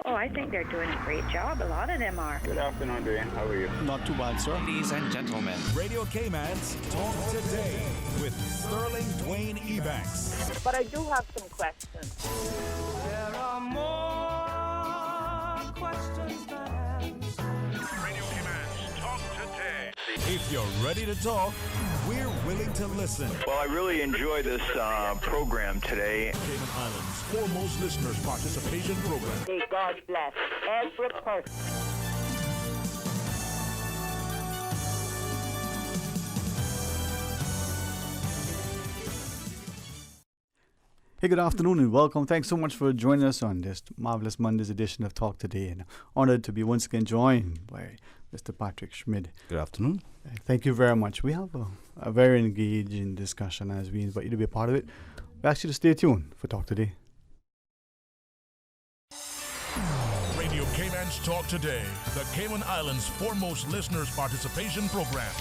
Oh, I think they're doing a great job. A lot of them are. Good afternoon, Dwayne. How are you? Not too bad, sir. Ladies and gentlemen, Radio Cayman's Talk Today with Sterling Dwayne Ebanks. But I do have some questions. There are more questions than answers. Radio Cayman's Talk Today. If you're ready to talk, we're willing to listen. Well, I really enjoy this program today. Cayman Islands' foremost listeners participation program. May God bless every person. Hey, good afternoon and welcome. Thanks so much for joining us on this marvelous Monday's edition of Talk Today. And honored to be once again joined by Mr. Patrick Schmid. Good afternoon. Thank you very much. We have a very engaging discussion as we invite you to be a part of it. We ask you to stay tuned for Talk Today. Radio Cayman's Talk Today, the Cayman Islands' foremost listeners participation program.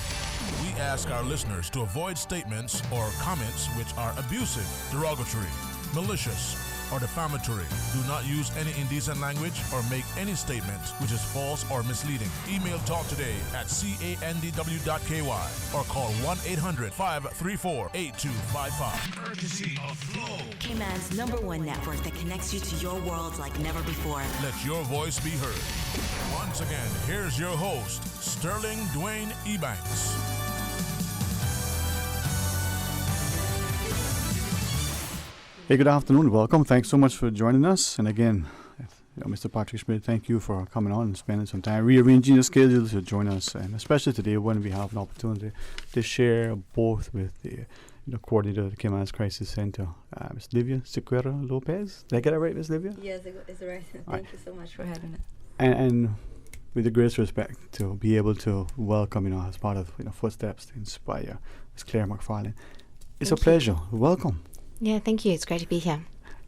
We ask our listeners to avoid statements or comments which are abusive, derogatory, malicious, or defamatory. Do not use any indecent language or make any statement which is false or misleading. Email talktoday@candw.ky or call 1-800-534-8255. Courtesy of Flow. Cayman's #1 network that connects you to your world like never before. Let your voice be heard. Once again, here's your host, Sterling Dwayne Ebanks. Hey, good afternoon. Welcome. Thanks so much for joining us. And again, Mr. Patrick Schmid, thank you for coming on and spending some time rearranging your schedule to join us, and especially today when we have an opportunity to share both with the coordinator of the Cayman's Crisis Center, Ms. Livia Sequeira Lopez. Did I get it right, Ms. Livia? Yes, it's right. Thank you so much for having us. And with the greatest respect to be able to welcome, as part of Footsteps to Inspire, Ms. Claire McFarlane. It's a pleasure. Welcome. Yeah, thank you. It's great to be here.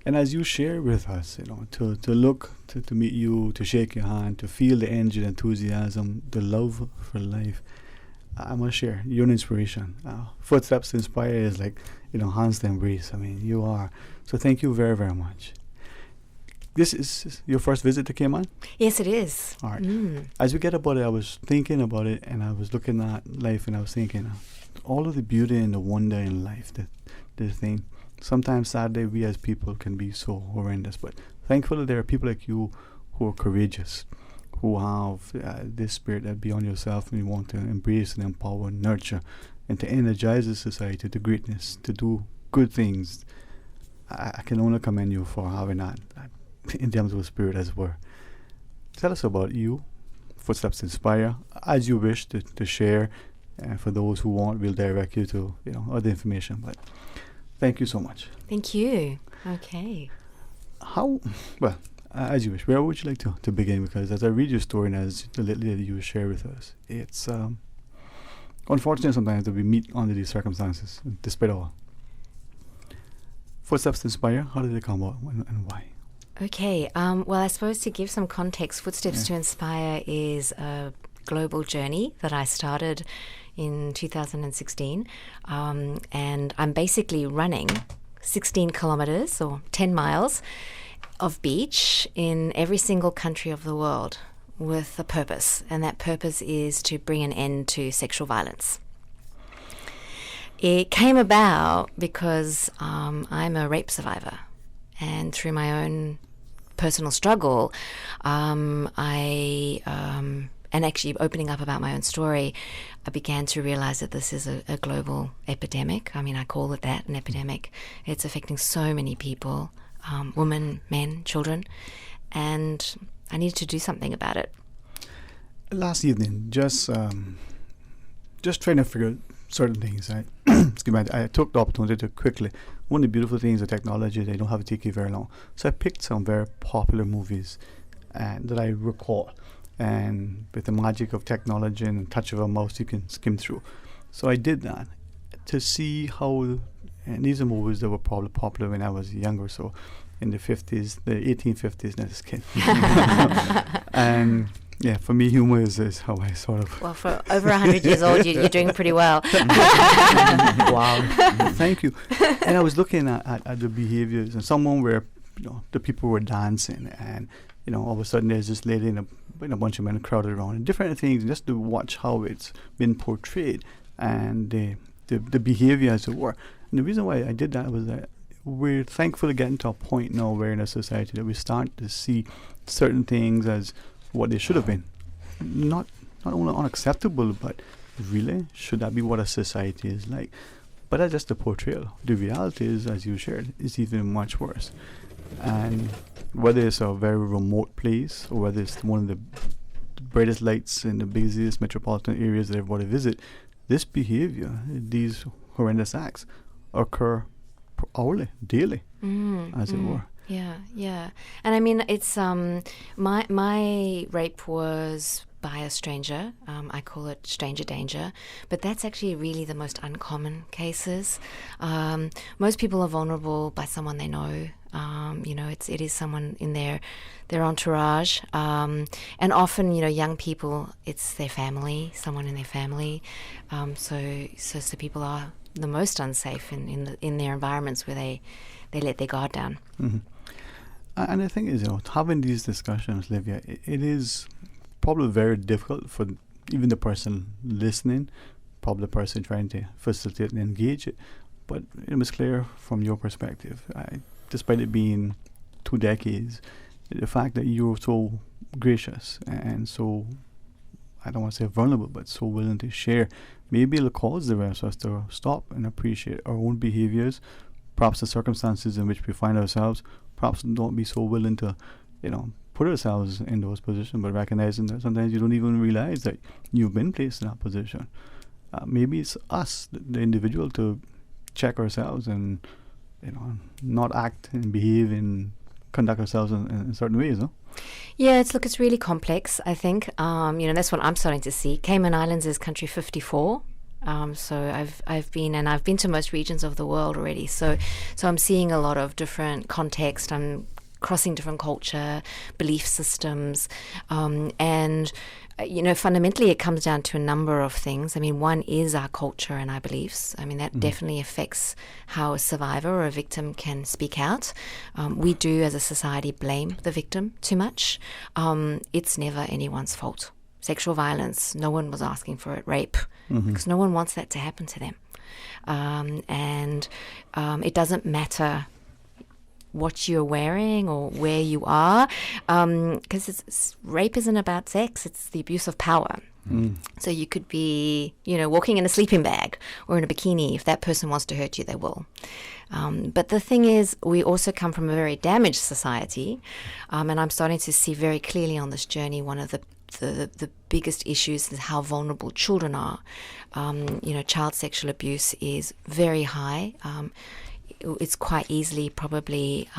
And as you share with us, to look, to meet you, to shake your hand, to feel the energy, the enthusiasm, the love for life, I must share, you're an inspiration. Footsteps to Inspire is like, hands to embrace. I mean, you are. So thank you very, very much. This is your first visit to Cayman? Yes, it is. All right. As we get about it, I was thinking about it, and I was looking at life, and I was thinking, all of the beauty and the wonder in life, the thing. Sometimes, sadly, we as people can be so horrendous, but thankfully there are people like you who are courageous, who have this spirit that beyond yourself, and you want to embrace and empower and nurture and to energize the society to greatness, to do good things. I can only commend you for having that in terms of spirit, as it were. Tell us about you, Footsteps to Inspire, as you wish to share. For those who want, we'll direct you to other information, but thank you so much. Thank you. Okay. As you wish. Where would you like to begin? Because as I read your story and as the little that you share with us, it's unfortunate sometimes that we meet under these circumstances, despite all. Footsteps to Inspire, how did it come about and why? Okay. Well, I suppose to give some context, Footsteps to Inspire is a global journey that I started in 2016, and I'm basically running 16 kilometers or 10 miles of beach in every single country of the world with a purpose, and that purpose is to bring an end to sexual violence. It came about because I'm a rape survivor, and through my own personal struggle, and actually opening up about my own story, I began to realize that this is a global epidemic. I mean, I call it that, an epidemic. It's affecting so many people, women, men, children, and I needed to do something about it. Last evening, just trying to figure out certain things, right? Excuse me, I took the opportunity to quickly, one of the beautiful things of technology, they don't have to take you very long. So I picked some very popular movies that I recall. And with the magic of technology and the touch of a mouse, you can skim through. So I did that to see how, and these are movies that were probably popular when I was younger, so in the 50s, the 1850s, not just kidding. And yeah, for me, humor is how I sort of... Well, for over 100 years old, you're doing pretty well. Wow. Thank you. And I was looking at the behaviors, and someone where the people were dancing, and all of a sudden there's this lady and a bunch of men crowded around, and different things, just to watch how it's been portrayed and the behavior, as it were. And the reason why I did that was that we're thankfully getting to a point now where in a society that we start to see certain things as what they should have been. Not only unacceptable, but really, should that be what a society is like? But that's just the portrayal. The reality is, as you shared, is even much worse. And whether it's a very remote place or whether it's one of the brightest lights in the busiest metropolitan areas that everybody visit, this behavior, these horrendous acts, occur hourly, daily, as it were. Yeah. And I mean, it's my rape was by a stranger. I call it stranger danger, but that's actually really the most uncommon cases. Most people are vulnerable by someone they know. It is someone in their entourage, and often young people, it's their family, someone in their family. So people are the most unsafe in their environments where they let their guard down. Mm-hmm. And the thing is, having these discussions, Livia, it is probably very difficult for even the person listening, probably the person trying to facilitate and engage it. But it was clear from your perspective, despite it being 2 decades, the fact that you're so gracious and so, I don't want to say vulnerable, but so willing to share, maybe it'll cause the rest of us to stop and appreciate our own behaviors, perhaps the circumstances in which we find ourselves, perhaps don't be so willing to, put ourselves in those positions, but recognizing that sometimes you don't even realize that you've been placed in that position. Maybe it's us, the individual, to check ourselves and, not act and behave and conduct ourselves in certain ways, no? Yeah, it's really complex, I think. That's what I'm starting to see. Cayman Islands is country 54. So I've been to most regions of the world already. So I'm seeing a lot of different context. I'm crossing different culture, belief systems, and fundamentally it comes down to a number of things. I mean, one is our culture and our beliefs. I mean, that definitely affects how a survivor or a victim can speak out. We do, as a society, blame the victim too much. It's never anyone's fault. Sexual violence, no one was asking for it. Rape, because no one wants that to happen to them. And it doesn't matter what you're wearing or where you are, because rape isn't about sex, it's the abuse of power. So you could be, walking in a sleeping bag or in a bikini. If that person wants to hurt you, they will. But the thing is, we also come from a very damaged society, and I'm starting to see very clearly on this journey one of the biggest issues is how vulnerable children are. Child sexual abuse is very high. It's quite easily probably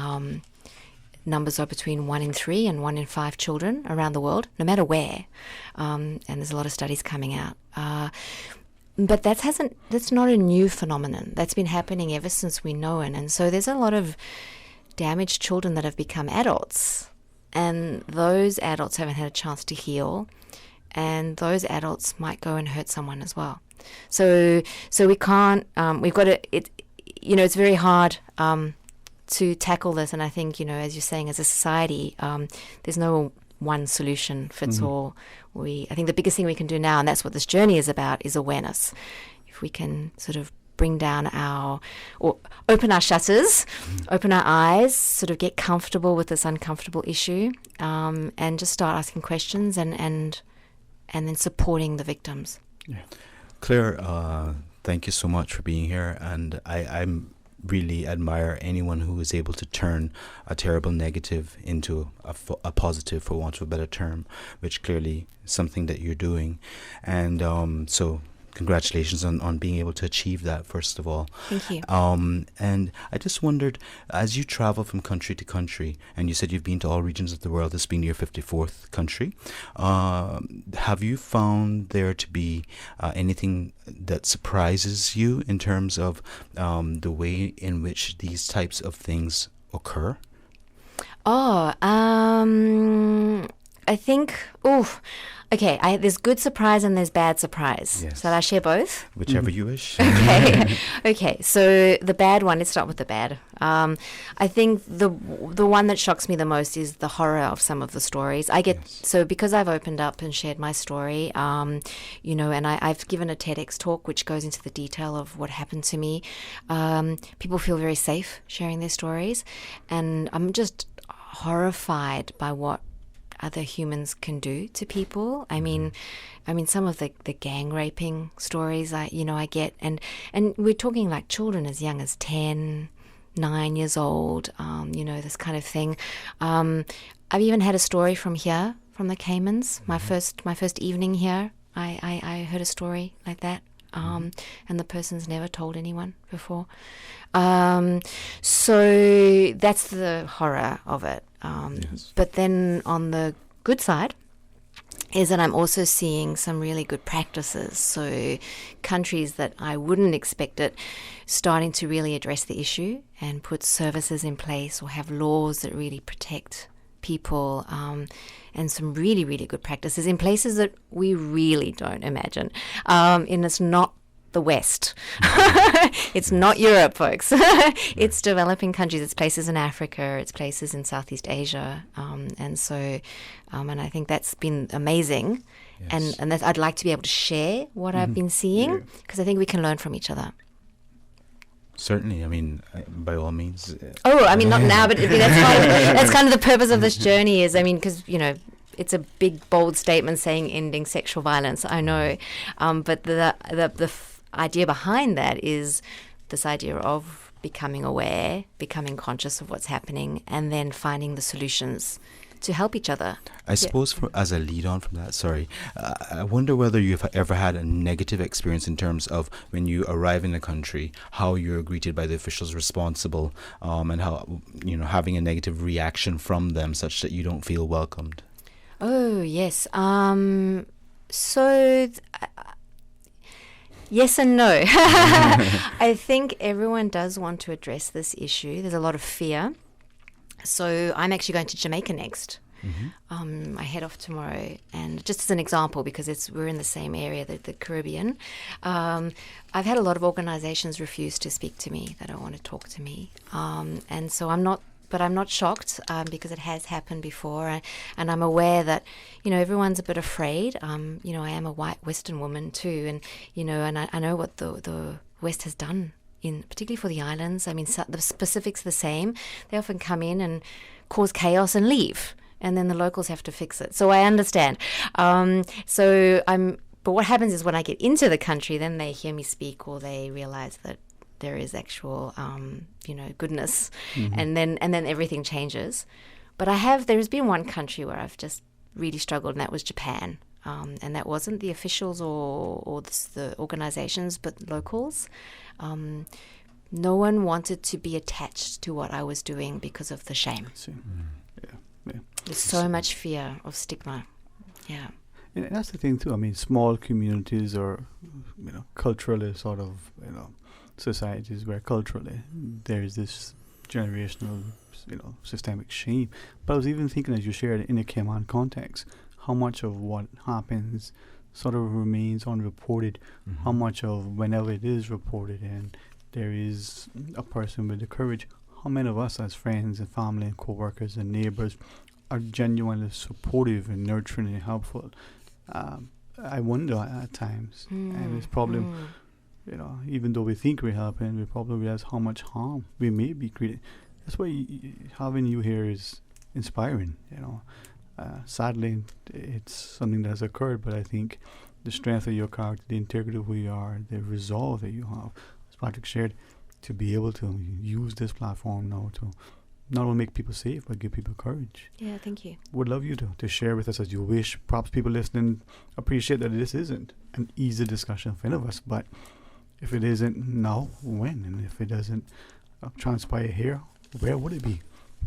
numbers are between 1 in 3 and 1 in 5 children around the world, no matter where. And there's a lot of studies coming out. But that's not a new phenomenon. That's been happening ever since we know it. And so there's a lot of damaged children that have become adults. And those adults haven't had a chance to heal. And those adults might go and hurt someone as well. So we can't, we've got to, it's very hard to tackle this. And I think, as you're saying, as a society, there's no one solution fits all. I think the biggest thing we can do now, and that's what this journey is about, is awareness. If we can sort of bring down or open our shutters, open our eyes, sort of get comfortable with this uncomfortable issue, and just start asking questions and then supporting the victims. Yeah. Claire, thank you so much for being here, and I'm really admire anyone who is able to turn a terrible negative into a positive, for want of a better term, which clearly is something that you're doing. And so congratulations on being able to achieve that, first of all. Thank you. And I just wondered, as you travel from country to country, and you said you've been to all regions of the world, this being your 54th country, have you found there to be anything that surprises you in terms of the way in which these types of things occur? I think, Okay, there's good surprise and there's bad surprise. Yes. Shall I share both? Whichever you wish. Okay. Okay. So the bad one. Let's start with the bad. I think the one that shocks me the most is the horror of some of the stories. I get so because I've opened up and shared my story, you know, and I've given a TEDx talk which goes into the detail of what happened to me. People feel very safe sharing their stories, and I'm just horrified by what other humans can do to people. I mean, some of the gang raping stories I get, and we're talking like children as young as 10, 9 years old, you know, this kind of thing. I've even had a story from here, from the Caymans. My first evening here, I heard a story like that. And the person's never told anyone before. So that's the horror of it. But then on the good side is that I'm also seeing some really good practices. So countries that I wouldn't expect it starting to really address the issue and put services in place or have laws that really protect people, and some really, really good practices in places that we really don't imagine. And it's not the West. It's not Europe, folks. It's developing countries. It's places in Africa. It's places in Southeast Asia. And so, and I think that's been amazing. Yes. And I'd like to be able to share what I've been seeing, because I think we can learn from each other. Certainly, I mean, by all means. I mean, not now, but that's kind of the purpose of this journey is, I mean, because, you know, it's a big, bold statement saying ending sexual violence, I know. But the idea behind that is this idea of becoming aware, becoming conscious of what's happening, and then finding the solutions to help each other. I suppose as a lead on from that, I wonder whether you've ever had a negative experience in terms of when you arrive in a country, how you're greeted by the officials responsible, and how, you know, having a negative reaction from them such that you don't feel welcomed. Oh, yes. Yes and no. I think everyone does want to address this issue. There's a lot of fear. So I'm actually going to Jamaica next. I head off tomorrow, and just as an example, because we're in the same area, the Caribbean, I've had a lot of organizations refuse to speak to me. They don't want to talk to me. And so I'm not shocked, because it has happened before, and I'm aware that, you know, everyone's a bit afraid. You know, I am a white Western woman too, and, you know, and I know what the West has done, particularly for the islands. I mean, the Pacific's the same. They often come in and cause chaos and leave, and then the locals have to fix it. So I understand. But what happens is when I get into the country, then they hear me speak, or they realize that there is actual, you know, goodness, and then everything changes. But there has been one country where I've just really struggled, and that was Japan. And that wasn't the officials or the organizations, but locals. No one wanted to be attached to what I was doing because of the shame. There's so much fear of stigma. Yeah. And that's the thing too. I mean, small communities or, you know, culturally sort of, you know, societies where culturally there is this generational, you know, systemic shame. But I was even thinking, as you shared in a Cayman context, how much of what happens sort of remains unreported, how much of whenever it is reported and there is a person with the courage, how many of us as friends and family and co-workers and neighbors are genuinely supportive and nurturing and helpful. I wonder at times, and it's probably, you know, even though we think we're helping, we probably realize how much harm we may be creating. That's why having you here is inspiring, you know. Sadly, it's something that has occurred, but I think the strength of your character, the integrity of who you are, the resolve that you have, as Patrick shared, to be able to use this platform now to not only make people safe, but give people courage. Yeah, thank you. Would love you to share with us as you wish. Perhaps people listening appreciate that this isn't an easy discussion for any of us, but if it isn't now, when? And if it doesn't transpire here, where would it be?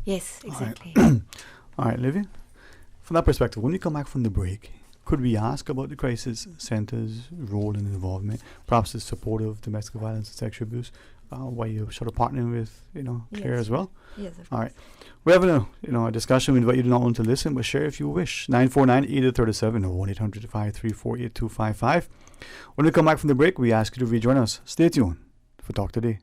Yes, exactly. All right, Livia, from that perspective, when we come back from the break, could we ask about the crisis center's role and involvement, perhaps the support of domestic violence and sexual abuse why you sort of partnering with, Claire as well? Yes, of All course. right. We're having a discussion. We invite you not only to listen, but share if you wish. 949-8037 or 1-800-534-8255. When we come back from the break, we ask you to rejoin us. Stay tuned for Talk Today.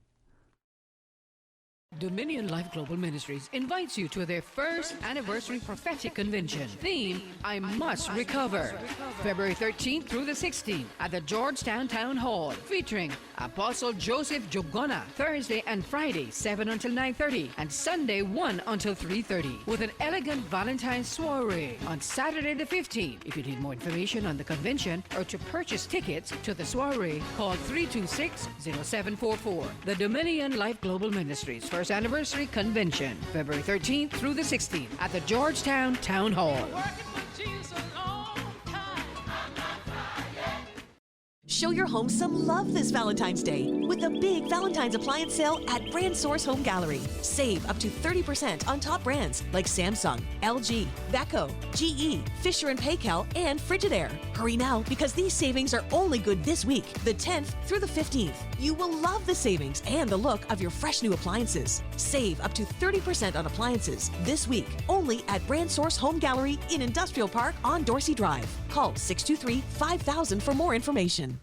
Dominion Life Global Ministries invites you to their first anniversary prophetic convention. Theme, I Must Recover. February 13th through the 16th at the Georgetown Town Hall, featuring Apostle Joseph Jogona, Thursday and Friday, 7 until 9:30, and Sunday, 1 until 3:30, with an elegant Valentine's soiree on Saturday the 15th. If you need more information on the convention or to purchase tickets to the soiree, call 326-0744. The Dominion Life Global Ministries first anniversary convention, February 13th through the 16th at the Georgetown Town Hall. Show your home some love this Valentine's Day with a big Valentine's appliance sale at Brand Source Home Gallery. Save up to 30% on top brands like Samsung, LG, Beko, GE, Fisher & Paykel, and Frigidaire. Hurry now because these savings are only good this week, the 10th through the 15th. You will love the savings and the look of your fresh new appliances. Save up to 30% on appliances this week only at Brand Source Home Gallery in Industrial Park on Dorsey Drive. Call 623-5000 for more information.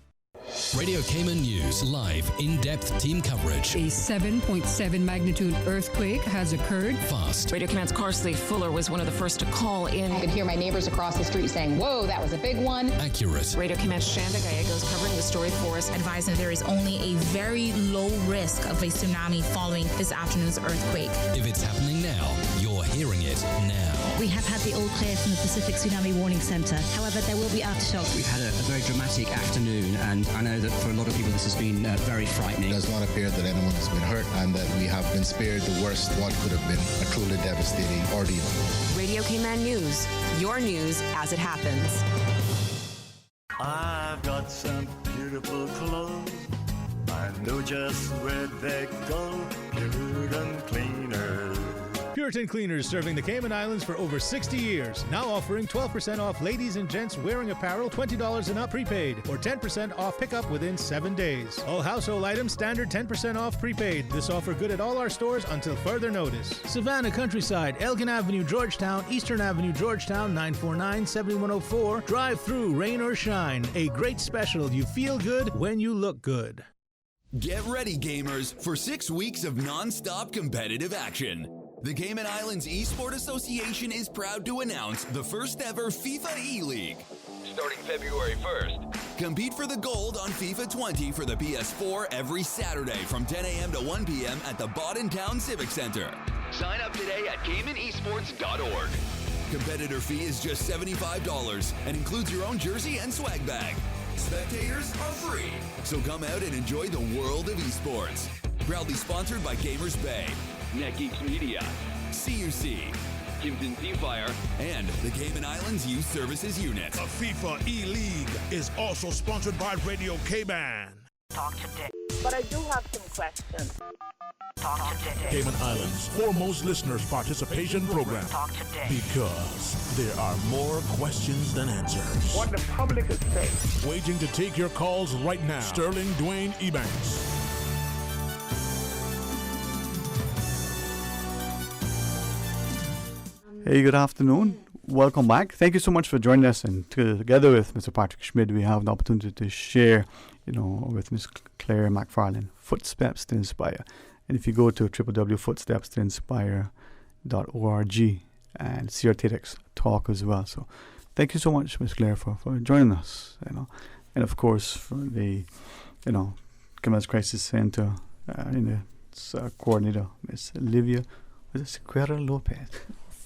Radio Cayman News live in-depth team coverage. A 7.7 magnitude earthquake has occurred. Fast. Radio Command's Carsley Fuller was one of the first to call in. I could hear my neighbors across the street saying, whoa, that was a big one. Accurate. Radio Command's Shanda Gallegos covering the story for us, advising there is only a very low risk of a tsunami following this afternoon's earthquake. If it's happening now, you're hearing it now. We have had the all clear from the Pacific Tsunami Warning Center. However, there will be aftershocks. We've had a very dramatic afternoon, and I know that for a lot of people this has been very frightening. It does not appear that anyone has been hurt and that we have been spared the worst what could have been a truly devastating ordeal. Radio Cayman News, your news as it happens. I've got some beautiful clothes. I know just where they go. Puritan Cleaners. Puritan Cleaners, serving the Cayman Islands for over 60 years. Now offering 12% off ladies and gents wearing apparel, $20 and up prepaid, or 10% off pickup within 7 days. All household items standard 10% off prepaid. This offer good at all our stores until further notice. Savannah Countryside, Elgin Avenue, Georgetown, Eastern Avenue, Georgetown, 949-7104. Drive through, rain or shine. A great special. You feel good when you look good. Get ready, gamers, for 6 weeks of non-stop competitive action. The Cayman Islands Esport Association is proud to announce the first ever FIFA E-League. Starting February 1st. Compete for the gold on FIFA 20 for the PS4 every Saturday from 10 a.m. to 1 p.m. at the Bodden Town Civic Center. Sign up today at CaymanEsports.org. Competitor fee is just $75 and includes your own jersey and swag bag. Spectators are free, so come out and enjoy the world of esports. Proudly sponsored by Gamers Bay, NetGeeks Media, CUC, Kimpton Seafire, and the Cayman Islands Youth Services Unit. The FIFA E-League is also sponsored by Radio Cayman. Talk today. But I do have some questions. Talk today. Cayman Islands' foremost listeners participation program. Talk today. Because there are more questions than answers. What the public is saying. Waiting to take your calls right now. Sterling Dwayne Ebanks. Hey, good afternoon. Welcome back. Thank you so much for joining us. And together with Mr. Patrick Schmidt, we have the opportunity to share, with Ms. Claire McFarlane, Footsteps to Inspire. And if you go to www.footstepstoinspire.org and see our TEDx talk as well. So thank you so much, Ms. Claire, for joining us. And of course, for the, Cayman's Crisis Center coordinator, Ms. Olivia Sequeira Lopez.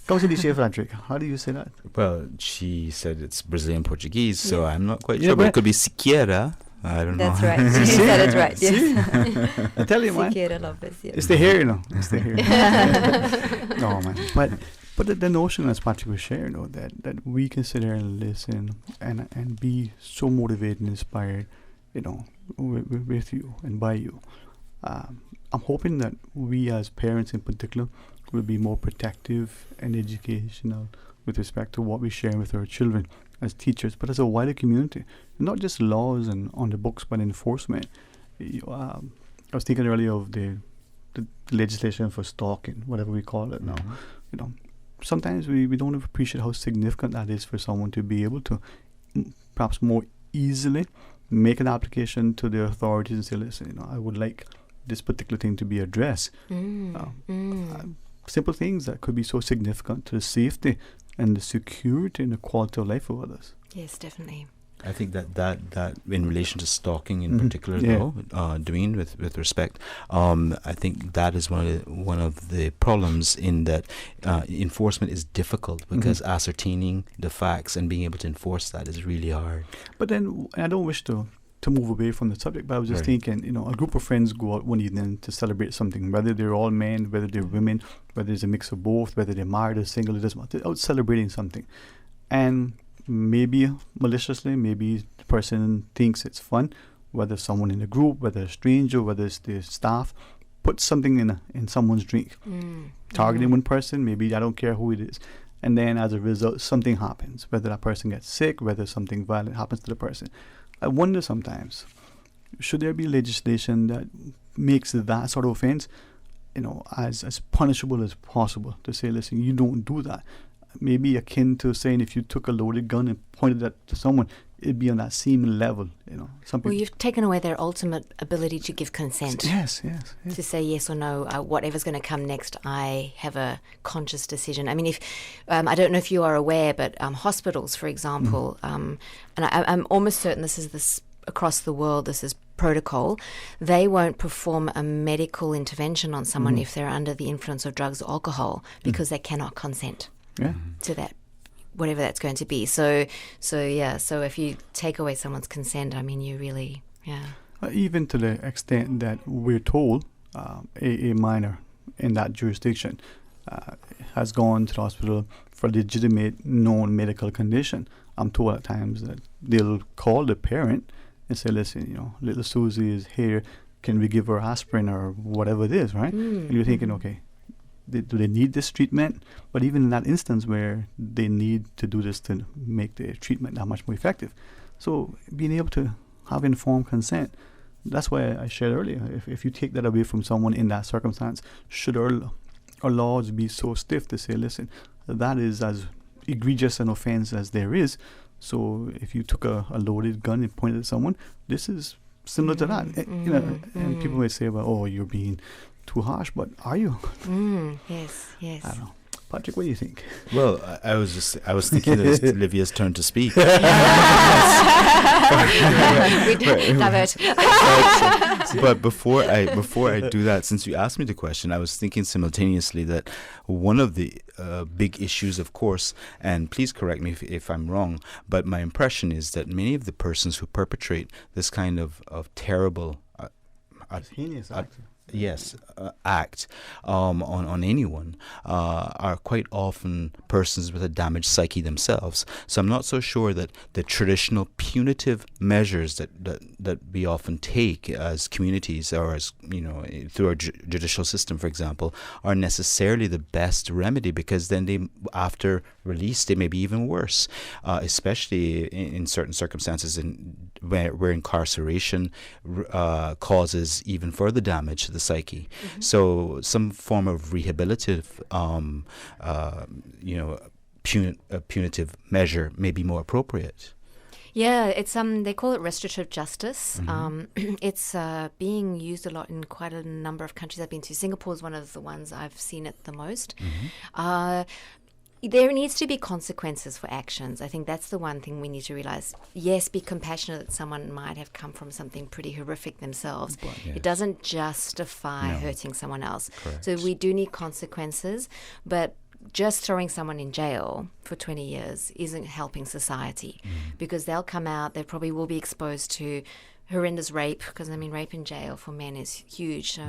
How do you say Patrick? How do you say that? Well, she said it's Brazilian Portuguese, so I'm not quite sure. But it could be Siqueira. I don't know. That's right. She said it right. Yes. I tell you, man. Siqueira Lopez. Yes. It's the hair, It's the hair. No, man. But the notion, as Patrick was sharing, that we can sit there and listen and be so motivated and inspired, with you and by you. I'm hoping that we as parents in particular will be more protective and educational with respect to what we share with our children as teachers, but as a wider community. Not just laws and on the books, but enforcement. A was thinking earlier of the legislation for stalking, whatever we call it now. You know, sometimes we don't appreciate how significant that is for someone to be able to perhaps more easily make an application to the authorities and say, listen, you know, I would like this particular thing to be addressed. Simple things that could be so significant to the safety and the security and the quality of life of others. Yes, definitely. I think that in relation to stalking in particular, though, Dwayne, with respect, I think that is one of the problems in that enforcement is difficult because ascertaining the facts and being able to enforce that is really hard. But then I don't wish to move away from the subject, but I was just thinking, you know, a group of friends go out one evening to celebrate something, whether they're all men, whether they're women, whether it's a mix of both, whether they're married or single, it doesn't matter. They're out celebrating something. And maybe maliciously, maybe the person thinks it's fun, whether someone in the group, whether a stranger, whether it's the staff, put something in someone's drink, targeting one person, maybe I don't care who it is. And then as a result, something happens, whether that person gets sick, whether something violent happens to the person. I wonder sometimes, should there be legislation that makes that sort of offense, you know, as punishable as possible, to say, listen, you don't do that. Maybe akin to saying if you took a loaded gun and pointed that to someone, it'd be on that same level, you know. Well, you've taken away their ultimate ability to give consent. Yes. To say yes or no, whatever's going to come next, I have a conscious decision. I mean, if I don't know if you are aware, but hospitals, for example, and I'm almost certain this is across the world, this is protocol, they won't perform a medical intervention on someone if they're under the influence of drugs or alcohol because they cannot consent to that, whatever that's going to be. So if you take away someone's consent, I mean, you really, even to the extent that we're told a minor in that jurisdiction has gone to the hospital for legitimate known medical condition. I'm told at times that they'll call the parent and say, listen, you know, little Susie is here, can we give her aspirin or whatever it is, right? And you're thinking, okay, do they need this treatment? But even in that instance where they need to do this to make the treatment that much more effective. So being able to have informed consent, that's why I shared earlier, if you take that away from someone in that circumstance, should our laws be so stiff to say, listen, that is as egregious an offense as there is. So if you took a loaded gun and pointed at someone, this is similar to that. You know, and people may say, well, oh, you're being too harsh, but are you? Yes. I don't know. Patrick, what do you think? Well, I was thinking that it's Olivia's turn to speak. Divert. But before I do that, since you asked me the question, I was thinking simultaneously that one of the big issues, of course, and please correct me if I'm wrong, but my impression is that many of the persons who perpetrate this kind of terrible heinous act. Act on anyone are quite often persons with a damaged psyche themselves. So I'm not so sure that the traditional punitive measures that we often take as communities or as, you know, through our judicial system, for example, are necessarily the best remedy, because then they, after release, they may be even worse, especially in certain circumstances where incarceration causes even further damage to the psyche. So some form of rehabilitative, punitive measure may be more appropriate. Yeah, it's they call it restorative justice. It's being used a lot in quite a number of countries I've been to. Singapore is one of the ones I've seen it the most. There needs to be consequences for actions. I think that's the one thing we need to realize. Yes, be compassionate that someone might have come from something pretty horrific themselves. It doesn't justify hurting someone else. Correct. So we do need consequences, but just throwing someone in jail for 20 years isn't helping society, because they'll come out, they probably will be exposed to horrendous rape, because, I mean, rape in jail for men is huge. So,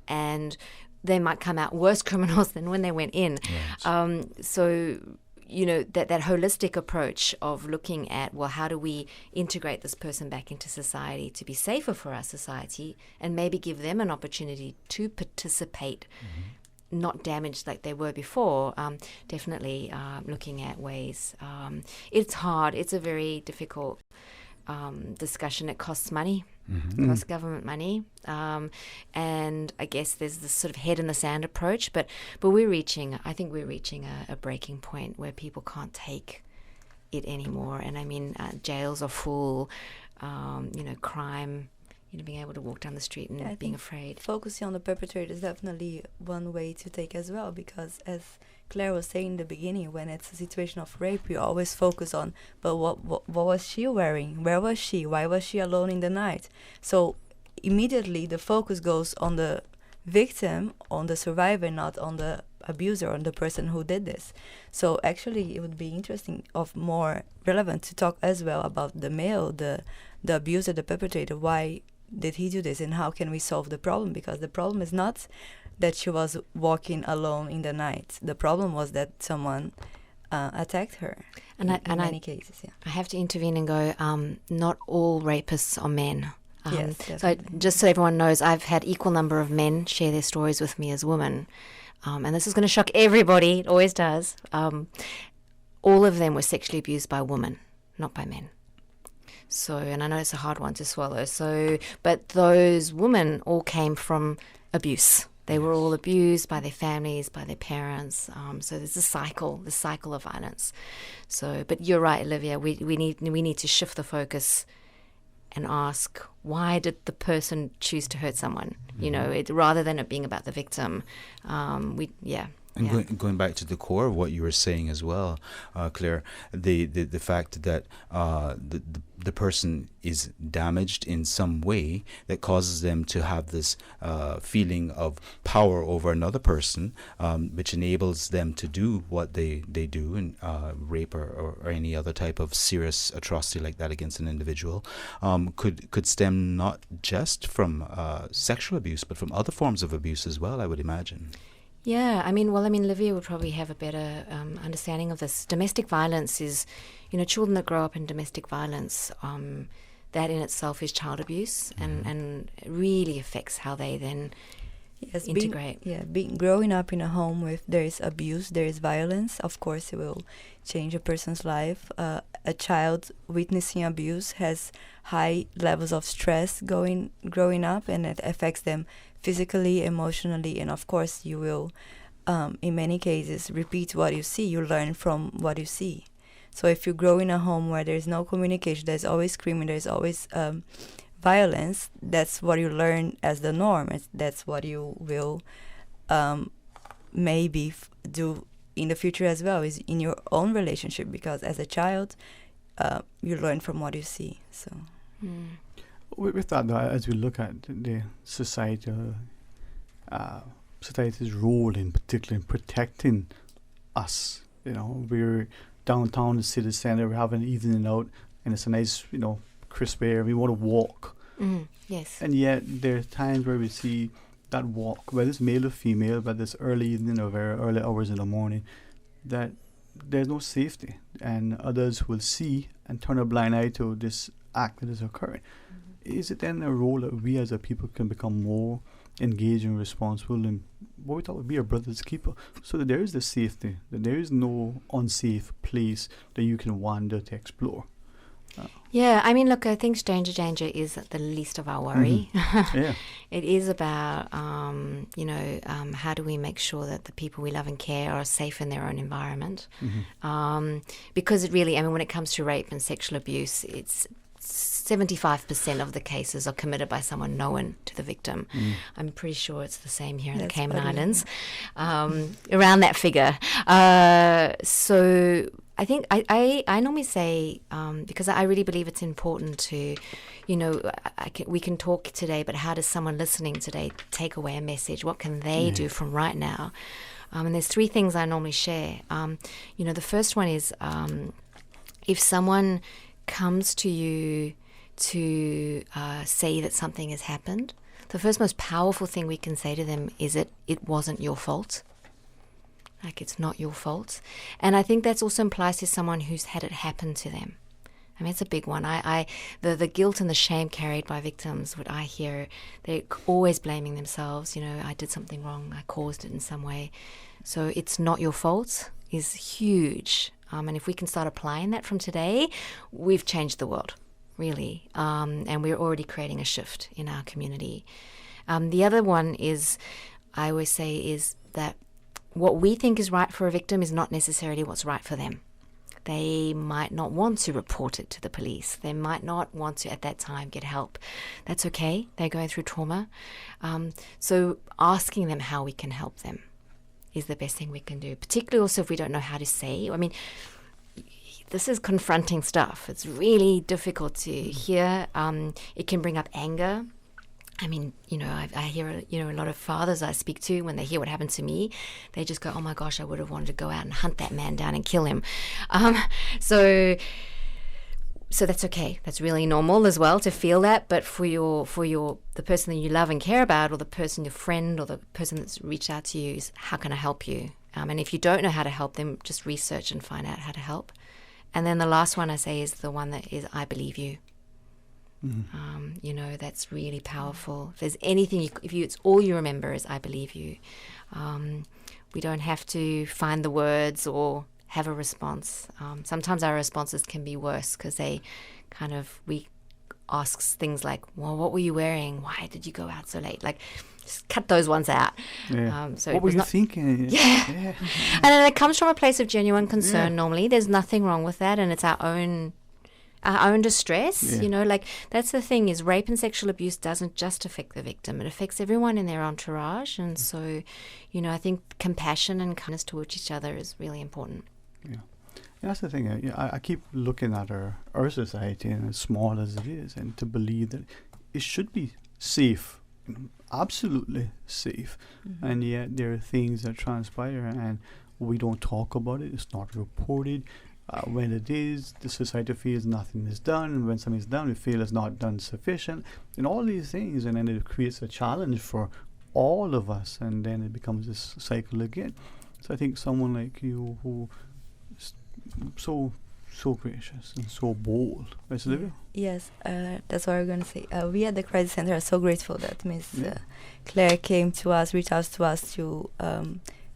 and they might come out worse criminals than when they went in. Right. So, you know, that holistic approach of looking at, well, how do we integrate this person back into society to be safer for our society, and maybe give them an opportunity to participate, not damaged like they were before. Definitely looking at ways. It's hard. It's a very difficult discussion. It costs money. Mm-hmm. It costs government money. And I guess there's this sort of head in the sand approach. But I think we're reaching a breaking point where people can't take it anymore. And I mean, jails are full, crime, being able to walk down the street and being afraid. Focusing on the perpetrator is definitely one way to take as well, because as Claire was saying in the beginning, when it's a situation of rape, you always focus on, but what was she wearing? Where was she? Why was she alone in the night? So immediately the focus goes on the victim, on the survivor, not on the abuser, on the person who did this. So actually it would be interesting, more relevant, to talk as well about the male, the abuser, the perpetrator. Why did he do this, and how can we solve the problem? Because the problem is not that she was walking alone in the night. The problem was that someone attacked her. In many cases, yeah. I have to intervene and go, not all rapists are men. Yes, so just so everyone knows, I've had equal number of men share their stories with me as women. And this is going to shock everybody. It always does. All of them were sexually abused by women, not by men. So, and I know it's a hard one to swallow. But those women all came from abuse. They were all abused by their families, by their parents. So there's this cycle of violence. So, but you're right, Olivia. We need to shift the focus and ask, why did the person choose to hurt someone? Rather than it being about the victim. Going back to the core of what you were saying as well, Claire, the fact that the person is damaged in some way that causes them to have this feeling of power over another person, which enables them to do what they do, and rape or any other type of serious atrocity like that against an individual, could stem not just from sexual abuse, but from other forms of abuse as well, I would imagine. Yeah, I mean, Livia would probably have a better understanding of this. Domestic violence is, children that grow up in domestic violence, that in itself is child abuse, and it really affects how they then integrate. Growing up in a home where there is abuse, there is violence, of course it will change a person's life. A child witnessing abuse has high levels of stress growing up, and it affects them physically, emotionally, and of course you will, in many cases, repeat what you see. You learn from what you see. So if you grow in a home where there's no communication, there's always screaming, there's always violence, that's what you learn as the norm. That's what you will maybe do in the future as well, is in your own relationship, because as a child, you learn from what you see. So. With that, though, as we look at the society's role in particular in protecting us, we're downtown, the city center, we're having an evening out, and it's a nice, crisp air. We want to walk. Yes. And yet there are times where we see that walk, whether it's male or female, whether it's early evening or very early hours in the morning, that there's no safety, and others will see and turn a blind eye to this act that is occurring. Is it then a role that we as a people can become more engaged and responsible, and what we thought would be a brother's keeper, so that there is the safety, that there is no unsafe place that you can wander to explore? Yeah, I mean, look, I think stranger danger is the least of our worry. Yeah. It is about, how do we make sure that the people we love and care are safe in their own environment? Because it really, when it comes to rape and sexual abuse, it's 75% of the cases are committed by someone known to the victim. I'm pretty sure it's the same here in the Cayman Islands, around that figure. So I think I normally say, because I really believe it's important to, we can talk today, but how does someone listening today take away a message? What can they do from right now? And there's three things I normally share. The first one is if someone comes to you to say that something has happened, the first most powerful thing we can say to them is it wasn't your fault. Like, it's not your fault. And I think that also implies to someone who's had it happen to them. It's a big one. The guilt and the shame carried by victims, what I hear, they're always blaming themselves. I did something wrong, I caused it in some way. So it's not your fault is huge. And if we can start applying that from today, we've changed the world. really. And we're already creating a shift in our community. The other one is, I always say, is that what we think is right for a victim is not necessarily what's right for them. They might not want to report it to the police. They might not want to, at that time, get help. That's okay. They're going through trauma. So asking them how we can help them is the best thing we can do, particularly also if we don't know how to say. I mean, this is confronting stuff. It's really difficult to hear. It can bring up anger. I mean, I hear, a lot of fathers I speak to, when they hear what happened to me, they just go, oh my gosh, I would have wanted to go out and hunt that man down and kill him. So that's okay. That's really normal as well to feel that. But for the person that you love and care about, or the person, your friend, or the person that's reached out to you, is how can I help you? And if you don't know how to help them, just research and find out how to help. And then the last one I say is the one that is, I believe you. Mm-hmm. That's really powerful. If there's anything, it's all you remember is I believe you. We don't have to find the words or have a response. Sometimes our responses can be worse because we ask things like, well, what were you wearing? Why did you go out so late? Like, just cut those ones out. Yeah. So what were you thinking? Yeah. And then it comes from a place of genuine concern normally. There's nothing wrong with that, and it's our own distress. That's the thing, is rape and sexual abuse doesn't just affect the victim. It affects everyone in their entourage. And so, I think compassion and kindness towards each other is really important. Yeah. That's the thing. I keep looking at our society, and as small as it is, and to believe that it should be safe, absolutely safe. Mm-hmm. And yet there are things that transpire, and we don't talk about it. It's not reported. When it is, the society feels nothing is done. And when something is done, we feel it's not done sufficient. And all these things, and then it creates a challenge for all of us, and then it becomes this cycle again. So I think someone like you, who is so gracious and so bold. Yes, Olivia? Yes, that's what I was going to say. We at the Crisis Center are so grateful that Miss Claire came to us, reached out to us to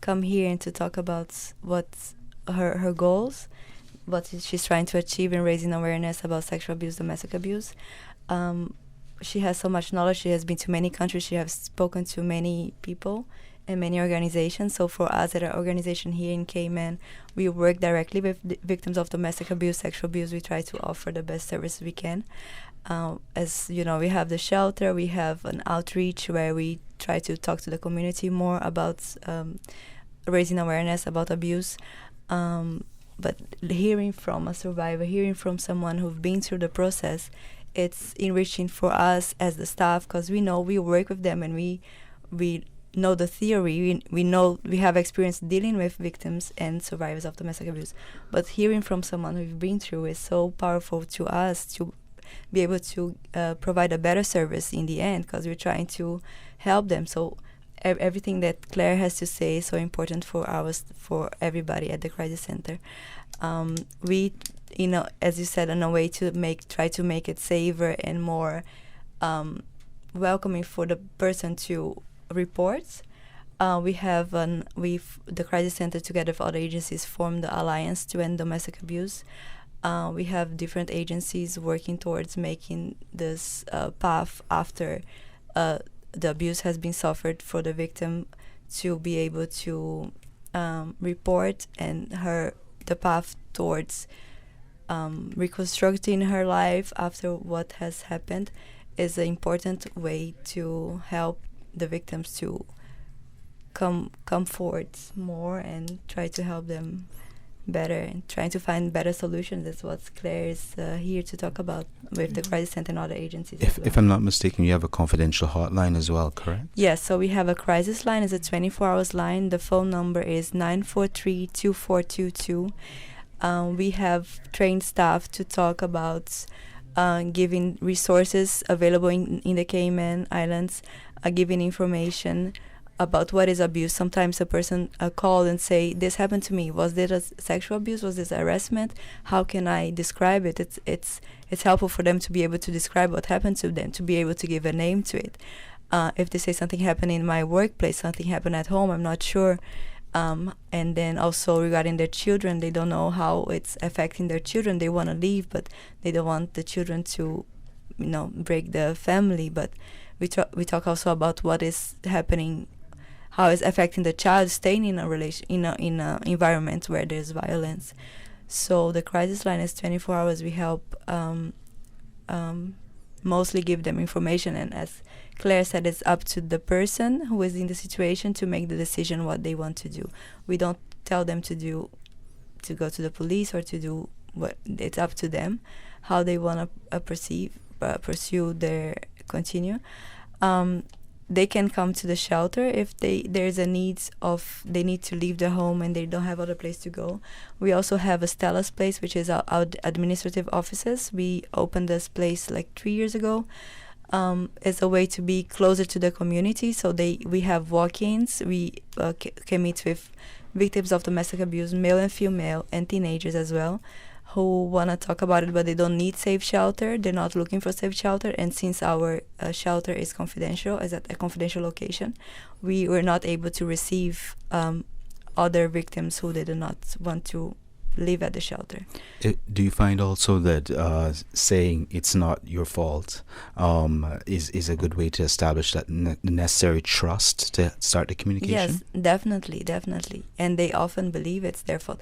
come here and to talk about what's her goals, what she's trying to achieve in raising awareness about sexual abuse, domestic abuse. She has so much knowledge. She has been to many countries. She has spoken to many people and many organizations. So for us at our organization here in Cayman, we work directly with victims of domestic abuse, sexual abuse. We try to offer the best service we can. As you know, we have the shelter. We have an outreach where we try to talk to the community more about raising awareness about abuse. But hearing from a survivor, hearing from someone who's been through the process, it's enriching for us as the staff, because we know we work with them and we know the theory. We know we have experience dealing with victims and survivors of domestic abuse. But hearing from someone who's been through is so powerful to us to be able to provide a better service in the end, because we're trying to help them. So everything that Claire has to say is so important for everybody at the Crisis Center. We, as you said, in a way to try to make it safer and more welcoming for the person to report. The Crisis Center, together with other agencies, formed the Alliance to End Domestic Abuse. We have different agencies working towards making this path after the abuse has been suffered for the victim to be able to report, and the path towards reconstructing her life after what has happened is an important way to help the victims to come forward more and try to help them better and trying to find better solutions. That's what Claire is here to talk about with the Crisis Center and other agencies. If I'm not mistaken, you have a confidential hotline as well, correct? Yes, so we have a crisis line. It's a 24-hour line. The phone number is 943-2422. We have trained staff to talk about giving resources available in the Cayman Islands, giving information about what is abuse. Sometimes a person call and say, this happened to me. Was this a sexual abuse? Was this harassment? How can I describe it? It's helpful for them to be able to describe what happened to them, to be able to give a name to it. If they say something happened in my workplace, something happened at home, I'm not sure. And then also regarding their children, they don't know how it's affecting their children. They want to leave, but they don't want the children to, break the family. But we talk also about what is happening, how it's affecting the child staying in a relation in a environment where there's violence. So the crisis line is 24 hours. We help mostly give them information, and as Claire said, it's up to the person who is in the situation to make the decision what they want to do. We don't tell them to go to the police or to do what. It's up to them how they want to pursue their continue. They can come to the shelter if there's a need to leave their home and they don't have other place to go. We also have a Stella's place, which is our administrative offices. We opened this place like 3 years ago. It's a way to be closer to the community. So we have walk-ins. We can meet with victims of domestic abuse, male and female, and teenagers as well, who want to talk about it, but they don't need safe shelter. They're not looking for safe shelter. And since our shelter is confidential, is at a confidential location, we were not able to receive other victims who did not want to live at the shelter. Do you find also that saying it's not your fault is a good way to establish that necessary trust to start the communication? Yes, definitely. And they often believe it's their fault.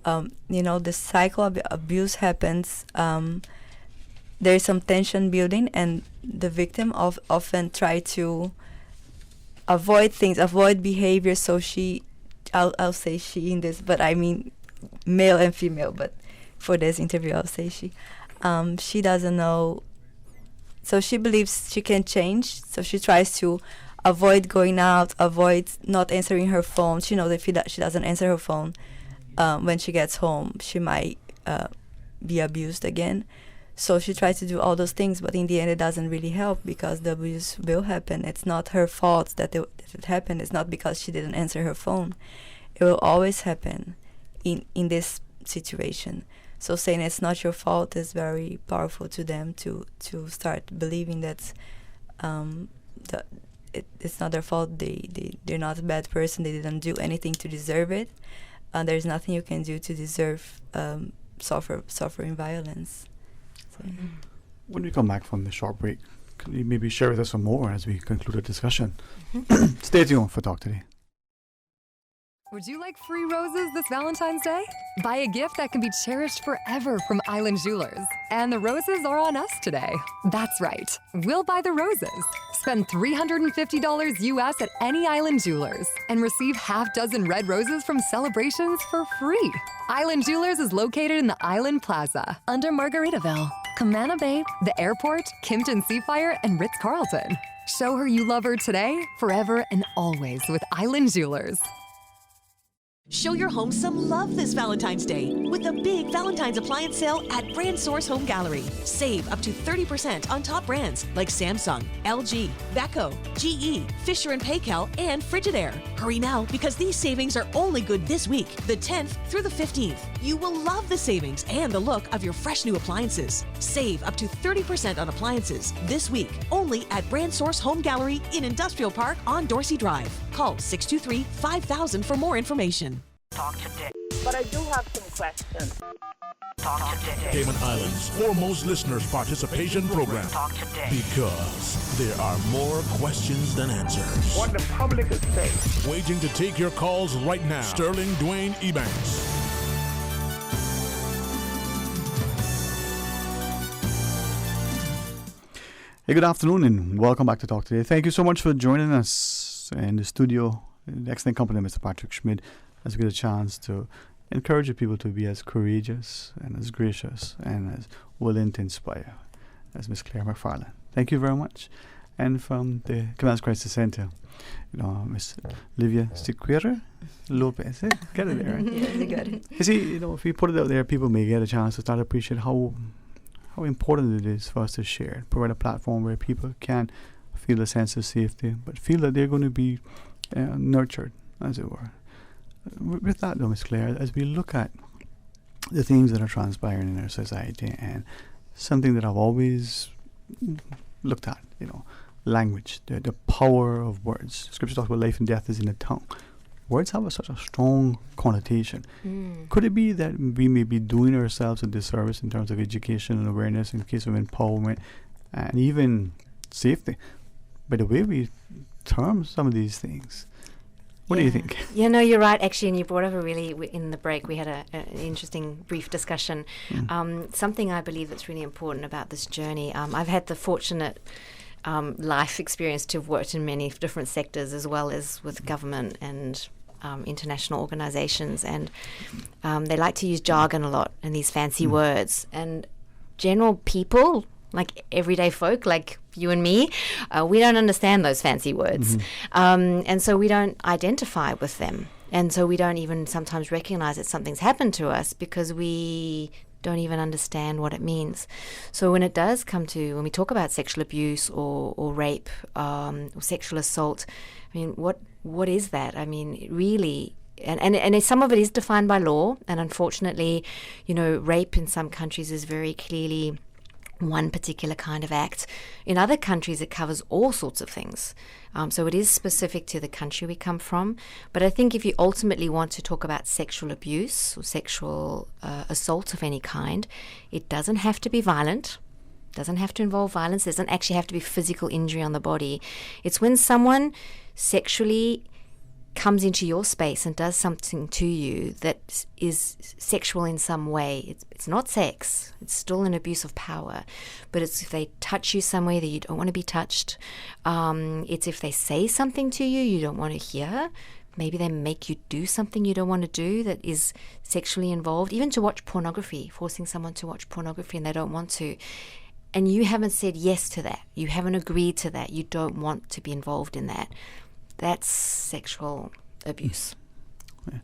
The cycle of abuse happens. There is some tension building, and the victim often try to avoid behavior. So I'll say she in this, but I mean male and female. But for this interview, I'll say she. She doesn't know. So she believes she can change. So she tries to avoid going out, avoid not answering her phone. She knows if she doesn't answer her phone, when she gets home, she might be abused again. So she tries to do all those things, but in the end, it doesn't really help because the abuse will happen. It's not her fault that it happened. It's not because she didn't answer her phone. It will always happen in this situation. So saying it's not your fault is very powerful to them to start believing that it's not their fault. They're not a bad person. They didn't do anything to deserve it. There's nothing you can do to deserve suffering violence. So. When we come back from the short break, could you maybe share with us some more as we conclude the discussion? Stay tuned for Talk Today. Would you like free roses this Valentine's Day? Buy a gift that can be cherished forever from Island Jewelers. And the roses are on us today. That's right. We'll buy the roses. Spend $350 US at any Island Jewelers and receive half dozen red roses from Celebrations for free. Island Jewelers is located in the Island Plaza under Margaritaville, Camana Bay, the airport, Kimpton Seafire, and Ritz-Carlton. Show her you love her today, forever, and always with Island Jewelers. Show your home some love this Valentine's Day with a big Valentine's appliance sale at Brand Source Home Gallery. Save up to 30% on top brands like Samsung, LG, Beko, GE, Fisher & Paykel, and Frigidaire. Hurry now because these savings are only good this week, the 10th through the 15th. You will love the savings and the look of your fresh new appliances. Save up to 30% on appliances this week only at Brand Source Home Gallery in Industrial Park on Dorsey Drive. Call 623-5000 for more information. Talk today. But I do have some questions. Talk today. Cayman Islands' foremost listeners participation program. Talk today. Because there are more questions than answers. What the public is saying. Waiting to take your calls right now. Sterling Dwayne Ebanks. Hey, good afternoon and welcome back to Talk Today. Thank you so much for joining us in the studio. The excellent company, Mr. Patrick Schmidt, as we get a chance to encourage people to be as courageous and as gracious and as willing to inspire as Miss Claire McFarland. Thank you very much. And from the Command Crisis Center, Miss Livia Siqueira Lopez. Get it there, right? Yeah, you got it. You see, if we put it out there, people may get a chance to start to appreciate how important it is for us to share, provide a platform where people can feel a sense of safety, but feel that they're going to be nurtured, as it were. With that, though, Ms. Claire, as we look at the things that are transpiring in our society, and something that I've always looked at, language, the power of words. Scripture talks about life and death is in the tongue. words have such a strong connotation. Could it be that we may be doing ourselves a disservice in terms of education and awareness in case of empowerment and even safety by the way we term some of these things? What do you think? Yeah, no, you're right, actually, and you brought up in the break, we had an interesting brief discussion. Something I believe that's really important about this journey, I've had the fortunate life experience to have worked in many different sectors as well as with government and international organizations, and they like to use jargon a lot and these fancy words, and general people, like everyday folk like you and me, we don't understand those fancy words. And so we don't identify with them. And so we don't even sometimes recognize that something's happened to us because we don't even understand what it means. So when it does come to, when we talk about sexual abuse or rape or sexual assault, I mean, what is that? I mean, really, and some of it is defined by law. And unfortunately, rape in some countries is very clearly one particular kind of act. In other countries, it covers all sorts of things. So it is specific to the country we come from. But I think if you ultimately want to talk about sexual abuse or sexual assault of any kind, it doesn't have to be violent, doesn't have to involve violence, doesn't actually have to be physical injury on the body. It's when someone sexually comes into your space and does something to you that is sexual in some way. It's not sex. It's still an abuse of power. But it's if they touch you some way that you don't want to be touched. It's if they say something to you you don't want to hear. Maybe they make you do something you don't want to do that is sexually involved. Even to watch pornography, forcing someone to watch pornography and they don't want to. And you haven't said yes to that. You haven't agreed to that. You don't want to be involved in that. That's sexual abuse. Yeah.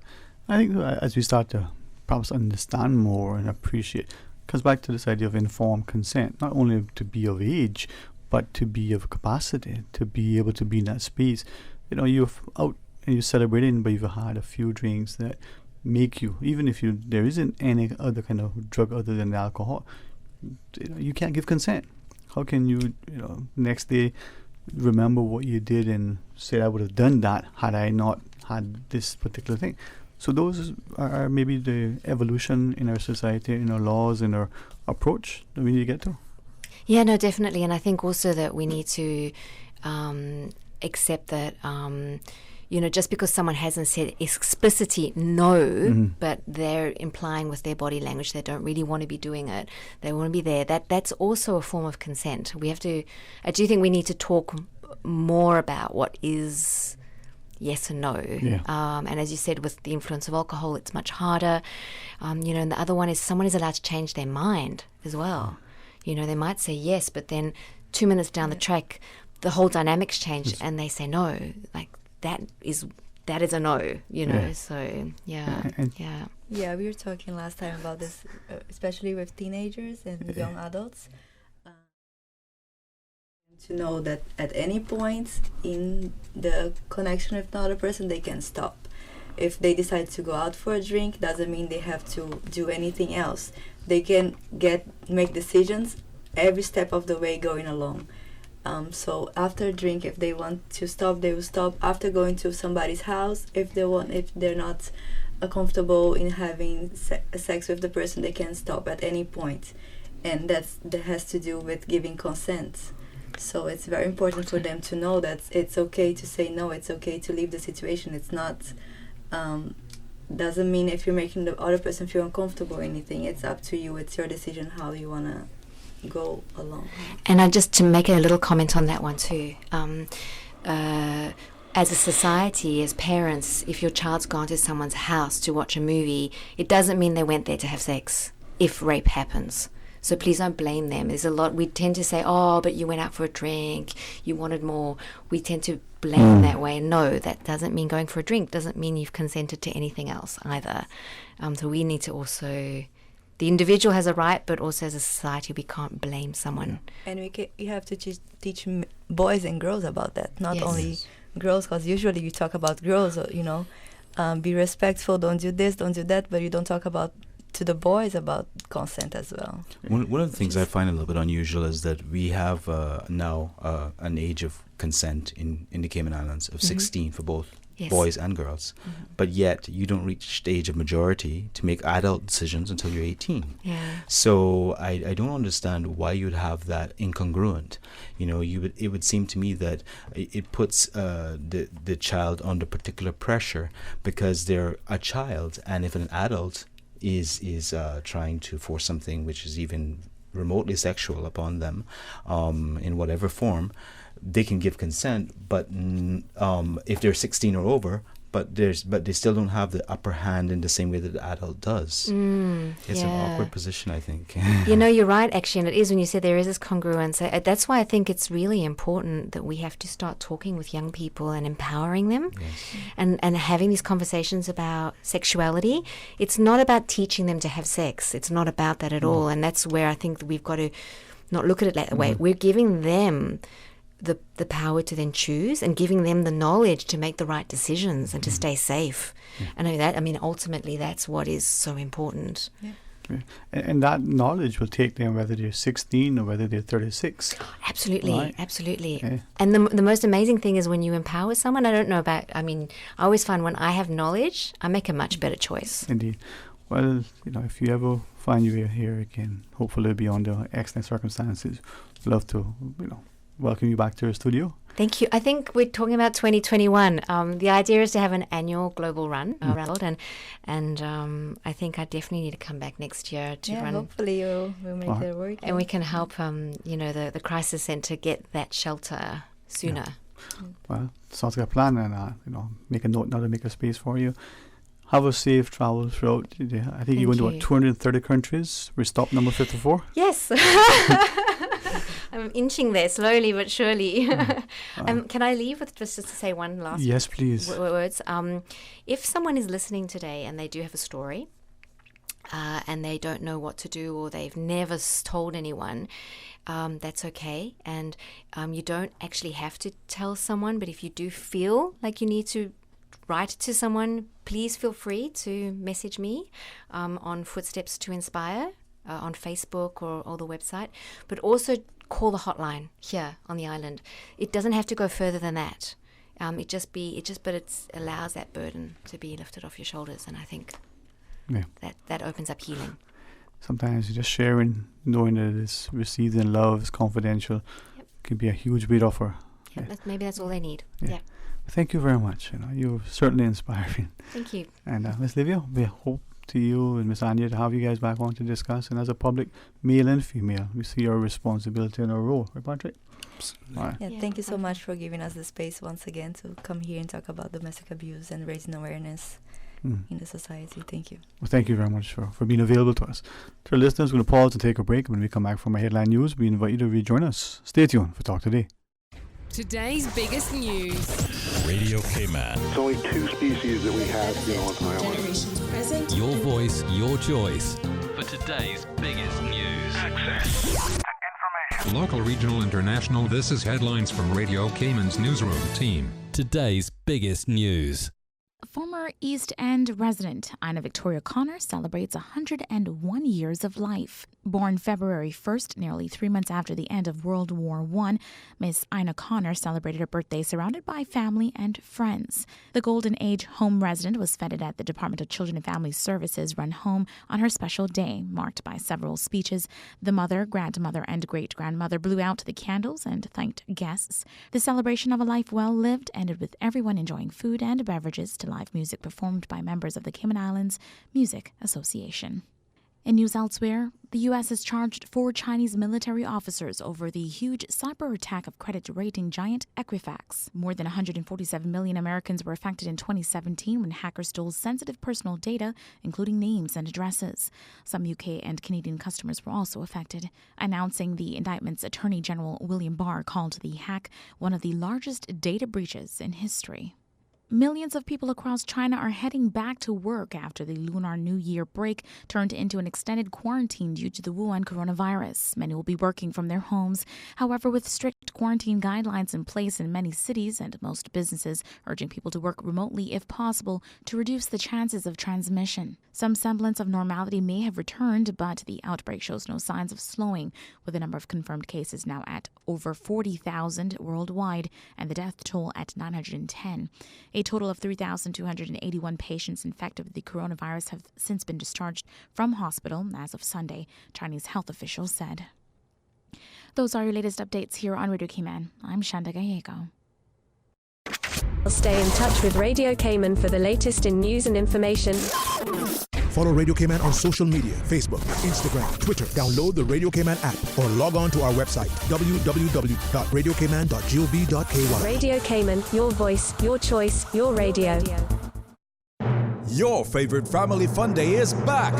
I think as we start to perhaps understand more and appreciate, it comes back to this idea of informed consent, not only to be of age, but to be of capacity, to be able to be in that space. You're out and you're celebrating, but you've had a few drinks that make you, even if there isn't any other kind of drug other than alcohol, you can't give consent. How can you, next day remember what you did and say I would have done that had I not had this particular thing? So those are maybe the evolution in our society, in our laws, in our approach that we need to get to. Yeah, no, definitely. And I think also that we need to accept that just because someone hasn't said explicitly no, but they're implying with their body language they don't really want to be doing it, they want to be there, that's also a form of consent. I do think we need to talk more about what is yes and no. Yeah. And as you said, with the influence of alcohol, it's much harder. And the other one is someone is allowed to change their mind as well. They might say yes, but then 2 minutes down the track, the whole dynamics change and they say no. Like, that is a no, so Yeah, we were talking last time about this, especially with teenagers and young adults, to know that at any point in the connection with another person, they can stop. If they decide to go out for a drink, doesn't mean they have to do anything else. They can make decisions every step of the way going along. So after a drink, if they want to stop, they will stop. After going to somebody's house, if they're not comfortable in having sex with the person, they can stop at any point. And that has to do with giving consent. So it's very important for them to know that it's okay to say no, it's okay to leave the situation. It's not, doesn't mean if you're making the other person feel uncomfortable or anything. It's up to you. It's your decision how you want to go along. And just to make a little comment on that one too, as a society, as parents, if your child's gone to someone's house to watch a movie, it doesn't mean they went there to have sex if rape happens. So please don't blame them. There's a lot, we tend to say, oh, but you went out for a drink, you wanted more. We tend to blame that way. No, that doesn't mean going for a drink, doesn't mean you've consented to anything else either. So we need to also, the individual has a right, but also as a society, we can't blame someone. And we have to teach boys and girls about that, not only girls, because usually you talk about girls, be respectful, don't do this, don't do that, but you don't talk about to the boys about consent as well. One of the things I find a little bit unusual is that we have now an age of consent in the Cayman Islands of 16 for both boys and girls. But yet you don't reach the age of majority to make adult decisions until you're 18. So I don't understand why you'd have that incongruent. It would seem to me that it puts the child under particular pressure because they're a child, and if an adult is trying to force something which is even remotely sexual upon them, in whatever form, they can give consent, but if they're 16 or over, but they still don't have the upper hand in the same way that the adult does. It's an awkward position, I think. You're right, actually, and it is when you say there is this congruence. That's why I think it's really important that we have to start talking with young people and empowering them, and having these conversations about sexuality. It's not about teaching them to have sex. It's not about that at all, and that's where I think that we've got to not look at it that way. We're giving them the power to then choose, and giving them the knowledge to make the right decisions and to stay safe. I know that. I mean, ultimately, that's what is so important. And that knowledge will take them whether they're 16 or whether they're 36. Absolutely, right? absolutely. Yeah. And the most amazing thing is when you empower someone. I always find when I have knowledge, I make a much better choice. Indeed. Well, if you ever find your way here again, hopefully beyond the excellent circumstances, love to, welcome you back to our studio. Thank you. I think we're talking about 2021. The idea is to have an annual global run around, and I think I definitely need to come back next year to run. Hopefully we'll make it work. And we can help, the crisis centre get that shelter sooner. Well, sounds like a plan, and make a note now to make a space for you. Have a safe travel throughout. I think you're going to 230 countries. We're stop number 54. Yes. I'm inching there slowly but surely. Can I leave with just to say one last yes, please. words? If someone is listening today and they do have a story and they don't know what to do, or they've never told anyone, that's okay. And you don't actually have to tell someone, but if you do feel like you need to write to someone, please feel free to message me on Footsteps to Inspire on Facebook or the website, but also call the hotline here on the island. It doesn't have to go further than that. It allows that burden to be lifted off your shoulders, and I think that opens up healing. Sometimes just sharing, knowing that it's received in love, is confidential, can be a huge weight off her. Maybe that's all they need. Thank you very much. You're certainly inspiring. Thank you. And Miss Livia, we hope to you and Miss Anya to have you guys back on to discuss. And as a public, male and female, we see our responsibility and our role. Right, Patrick? Right. Thank you so much for giving us the space once again to come here and talk about domestic abuse and raising awareness in the society. Thank you. Well, thank you very much for being available to us. To our listeners, we're going to pause and take a break. When we come back from our headline news, we invite you to rejoin us. Stay tuned for Talk Today. Today's biggest news. Radio Cayman. It's only 2 species that we have, on the island. Generations present. Your voice, your choice. For today's biggest news. Access and information. Local, regional, international. This is headlines from Radio Cayman's newsroom team. Today's biggest news. Former East End resident Ina Victoria Connor celebrates 101 years of life. Born February 1st, nearly 3 months after the end of World War I, Miss Ina Connor celebrated her birthday surrounded by family and friends. The Golden Age home resident was feted at the Department of Children and Family Services run home on her special day, marked by several speeches. The mother, grandmother, and great-grandmother blew out the candles and thanked guests. The celebration of a life well lived ended with everyone enjoying food and beverages to live music performed by members of the Cayman Islands Music Association. In news elsewhere, the U.S. has charged 4 Chinese military officers over the huge cyber attack of credit rating giant Equifax. More than 147 million Americans were affected in 2017 when hackers stole sensitive personal data, including names and addresses. Some UK and Canadian customers were also affected. Announcing the indictment's Attorney General William Barr called the hack one of the largest data breaches in history. Millions of people across China are heading back to work after the Lunar New Year break turned into an extended quarantine due to the Wuhan coronavirus. Many will be working from their homes. However, with strict quarantine guidelines in place in many cities and most businesses, urging people to work remotely if possible to reduce the chances of transmission. Some semblance of normality may have returned, but the outbreak shows no signs of slowing, with the number of confirmed cases now at over 40,000 worldwide and the death toll at 910. A total of 3,281 patients infected with the coronavirus have since been discharged from hospital as of Sunday, Chinese health officials said. Those are your latest updates here on Radio Cayman. I'm Shanda Gallego. Stay in touch with Radio Cayman for the latest in news and information. Follow Radio Cayman on social media, Facebook, Instagram, Twitter. Download the Radio Cayman app or log on to our website, www.radiocayman.gov.ky. Radio Cayman, your voice, your choice, your radio. Your favorite family fun day is back.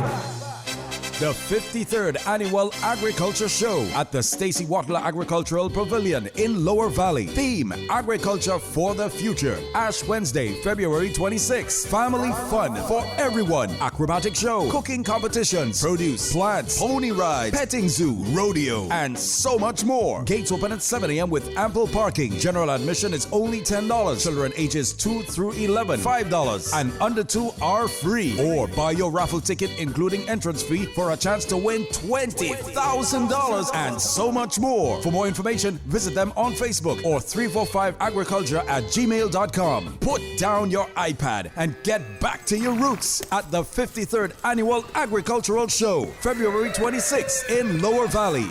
The 53rd Annual Agriculture Show at the Stacey Watler Agricultural Pavilion in Lower Valley. Theme, Agriculture for the Future. Ash Wednesday, February 26th. Family fun for everyone. Acrobatic show, cooking competitions, produce, plants, pony ride, petting zoo, rodeo, and so much more. Gates open at 7 a.m. with ample parking. General admission is only $10. Children ages 2 through 11, $5. And under 2 are free. Or buy your raffle ticket including entrance fee for a chance to win $20,000 and so much more. For more information, visit them on Facebook or 345agriculture@gmail.com. Put down your iPad and get back to your roots at the 53rd Annual Agricultural Show, February 26th in Lower Valley.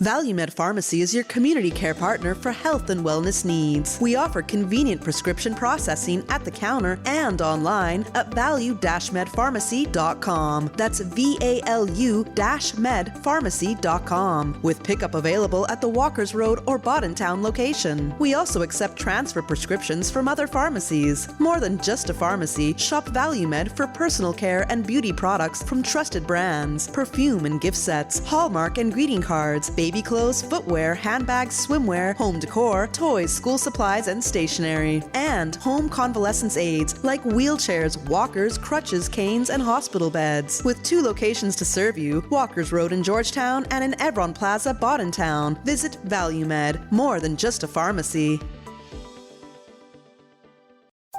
ValueMed Pharmacy is your community care partner for health and wellness needs. We offer convenient prescription processing at the counter and online at value-medpharmacy.com. That's VALU-medpharmacy.com, with pickup available at the Walkers Road or Boddentown location. We also accept transfer prescriptions from other pharmacies. More than just a pharmacy, shop ValueMed for personal care and beauty products from trusted brands, perfume and gift sets, Hallmark and greeting cards, baby clothes, footwear, handbags, swimwear, home decor, toys, school supplies, and stationery. And home convalescence aids like wheelchairs, walkers, crutches, canes, and hospital beds. With 2 locations to serve you, Walkers Road in Georgetown and in Evron Plaza, Boddentown. Visit ValueMed, more than just a pharmacy.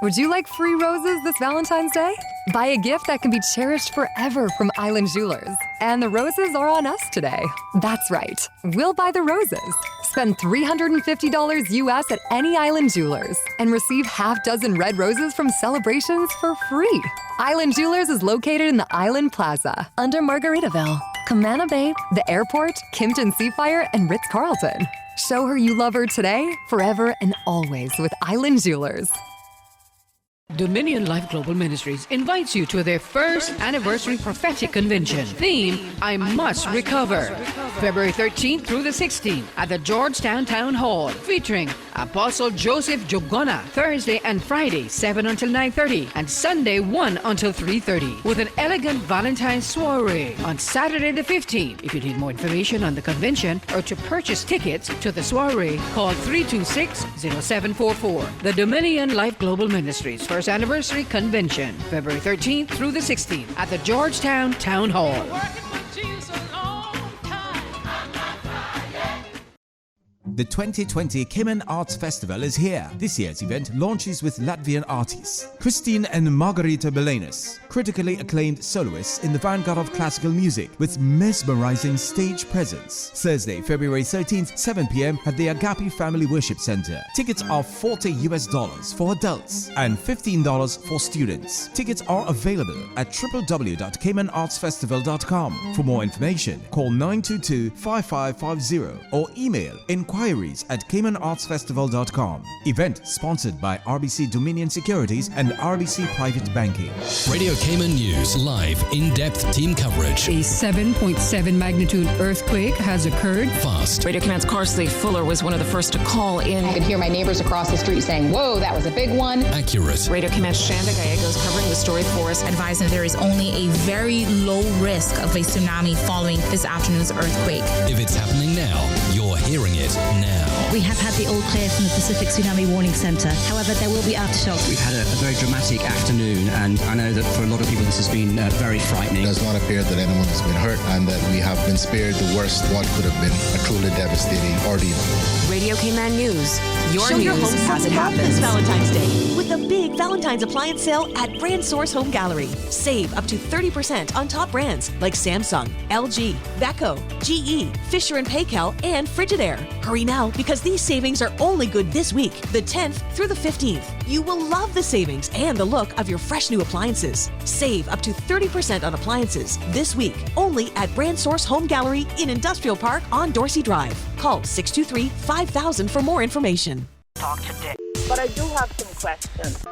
Would you like free roses this Valentine's Day? Buy a gift that can be cherished forever from Island Jewelers. And the roses are on us today. That's right. We'll buy the roses. Spend $350 US at any Island Jewelers and receive half dozen red roses from Celebrations for free. Island Jewelers is located in the Island Plaza under Margaritaville, Camana Bay, the airport, Kimpton Seafire, and Ritz-Carlton. Show her you love her today, forever, and always with Island Jewelers. Dominion Life Global Ministries invites you to their first anniversary prophetic convention. Theme, I Must Recover. February 13th through the 16th at the Georgetown Town Hall, featuring Apostle Joseph Jogona, Thursday and Friday, 7 until 9:30, and Sunday, 1 until 3:30, with an elegant Valentine's soiree on Saturday the 15th. If you need more information on the convention or to purchase tickets to the soiree, call 326-0744. The Dominion Life Global Ministries first anniversary convention, February 13th through the 16th at the Georgetown Town Hall. The 2020 Cayman Arts Festival is here. This year's event launches with Latvian artists Christine and Margarita Belenis, critically acclaimed soloists in the vanguard of classical music with mesmerizing stage presence. Thursday, February 13th, 7 p.m. at the Agape Family Worship Center. Tickets are $40 for adults and $15 for students. Tickets are available at www.caymanartsfestival.com. For more information, call 922-5550 or email inquiries@caymanartsfestival.com. Event sponsored by RBC Dominion Securities and RBC Private Banking. Radio Cayman News live in-depth team coverage. A 7.7 magnitude earthquake has occurred. Fast. Radio Cayman's Carsley Fuller was one of the first to call in. I could hear my neighbors across the street saying, "Whoa, that was a big one." Accurate. Radio Cayman's Shanda Gallego is covering the story for us, advising there is only a very low risk of a tsunami following this afternoon's earthquake. If it's happening now, you're hearing it now. We have had the all clear from the Pacific Tsunami Warning Center. However, there will be aftershocks. We've had a very dramatic afternoon, and I know that for a lot of people this this has been very frightening. It does not appear that anyone has been hurt and that we have been spared the worst what could have been a truly devastating ordeal. Radio Cayman News. Your Show news your home as it love happens. this Valentine's Day with a big Valentine's appliance sale at Brand Source Home Gallery. Save up to 30% on top brands like Samsung, LG, Beko, GE, Fisher & Paykel, and Frigidaire. Hurry now because these savings are only good this week, the 10th through the 15th. You will love the savings and the look of your fresh new appliances. Save up to 30% on appliances this week only at Brand Source Home Gallery in Industrial Park on Dorsey Drive. Call 623-5000 for more information. Talk today. But I do have some questions.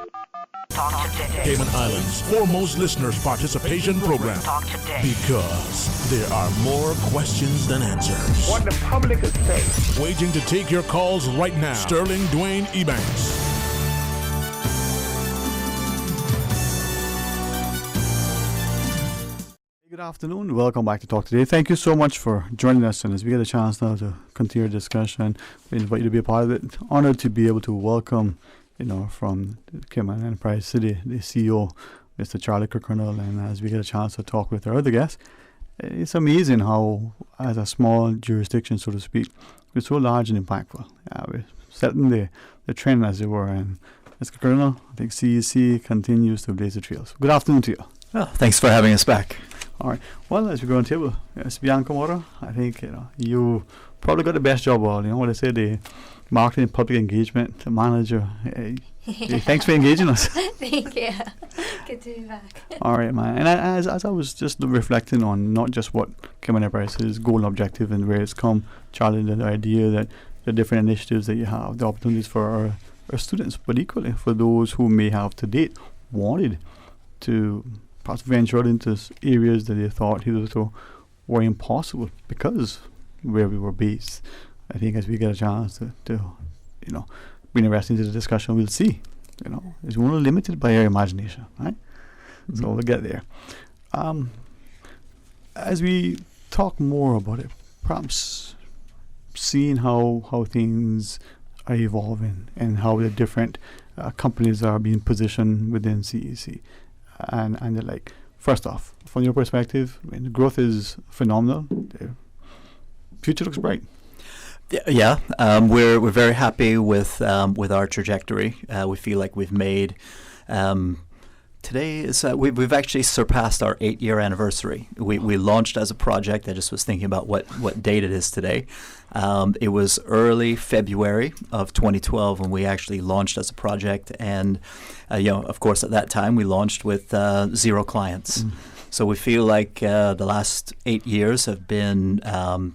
Talk today. Cayman Islands' foremost listeners' participation program. Talk today. Because there are more questions than answers. What the public is saying. Waiting to take your calls right now. Sterling Dwayne Ebanks. Good afternoon. Welcome back to Talk Today. Thank you so much for joining us. And as we get a chance now to continue our discussion, we invite you to be a part of it. Honored to be able to welcome, from Cayman Enterprise City, the CEO, Mr. Charlie Kirkernel. And as we get a chance to talk with our other guests, it's amazing how, as a small jurisdiction, so to speak, we're so large and impactful. We're setting the trend, as it were. And Mr. Kirkernel, I think CEC continues to blaze the trails. Good afternoon to you. Oh, thanks for having us back. All right. Well, as we go on table, Bianca Mora, I think you probably got the best job of all. What I say, the marketing public engagement manager. Thanks for engaging us. Thank you. Good to be back. All right, man. And as I was just reflecting on not just what Cayman Enterprise's goal and objective and where it's come, Charlie, the idea that the different initiatives that you have, the opportunities for our students, but equally for those who may have to date wanted to perhaps ventured into areas that they thought hitherto were impossible because where we were based. I think as we get a chance to bring the rest into the discussion, we'll see. It's only limited by our imagination, right? Mm-hmm. So we'll get there. As we talk more about it, perhaps seeing how things are evolving and how the different companies are being positioned within CEC. And the like. First off, from your perspective, the growth is phenomenal. The future looks bright. Yeah, we're very happy with our trajectory. We feel like we've made. Today is we've actually surpassed our 8-year anniversary. We launched as a project. I just was thinking about what date it is today. It was early February of 2012 when we actually launched as a project, and of course at that time we launched with 0 clients. So we feel like the last 8 years have been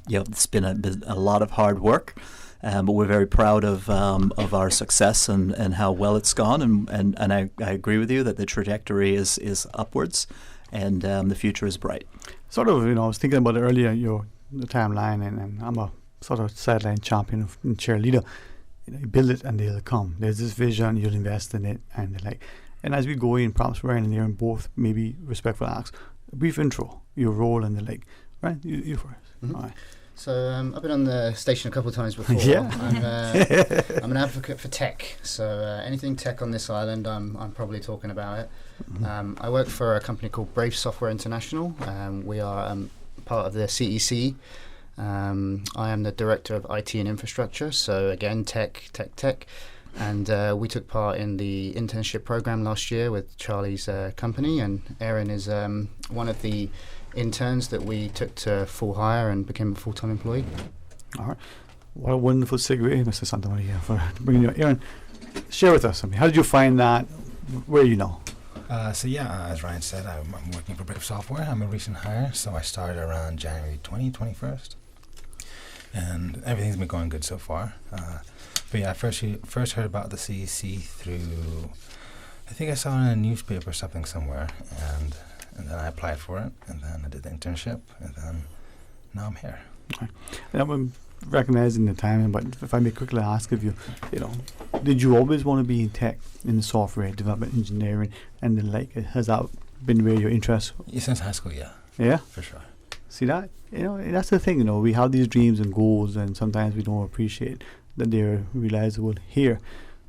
it's been a lot of hard work. But we're very proud of our success and how well it's gone, and I agree with you that the trajectory is upwards, and the future is bright. Sort of, I was thinking about it earlier, the timeline, and I'm a sort of sideline champion and cheerleader. You build it and they'll come. There's this vision, you'll invest in it, and and as we go in, perhaps we're in there in both maybe respectful acts, a brief intro, your role and the like. Right, you first. Mm-hmm. All right. So I've been on the station a couple of times before. Yeah. I'm an advocate for tech. So anything tech on this island, I'm probably talking about it. Mm-hmm. I work for a company called Brave Software International. We are part of the CEC. I am the director of IT and infrastructure. So again, tech. And we took part in the internship program last year with Charlie's company. And Erin is one of the interns that we took to full hire and became a full-time employee. All right. What a wonderful segue, Mr. Santamaria, for bringing you. Erin, share with us. How did you find that? Where you know? As Ryan said, I'm working for Brave Software. I'm a recent hire, so I started around January 21st. And everything's been going good so far. I first heard about the CEC through, I think I saw it in a newspaper or something somewhere, and then I applied for it, and then I did the internship, and then now I'm here. Okay. I'm recognizing the timing, but if I may quickly ask of you, did you always want to be in tech, in software development, engineering, and the like? Has that been where your interest? Yeah, since high school, yeah. Yeah? For sure. See that? That's the thing, we have these dreams and goals, and sometimes we don't appreciate that they're realizable here.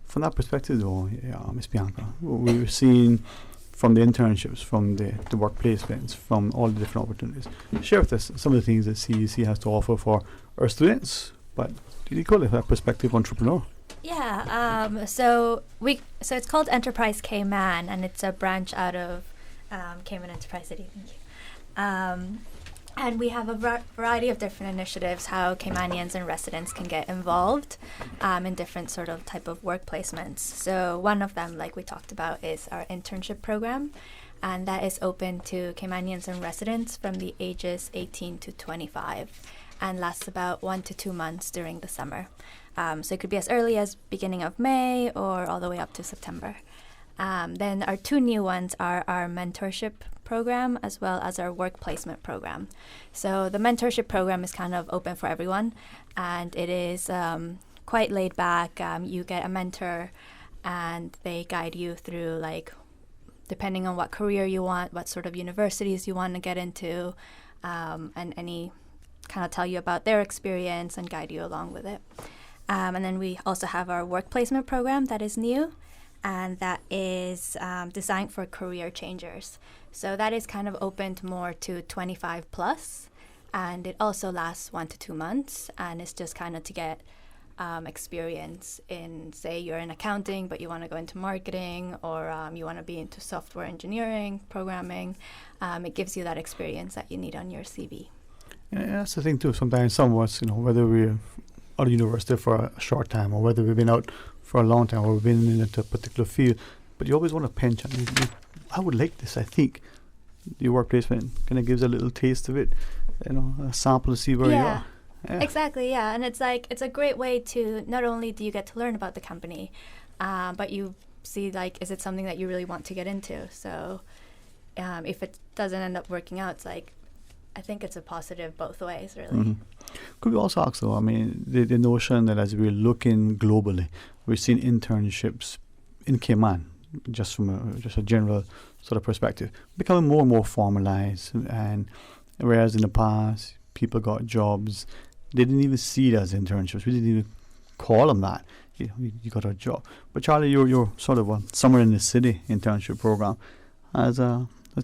From that perspective, though, Ms. Bianca, we were seeing from the internships, from the work placements, from all the different opportunities. Share with us some of the things that CEC has to offer for our students, but equally a prospective entrepreneur. Yeah, so it's called Enterprise Cayman, and it's a branch out of Cayman Enterprise City. Thank you. And we have a variety of different initiatives how Caymanians and residents can get involved in different sort of type of work placements. So one of them, like we talked about, is our internship program, and that is open to Caymanians and residents from the ages 18 to 25 and lasts about 1 to 2 months during the summer. So it could be as early as beginning of May or all the way up to September. Then our 2 new ones are our mentorship program as well as our work placement program. So the mentorship program is kind of open for everyone, and it is quite laid back. You get a mentor and they guide you through, like, depending on what career you want, what sort of universities you want to get into, and any kind of tell you about their experience and guide you along with it. And then we also have our work placement program that is new, and that is designed for career changers. So that is kind of opened more to 25 plus, and it also lasts 1 to 2 months, and it's just kind of to get experience in, say you're in accounting but you want to go into marketing, or you want to be into software engineering, programming. It gives you that experience that you need on your CV. Yeah, that's the thing too. Sometimes some of us, whether we're out of university for a short time or whether we've been out for a long time or we've been in a particular field, but you always want to pinch on, I would like this. I think your work placement kind of gives a little taste of it, a sample to see where you are. Yeah. Exactly, yeah. And it's like, it's a great way to, not only do you get to learn about the company, but you see, like, is it something that you really want to get into? So if it doesn't end up working out, it's like, I think it's a positive both ways, really. Mm-hmm. Could we also ask, though, I mean, the notion that as we're looking globally, we're seeing internships in Cayman, just from a general sort of perspective, becoming more and more formalized. And whereas in the past, people got jobs, they didn't even see it as internships. We didn't even call them that. You got a job. But Charlie, you're sort of a Summer in the City internship program has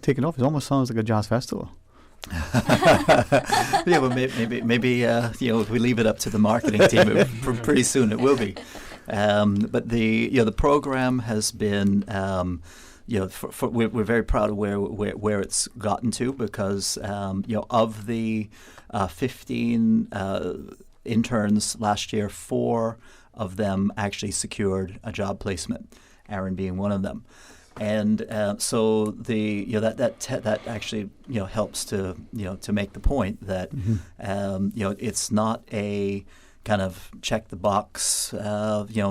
taken off. It almost sounds like a jazz festival. Yeah, well, maybe if we leave it up to the marketing team, pretty soon it will be. But the program has been, we're very proud of where it's gotten to, because of the 15 interns last year, 4 of them actually secured a job placement, Aaron being one of them. And so that actually helps to make the point that it's not a kind of check the box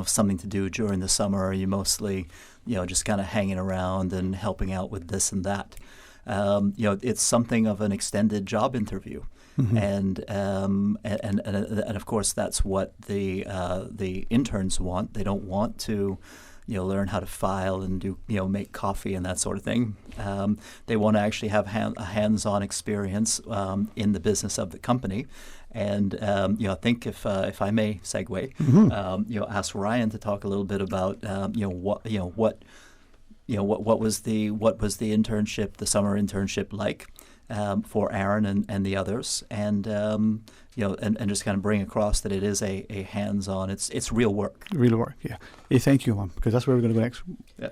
something to do during the summer. You mostly just kind of hanging around and helping out with this and that. It's something of an extended job interview. Mm-hmm. And of course that's what the interns want. They don't want to learn how to file and do, make coffee and that sort of thing. They want to actually have a hands-on experience in the business of the company. And I think if I may segue, mm-hmm. Ask Ryan to talk a little bit about what was the internship, the summer internship like for Aaron and the others, and just kind of bring across that it is a hands-on. It's real work. Real work, yeah. Hey, thank you, because that's where we're going to go next.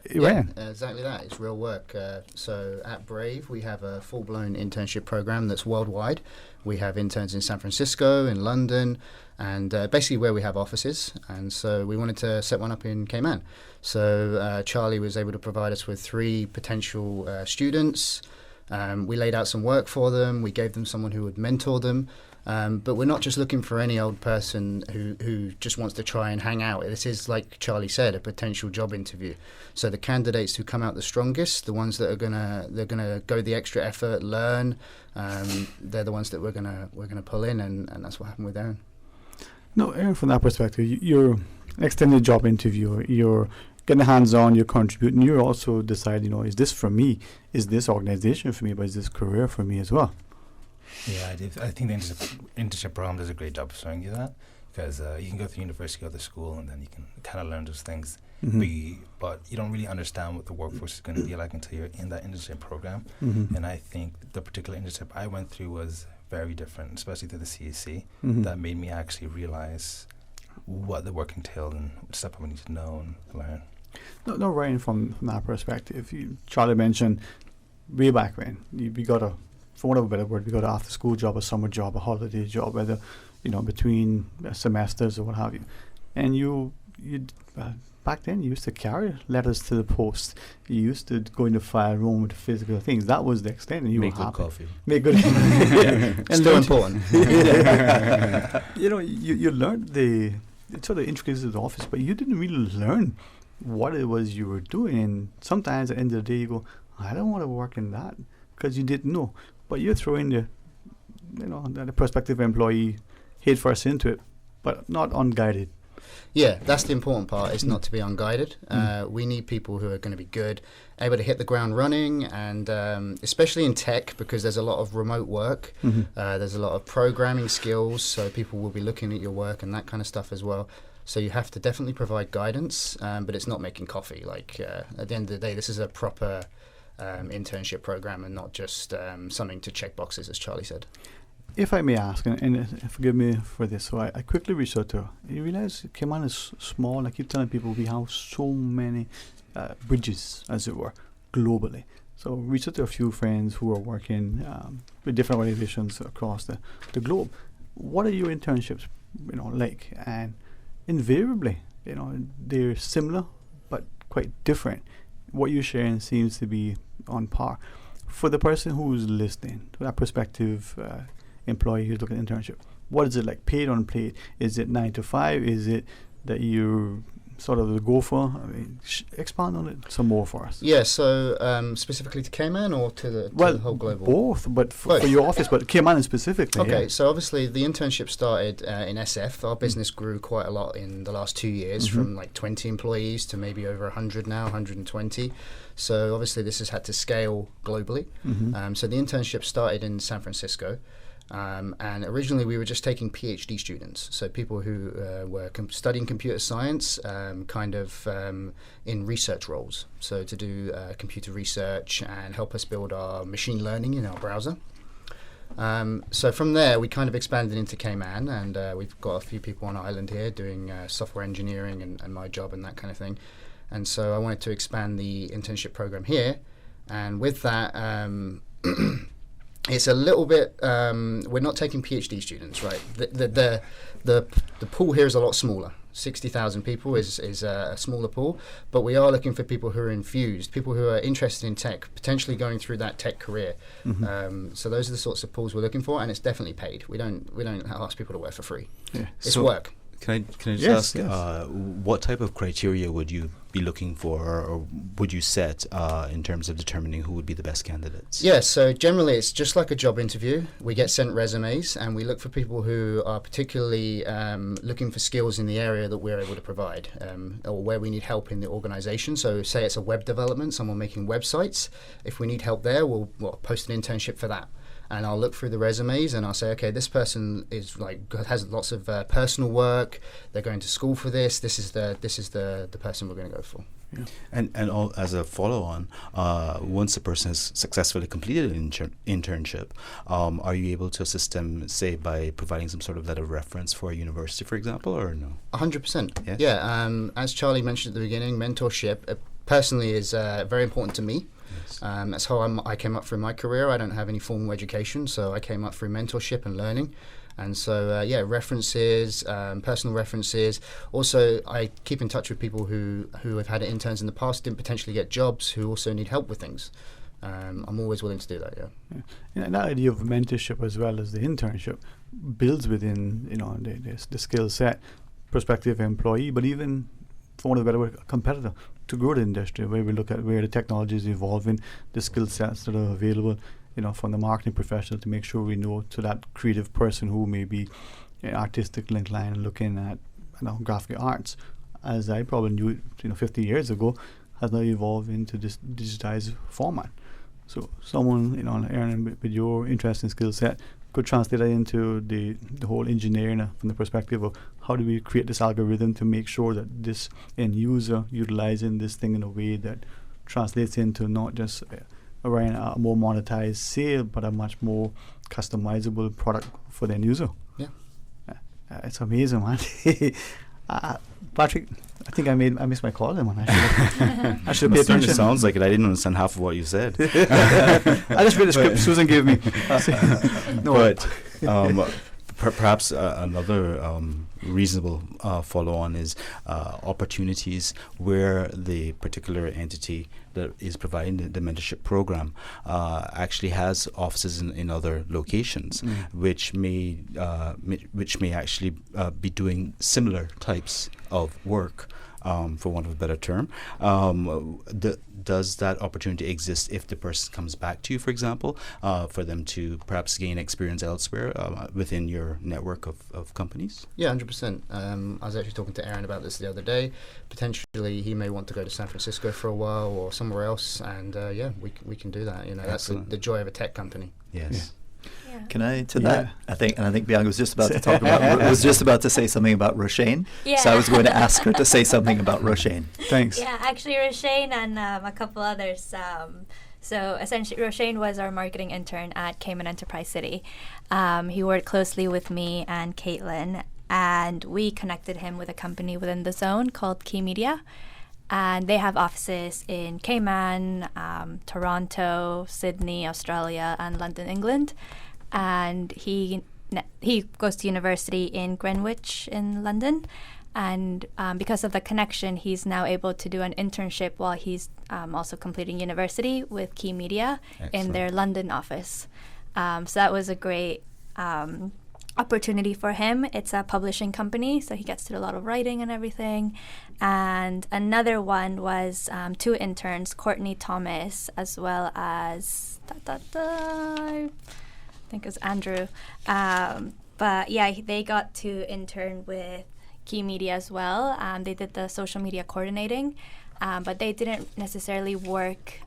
Exactly that. It's real work. So at Brave, we have a full-blown internship program that's worldwide. We have interns in San Francisco, in London, and basically where we have offices. And so we wanted to set one up in Cayman. So Charlie was able to provide us with 3 potential students. We laid out some work for them. We gave them someone who would mentor them. But we're not just looking for any old person who just wants to try and hang out. This is, like Charlie said, a potential job interview. So the candidates who come out the strongest, the ones that are gonna go the extra effort, learn, they're the ones that we're gonna pull in, and that's what happened with Aaron. No, Aaron, from that perspective, you're an extended job interview. You're getting hands-on, you're contributing. You're also deciding, is this for me? Is this organization for me? But is this career for me as well? Yeah, I think the internship program does a great job of showing you that. because you can go to university, go to school, and then you can kind of learn those things. Mm-hmm. But you don't really understand what the workforce is going to be like until you're in that internship program. Mm-hmm. And I think the particular internship I went through was very different, especially through the CAC. Mm-hmm. That made me actually realize what the work entailed and what stuff I need to know and learn. No, right from that perspective. Charlie mentioned way back when we got a, for want of a better word, we got an after-school job, a summer job, a holiday job, whether between semesters or what have you. And you back then you used to carry letters to the post. You used to go in the file room with physical things. That was the extent, and you make were good happy. coffee. Make good. And still important. You learned the sort of intricacies of the office, but you didn't really learn what it was you were doing. And sometimes at the end of the day, you go, I don't want to work in that, because you didn't know. But you're throwing the prospective employee head first into it, but not unguided. Yeah, that's the important part, is not to be unguided. We need people who are going to be good, able to hit the ground running, and especially in tech, because there's a lot of remote work. There's a lot of programming skills, so people will be looking at your work and that kind of stuff as well. So you have to definitely provide guidance, but it's not making coffee. Like at the end of the day, this is a proper internship program and not just something to check boxes, as Charlie said. If I may ask, and forgive me for this, so I quickly researched her. You realize Cayman is small. I keep telling people we have so many bridges, as it were, globally. So reached out to a few friends who are working with different organizations across the globe. What are your internships, like? And invariably, they're similar but quite different. What you're sharing seems to be on par. For the person who's listening, to that prospective employee who's looking at internship, what is it like? Paid or unpaid? Is it 9 to 5? Is it that you sort of the gopher? I mean, expand on it some more for us. Yeah, so specifically to Cayman or to the whole global? Both, but for your office, but Cayman specifically. Okay, yeah. So obviously the internship started in SF. Our business grew quite a lot in the last 2 years, from like 20 employees to maybe over 100 now, 120. So obviously this has had to scale globally. So the internship started in San Francisco. And originally we were just taking PhD students, so people who were studying computer science, in research roles, so to do computer research and help us build our machine learning in our browser. So from there we kind of expanded into Cayman, and we've got a few people on island here doing software engineering and my job and that kind of thing. And so I wanted to expand the internship program here, and with that it's a little bit. We're not taking PhD students, right? The pool here is a lot smaller. 60,000 people is a smaller pool, but we are looking for people who are infused, people who are interested in tech, potentially going through that tech career. So those are the sorts of pools we're looking for, and it's definitely paid. We don't ask people to work for free. Yeah. It's work. Can I just ask, what type of criteria would you be looking for, or would you set in terms of determining who would be the best candidates? Yeah, so generally it's just like a job interview. We get sent resumes, and we look for people who are particularly looking for skills in the area that we're able to provide, or where we need help in the organization. So say it's a web development, someone making websites. If we need help there, we'll post an internship for that. And I'll look through the resumes and I'll say, okay, this person has lots of personal work. They're going to school for this. This is the person we're going to go for. Yeah. And as a follow-on, once a person has successfully completed an internship, are you able to assist them, say, by providing some sort of letter of reference for a university, for example, or no? 100%. Yes? Yeah. As Charlie mentioned at the beginning, mentorship personally is very important to me. That's how I came up through my career. I don't have any formal education, so I came up through mentorship and learning. And so, references, personal references. Also, I keep in touch with people who have had interns in the past, didn't potentially get jobs, who also need help with things. I'm always willing to do that, yeah. And that idea of mentorship as well as the internship builds within, the skill set, prospective employee, but even, for want of a better word, a competitor to grow the industry, where we look at where the technology is evolving, the skill sets that are available, from the marketing professional, to make sure we know to that creative person who may be artistically inclined and looking at graphic arts, as I probably knew 50 years ago, has now evolved into this digitized format. So someone, Aaron, with your interest and skill set, could translate that into the whole engineering from the perspective of how do we create this algorithm to make sure that this end user utilizing this thing in a way that translates into not just a more monetized sale, but a much more customizable product for the end user. Yeah. It's amazing, man. Patrick, I think I missed my call then, man. I should pay attention. It sounds like it. I didn't understand half of what you said. I just read the script Susan gave me. Perhaps another reasonable follow-on is opportunities where the particular entity that is providing the mentorship program actually has offices in other locations, which may actually be doing similar types of work. For want of a better term, does that opportunity exist if the person comes back to you, for example, for them to perhaps gain experience elsewhere within your network of companies? Yeah, 100%. I was actually talking to Aaron about this the other day. Potentially, he may want to go to San Francisco for a while or somewhere else, and we can do that. That's the joy of a tech company. Yes. Yeah. Can I that? I think Bianca was just about to talk about. Was just about to say something about Roshane. Yeah. So I was going to ask her to say something about Roshane. Thanks. Yeah, actually, Roshane and a couple others. So essentially, Roshane was our marketing intern at Cayman Enterprise City. He worked closely with me and Caitlin, and we connected him with a company within the zone called Key Media. And they have offices in Cayman, Toronto, Sydney, Australia, and London, England. And he goes to university in Greenwich in London. And because of the connection, he's now able to do an internship while he's also completing university with Key Media in their London office. So that was a great opportunity for him. It's a publishing company, so he gets to do a lot of writing and everything. And another one was 2 interns, Courtney Thomas, as well as I think it was Andrew. But yeah, they got to intern with Key Media as well. They did the social media coordinating, but they didn't necessarily work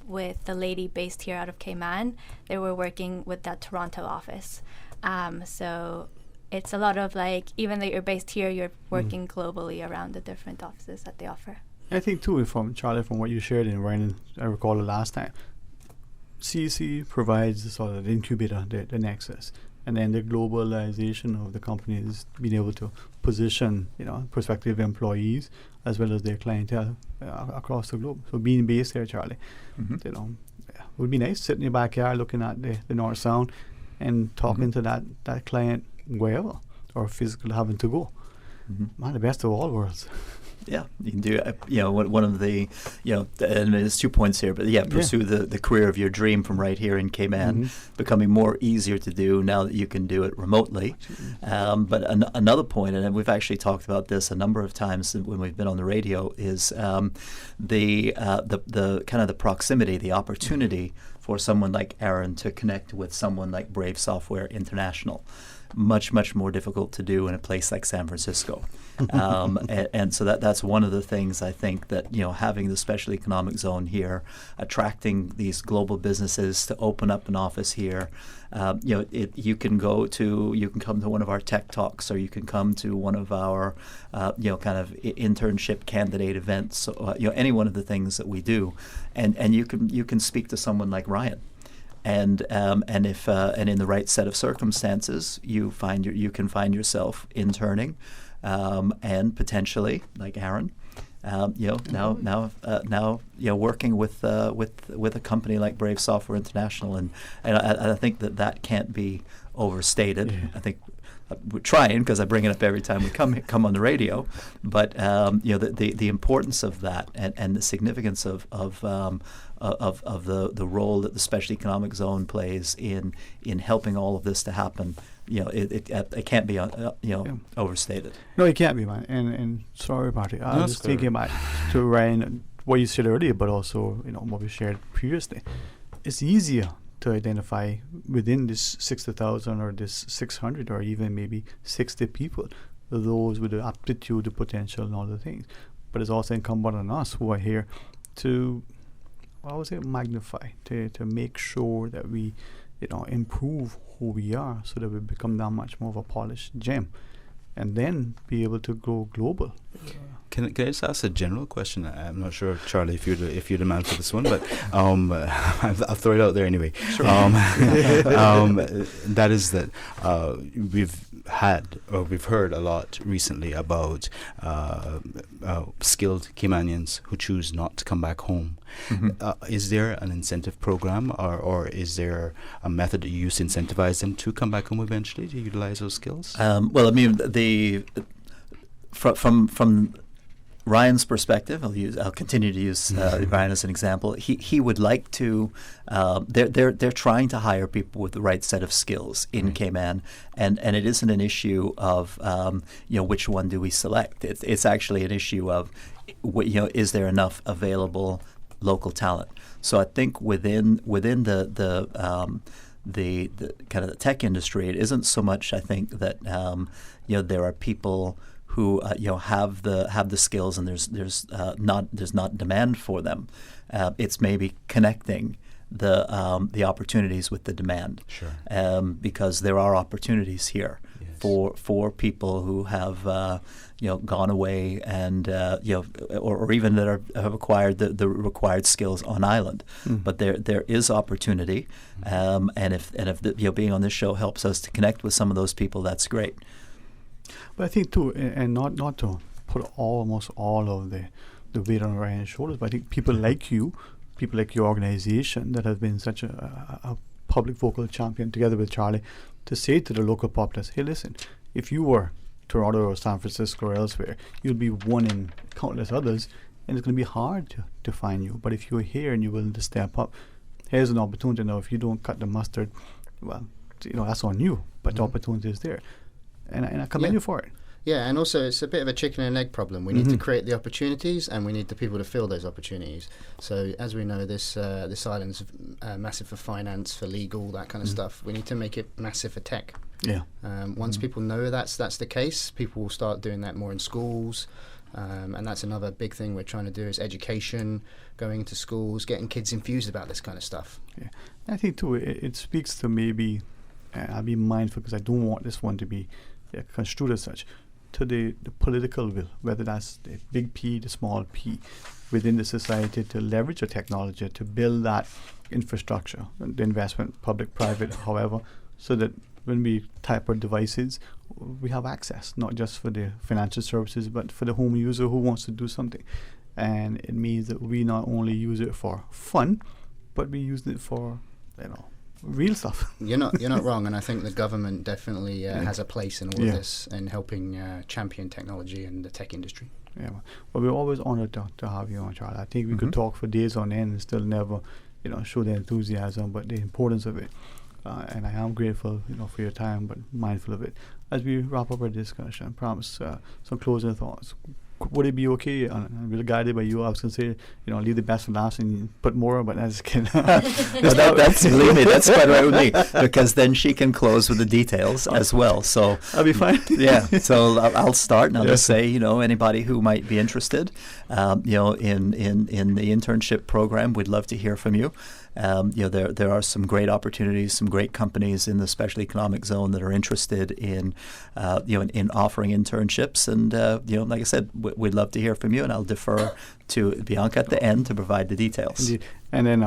with the lady based here out of Cayman. They were working with that Toronto office. So it's a lot of even though you're based here, you're working globally around the different offices that they offer. I think too, from Charlie, from what you shared in Ryan, I recall the last time, CEC provides the sort of incubator, the nexus, and then the globalization of the company is being able to position, prospective employees as well as their clientele across the globe. So being based here, Charlie, it would be nice sitting in your backyard looking at the North Sound and talking to that client wherever, or physically having to go. Man, the best of all worlds. Yeah, you can do. One of the, and there's 2 points here, but pursue the career of your dream from right here in Cayman, becoming more easier to do now that you can do it remotely. But another point, and we've actually talked about this a number of times when we've been on the radio, is the kind of the proximity, the opportunity for someone like Aaron to connect with someone like Brave Software International. Much more difficult to do in a place like San Francisco, and so that's one of the things I think that having the special economic zone here, attracting these global businesses to open up an office here. You can come to one of our tech talks, or you can come to one of our kind of internship candidate events. Any one of the things that we do, and you can speak to someone like Ryan. And if in the right set of circumstances, you can find yourself interning, and potentially like Aaron, now working with a company like Brave Software International, and I think that can't be overstated. Yeah. I think we're trying, because I bring it up every time we come on the radio, but the importance of that and the significance of the role that the special economic zone plays in helping all of this to happen, it can't be overstated. No, it can't be, man. And sorry about it. I was just thinking about to Ryan what you said earlier, but also what we shared previously. It's easier to identify within this 60,000 or this 600 or even maybe 60 people, those with the aptitude, the potential, and all the things. But it's also incumbent on us who are here to, magnify, to make sure that we improve who we are so that we become that much more of a polished gem, and then be able to go global. Can I just ask a general question? I'm not sure, Charlie, if you're the man for this one, but I'll throw it out there anyway. Sure. That is that we've heard a lot recently about skilled Caymanians who choose not to come back home. Mm-hmm. Is there an incentive program, or is there a method that you use to incentivize them to come back home eventually to utilize those skills? Well, I mean, from Ryan's perspective, I'll continue to use Ryan as an example. He would like to. They're trying to hire people with the right set of skills in Cayman, and it isn't an issue of which one do we select. It's actually an issue of is there enough available local talent. So I think within the kind of the tech industry, it isn't so much. I think that there are people who have the skills, and there's not demand for them. It's maybe connecting the opportunities with the demand. Sure. Because there are opportunities here for people who have gone away and or even that have acquired the required skills on island. But there is opportunity, and if being on this show helps us to connect with some of those people, that's great. But I think too, and not to put almost all of the weight on Ryan's shoulders, but I think people like you, people like your organization that has been such a public vocal champion together with Charlie, to say to the local populace, hey, listen, if you were Toronto or San Francisco or elsewhere, you'll be one in countless others, and it's going to be hard to find you. But if you're here and you're willing to step up, here's an opportunity. Now, if you don't cut the mustard, well, that's on you, but the opportunity is there. And I commend you for it. Yeah, and also it's a bit of a chicken and egg problem. We need to create the opportunities, and we need the people to fill those opportunities. So as we know, this island's massive for finance, for legal, that kind of stuff. We need to make it massive for tech. Yeah. Once people know that's the case, people will start doing that more in schools. And that's another big thing we're trying to do is education, going into schools, getting kids infused about this kind of stuff. Yeah, I think too it speaks to maybe, I'll be mindful because I don't want this one to be construed as such, to the political will, whether that's the big P, the small p, within the society to leverage the technology, to build that infrastructure, the investment, public, private, however, so that when we type our devices, we have access, not just for the financial services, but for the home user who wants to do something. And it means that we not only use it for fun, but we use it for, real stuff. You're not wrong, and I think the government definitely has a place in all of this in helping champion technology and the tech industry. Yeah, well, we're always honored to have you on, Charlie. I think we could talk for days on end and still never, show the enthusiasm, but the importance of it. And I am grateful, for your time, but mindful of it. As we wrap up our discussion, I promise some closing thoughts. Would it be okay? We'll guide it by you. I was going to say, leave the best for last and put more, but as a kid. Believe me, that's quite right with me, because then she can close with the details as well. So I'll be fine. Yeah. So I'll start, and I'll just say, anybody who might be interested, in the internship program, we'd love to hear from you. There are some great opportunities, some great companies in the special economic zone that are interested in offering internships, and like I said, we'd love to hear from you, and I'll defer to Bianca at the end to provide the details. Indeed. And then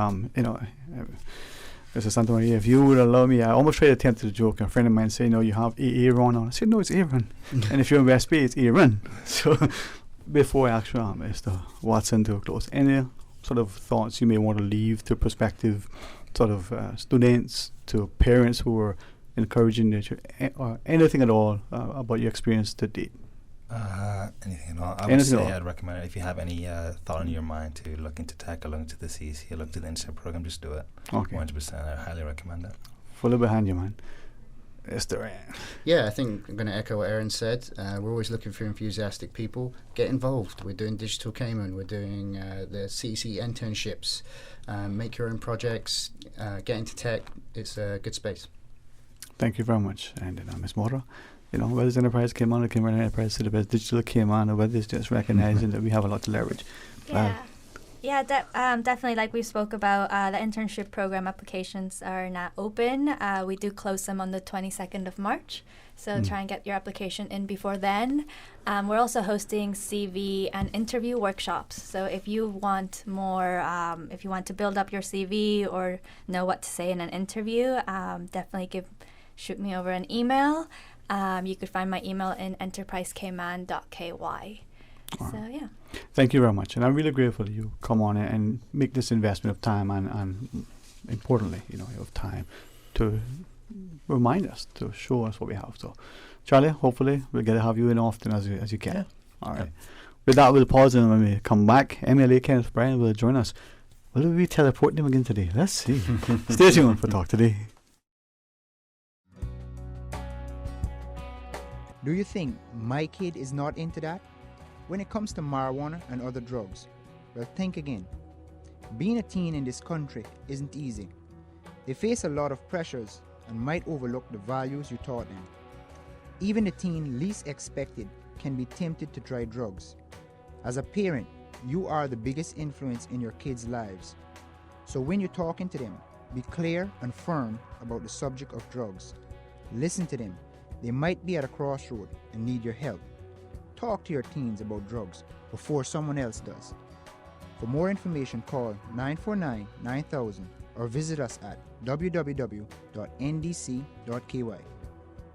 Mr. Santa Maria, if you would allow me, I almost tried to attempt the joke. A friend of mine said, you have Aaron on. I said, no, it's Aaron. And if you're in West Bay, it's Aaron. So before I actually Mr. Watson to close, any sort of thoughts you may want to leave to prospective sort of students, to parents who are encouraging their or anything at all about your experience to date? Anything at all. I would say I'd recommend it. If you have any thought in your mind to look into tech or look into the CEC or look to the internship program, just do it. Okay. 100%. I highly recommend it. Fully behind you, man. Yeah, I think I'm going to echo what Aaron said. We're always looking for enthusiastic people. Get involved. We're doing Digital Cayman. We're doing the CEC internships. Make your own projects. Get into tech. It's a good space. Thank you very much. And Ms. Mora, whether it's Enterprise Cayman or Cayman Enterprise City, whether it's Digital Cayman or whether it's just recognizing that we have a lot to leverage. Yeah. Yeah, definitely. Like we spoke about, the internship program applications are now open. We do close them on the 22nd of March. So try and get your application in before then. We're also hosting CV and interview workshops. So if you want more, if you want to build up your CV or know what to say in an interview, definitely shoot me over an email. You could find my email in enterprisekman.ky. So yeah. Thank you very much, and I'm really grateful you come on and make this investment of time and importantly, of time to remind us, to show us what we have. So, Charlie, hopefully we'll get to have you in often as you can. Yeah. All right. With that, we'll pause, and when we come back, MLA Kenneth Bryan will join us. Will we be teleporting him again today? Let's see. Stay tuned for Talk Today. Do you think my kid is not into that? When it comes to marijuana and other drugs, well, think again. Being a teen in this country isn't easy. They face a lot of pressures and might overlook the values you taught them. Even the teen least expected can be tempted to try drugs. As a parent, you are the biggest influence in your kids' lives. So when you're talking to them, be clear and firm about the subject of drugs. Listen to them. They might be at a crossroad and need your help. Talk to your teens about drugs before someone else does. For more information, call 949-9000 or visit us at www.ndc.ky.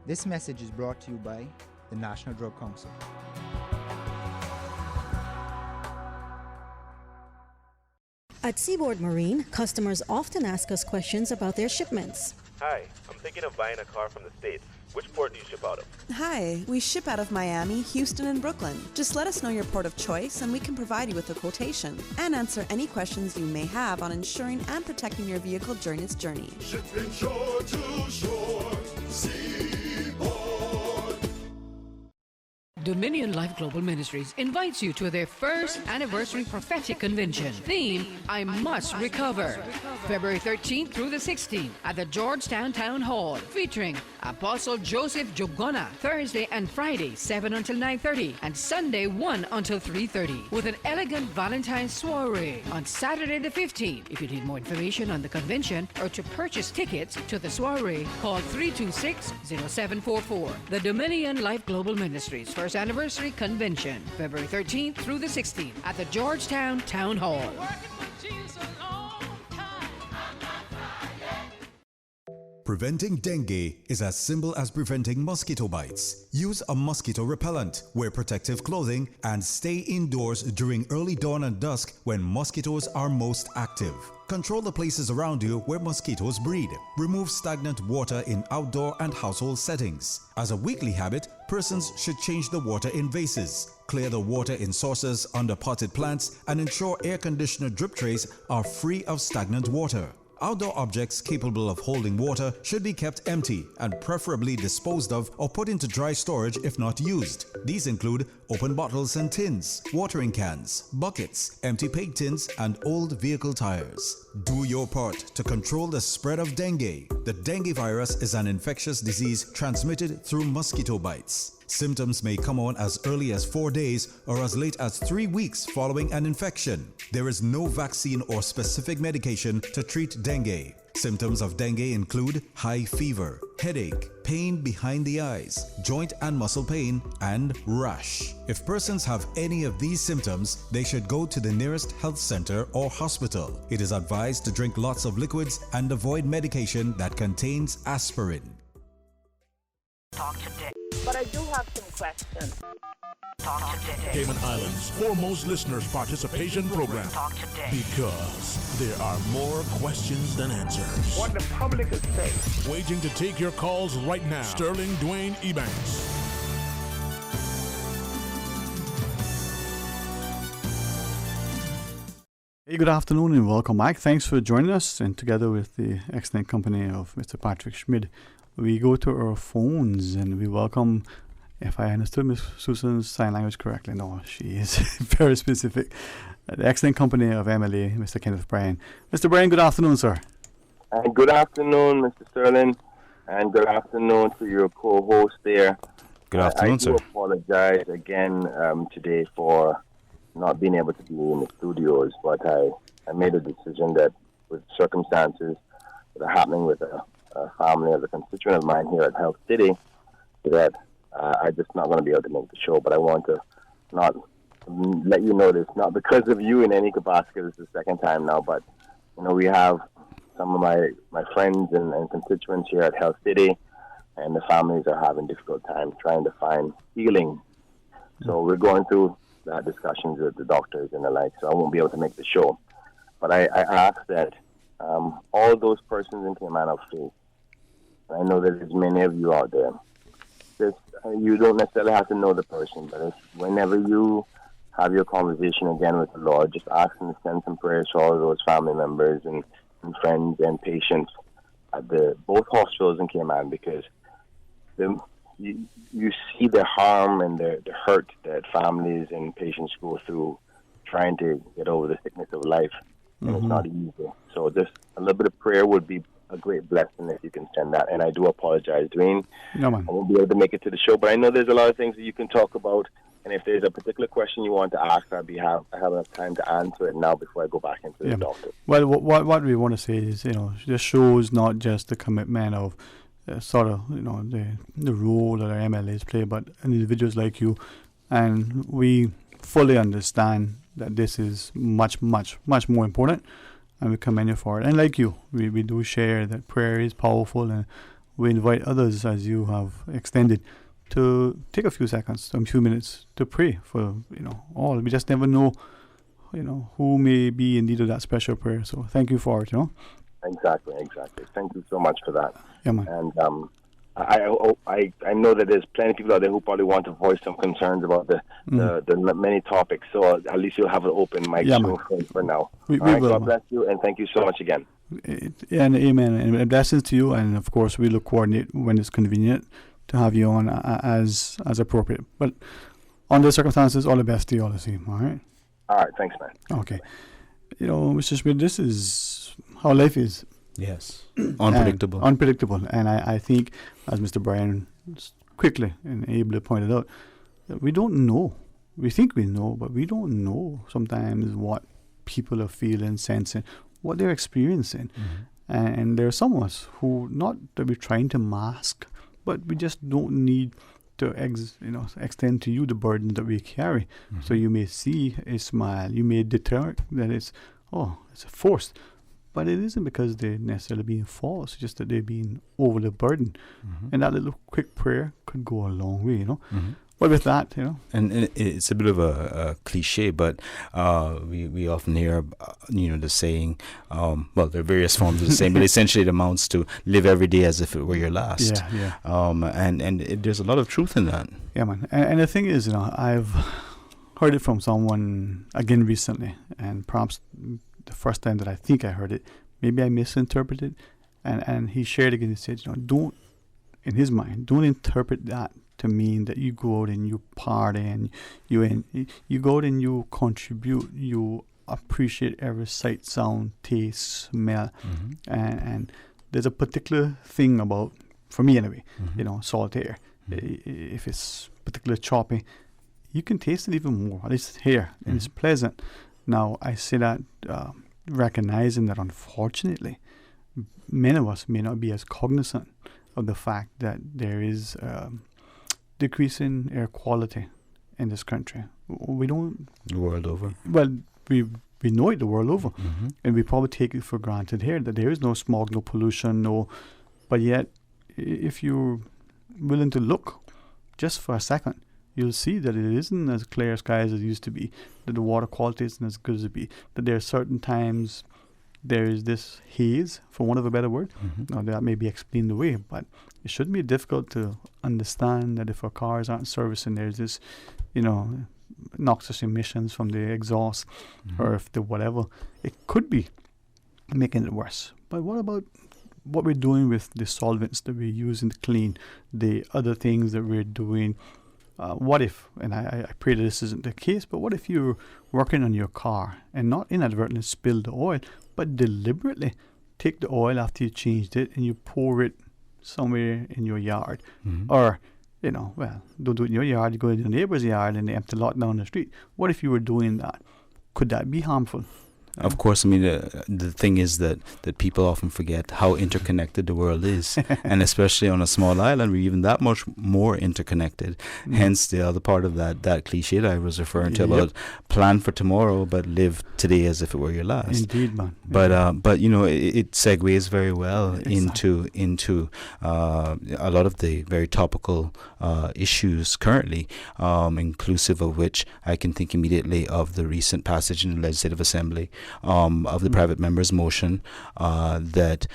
This message is brought to you by the National Drug Council. At Seaboard Marine, customers often ask us questions about their shipments. Hi, I'm thinking of buying a car from the States. Which port do you ship out of? Hi, we ship out of Miami, Houston, and Brooklyn. Just let us know your port of choice and we can provide you with a quotation and answer any questions you may have on ensuring and protecting your vehicle during its journey. Shipping shore to shore, Seaboard. Dominion Life Global Ministries invites you to their first anniversary prophetic convention. Theme, I Must Recover. February 13th through the 16th at the Georgetown Town Hall, featuring Apostle Joseph Jogona, Thursday and Friday, 7 until 9:30, and Sunday, 1 until 3:30, with an elegant Valentine's soiree on Saturday the 15th. If you need more information on the convention or to purchase tickets to the soiree, call 326-0744. The Dominion Life Global Ministries first anniversary convention, February 13th through the 16th at the Georgetown Town Hall. Preventing dengue is as simple as preventing mosquito bites. Use a mosquito repellent, wear protective clothing, and stay indoors during early dawn and dusk when mosquitoes are most active. Control the places around you where mosquitoes breed. Remove stagnant water in outdoor and household settings. As a weekly habit, persons should change the water in vases, clear the water in saucers under potted plants, and ensure air conditioner drip trays are free of stagnant water. Outdoor objects capable of holding water should be kept empty and preferably disposed of or put into dry storage if not used. These include open bottles and tins, watering cans, buckets, empty paint tins, and old vehicle tires. Do your part to control the spread of dengue. The dengue virus is an infectious disease transmitted through mosquito bites. Symptoms may come on as early as 4 days or as late as 3 weeks following an infection. There is no vaccine or specific medication to treat dengue. Symptoms of dengue include high fever, headache, pain behind the eyes, joint and muscle pain, and rash. If persons have any of these symptoms, they should go to the nearest health center or hospital. It is advised to drink lots of liquids and avoid medication that contains aspirin. Talk today. But I do have some questions. Talk today. Cayman Islands' foremost listeners' participation program. Talk today. Because there are more questions than answers. What the public is saying. Waiting to take your calls right now. Sterling Dwayne Ebanks. Hey, good afternoon and welcome back. Thanks for joining us, and together with the excellent company of Mr. Patrick Schmid, we go to our phones and we welcome, if I understood Miss Susan's sign language correctly, no, she is very specific, the excellent company of MLA, Mr. Kenneth Bryan. Mr. Bryan, good afternoon, sir. And good afternoon, Mr. Sterling, and good afternoon to your co-host there. Good afternoon, I do apologize again today for not being able to be in the studios, but I made a decision that with circumstances that are happening with a family of a constituent of mine here at Health City, that I'm just not going to be able to make the show. But I want to not let you know this, not because of you in any capacity. This is the second time now, but we have some of my friends and constituents here at Health City, and the families are having difficult time trying to find healing. So we're going through discussions with the doctors and the like, so I won't be able to make the show. But I ask that all those persons in Cayman of faith, I know that there's many of you out there, you don't necessarily have to know the person, but whenever you have your conversation again with the Lord, just ask Him to send some prayers to all of those family members and friends and patients at both hospitals in Cayman, because you see the harm and the hurt that families and patients go through trying to get over the sickness of life, and it's not easy. So just a little bit of prayer would be a great blessing if you can send that. And I do apologize, Dwayne. No, man. I won't be able to make it to the show, but I know there's a lot of things that you can talk about. And if there's a particular question you want to ask, I have enough time to answer it now before I go back into the doctor. Well, what we want to say is, this show is not just the commitment of the role that our MLAs play, but individuals like you, and we fully understand that this is much, much, much more important, and we commend you for it. And like you, we do share that prayer is powerful, and we invite others, as you have extended, to take a few seconds, a few minutes to pray for all. We just never know, who may be in need of that special prayer. So thank you for it. Exactly. Thank you so much for that. Yeah, man. And I know that there's plenty of people out there who probably want to voice some concerns about the many topics. So at least you'll have an open mic for now. We all right, will, God bless you, and thank you so much again. And amen. And blessings to you. And of course, we'll coordinate when it's convenient to have you on as appropriate. But on the circumstances, all the best to you all the same. All right. All right. Thanks, man. Okay. Mr. Smith, this is how life is. Yes. Unpredictable. Unpredictable. And I think, as Mr. Brian quickly and ably pointed out, that we don't know. We think we know, but we don't know sometimes what people are feeling, sensing, what they're experiencing. And there are some of us who, not that we're trying to mask, but we just don't need to extend to you the burden that we carry. So you may see a smile, you may detect that it's forced, but it isn't because they're necessarily being false, it's just that they're being overly burdened. And that little quick prayer could go a long way, But with that, and it's a bit of a cliche, but we often hear, the saying. Well, there are various forms of the saying, but essentially it amounts to live every day as if it were your last. Yeah. And there's a lot of truth in that. Yeah, man. And the thing is, I've heard it from someone again recently, and perhaps the first time that I think I heard it, maybe I misinterpreted, and he shared again. He said, don't interpret that to mean that you go out and you party and you go out and you contribute, you appreciate every sight, sound, taste, smell, and there's a particular thing about, for me anyway, salt air. If it's particularly choppy, you can taste it even more, at least here, and it's pleasant. Now, I say that recognizing that unfortunately, many of us may not be as cognizant of the fact that there is decrease in air quality in this country. We don't... The world over. Well, we know it the world over. And we probably take it for granted here that there is no smog, no pollution, but yet, if you're willing to look just for a second, you'll see that it isn't as clear sky as it used to be, that the water quality isn't as good as it be, that there are certain times there is this haze, for want of a better word. Now, that may be explained away, but it shouldn't be difficult to understand that if our cars aren't servicing, there's this, noxious emissions from the exhaust, or if the whatever. It could be making it worse. But what about what we're doing with the solvents that we're using to clean, the other things that we're doing? What if, and I pray that this isn't the case, but what if you're working on your car and not inadvertently spill the oil, but deliberately take the oil after you changed it and you pour it somewhere in your yard, or well, don't do it in your yard, you go in your neighbor's yard and they empty a lot down the street. What if you were doing that? Could that be harmful? Of course, I mean, the thing is that people often forget how interconnected the world is. And especially on a small island, we're even that much more interconnected. Hence, the other part of that cliche that I was referring to about plan for tomorrow, but live today as if it were your last. Indeed, man. But it segues very well into a lot of the very topical issues currently, inclusive of which I can think immediately of the recent passage in the Legislative Assembly of the private members' motion that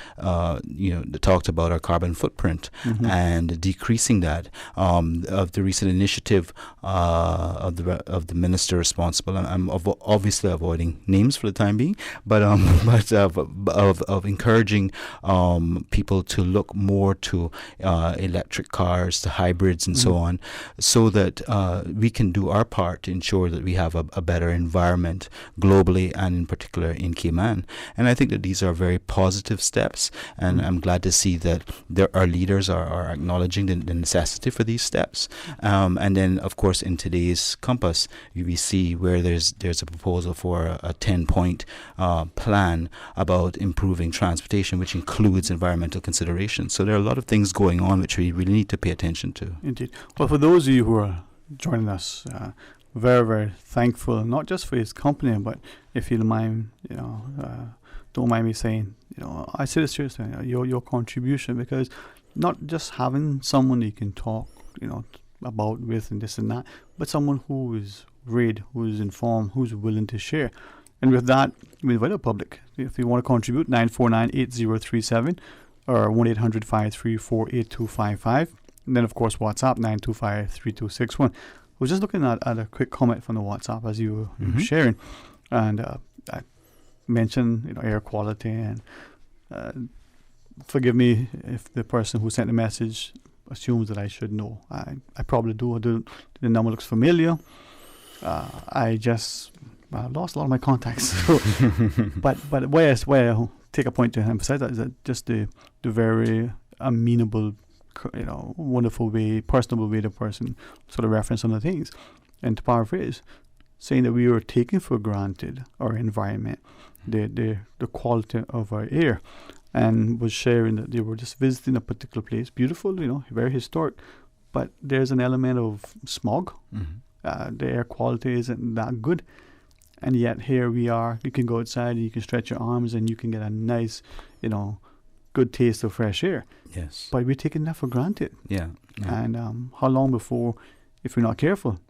talked about our carbon footprint and decreasing that. Of the recent initiative of the minister responsible, I'm obviously avoiding names for the time being, but of encouraging people to look more to electric cars, to hybrids, and so on, so that we can do our part to ensure that we have a better environment globally and in particular in Cayman. And I think that these are very positive steps, and I'm glad to see that our leaders are acknowledging the necessity for these steps. And then, of course, in today's compass, we see where there's a proposal for a 10-point plan about improving transportation, which includes environmental considerations. So there are a lot of things going on which we really need to pay attention to. Indeed. Well, for those of you who are joining us, very, very thankful, not just for his company, but if you don't mind, don't mind me saying, I say this seriously, your contribution, because not just having someone you can talk, about with and this and that, but someone who is read, who is informed, who's willing to share. And with that, we invite the public. If you want to contribute, 949-8037 or 1-800-534-8255. And then, of course, WhatsApp, 925-3261. I was just looking at a quick comment from the WhatsApp as you were sharing, and I mentioned air quality, and forgive me if the person who sent the message assumes that I should know. I probably do. The number looks familiar. I lost a lot of my contacts. but where I take a point to emphasize that is that just the very amenable, wonderful way, personable way the person sort of reference on the things. And to paraphrase, saying that we were taking for granted our environment, the quality of our air, and was sharing that they were just visiting a particular place, beautiful, very historic, but there's an element of smog. The air quality isn't that good. And yet here we are, you can go outside and you can stretch your arms and you can get a nice, good taste of fresh air. Yes. But we're taking that for granted. Yeah. And how long before, if we're not careful,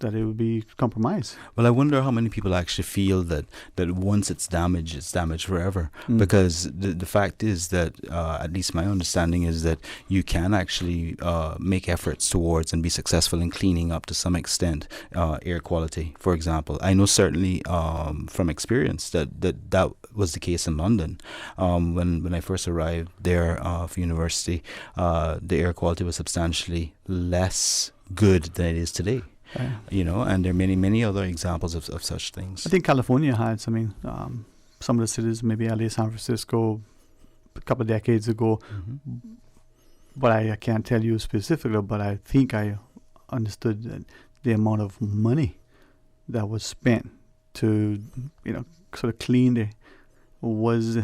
that it will be compromised? Well, I wonder how many people actually feel that once it's damaged forever. Because the fact is that, at least my understanding is that you can actually make efforts towards and be successful in cleaning up to some extent air quality, for example. I know certainly from experience that was the case in London. When I first arrived there for university, the air quality was substantially less good than it is today. And there are many, many other examples of such things. I think California had, some of the cities, maybe LA, San Francisco, a couple of decades ago, but I can't tell you specifically, but I think I understood that the amount of money that was spent to, sort of clean the was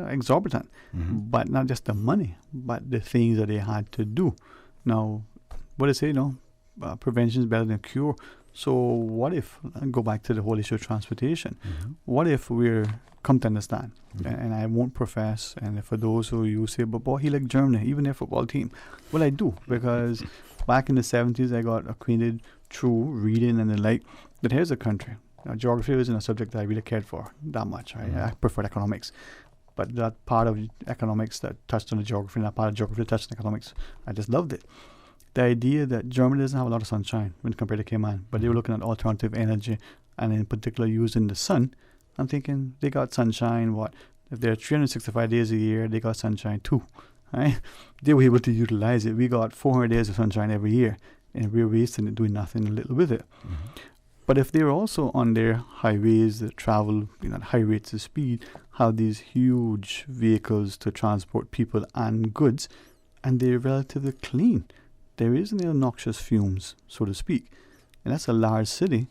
exorbitant. But not just the money, but the things that they had to do. Now, what I say, prevention is better than cure. So what if, and go back to the whole issue of transportation, what if we're come to understand, and I won't profess, and for those who you say, but boy, he like Germany, even their football team. Well, I do, because back in the 70s, I got acquainted through reading and the like, that here's a country. Geography isn't a subject that I really cared for that much. I preferred economics. But that part of economics that touched on the geography, and that part of geography that touched on economics, I just loved it. The idea that Germany doesn't have a lot of sunshine when compared to Cayman, but they were looking at alternative energy, and in particular using the sun. I'm thinking they got sunshine, if there are 365 days a year, they got sunshine too, right? They were able to utilize it. We got 400 days of sunshine every year, and we're wasting it, doing nothing a little with it. But if they're also on their highways that travel at high rates of speed, have these huge vehicles to transport people and goods, and they're relatively clean, there is no noxious fumes, so to speak. And that's a large city,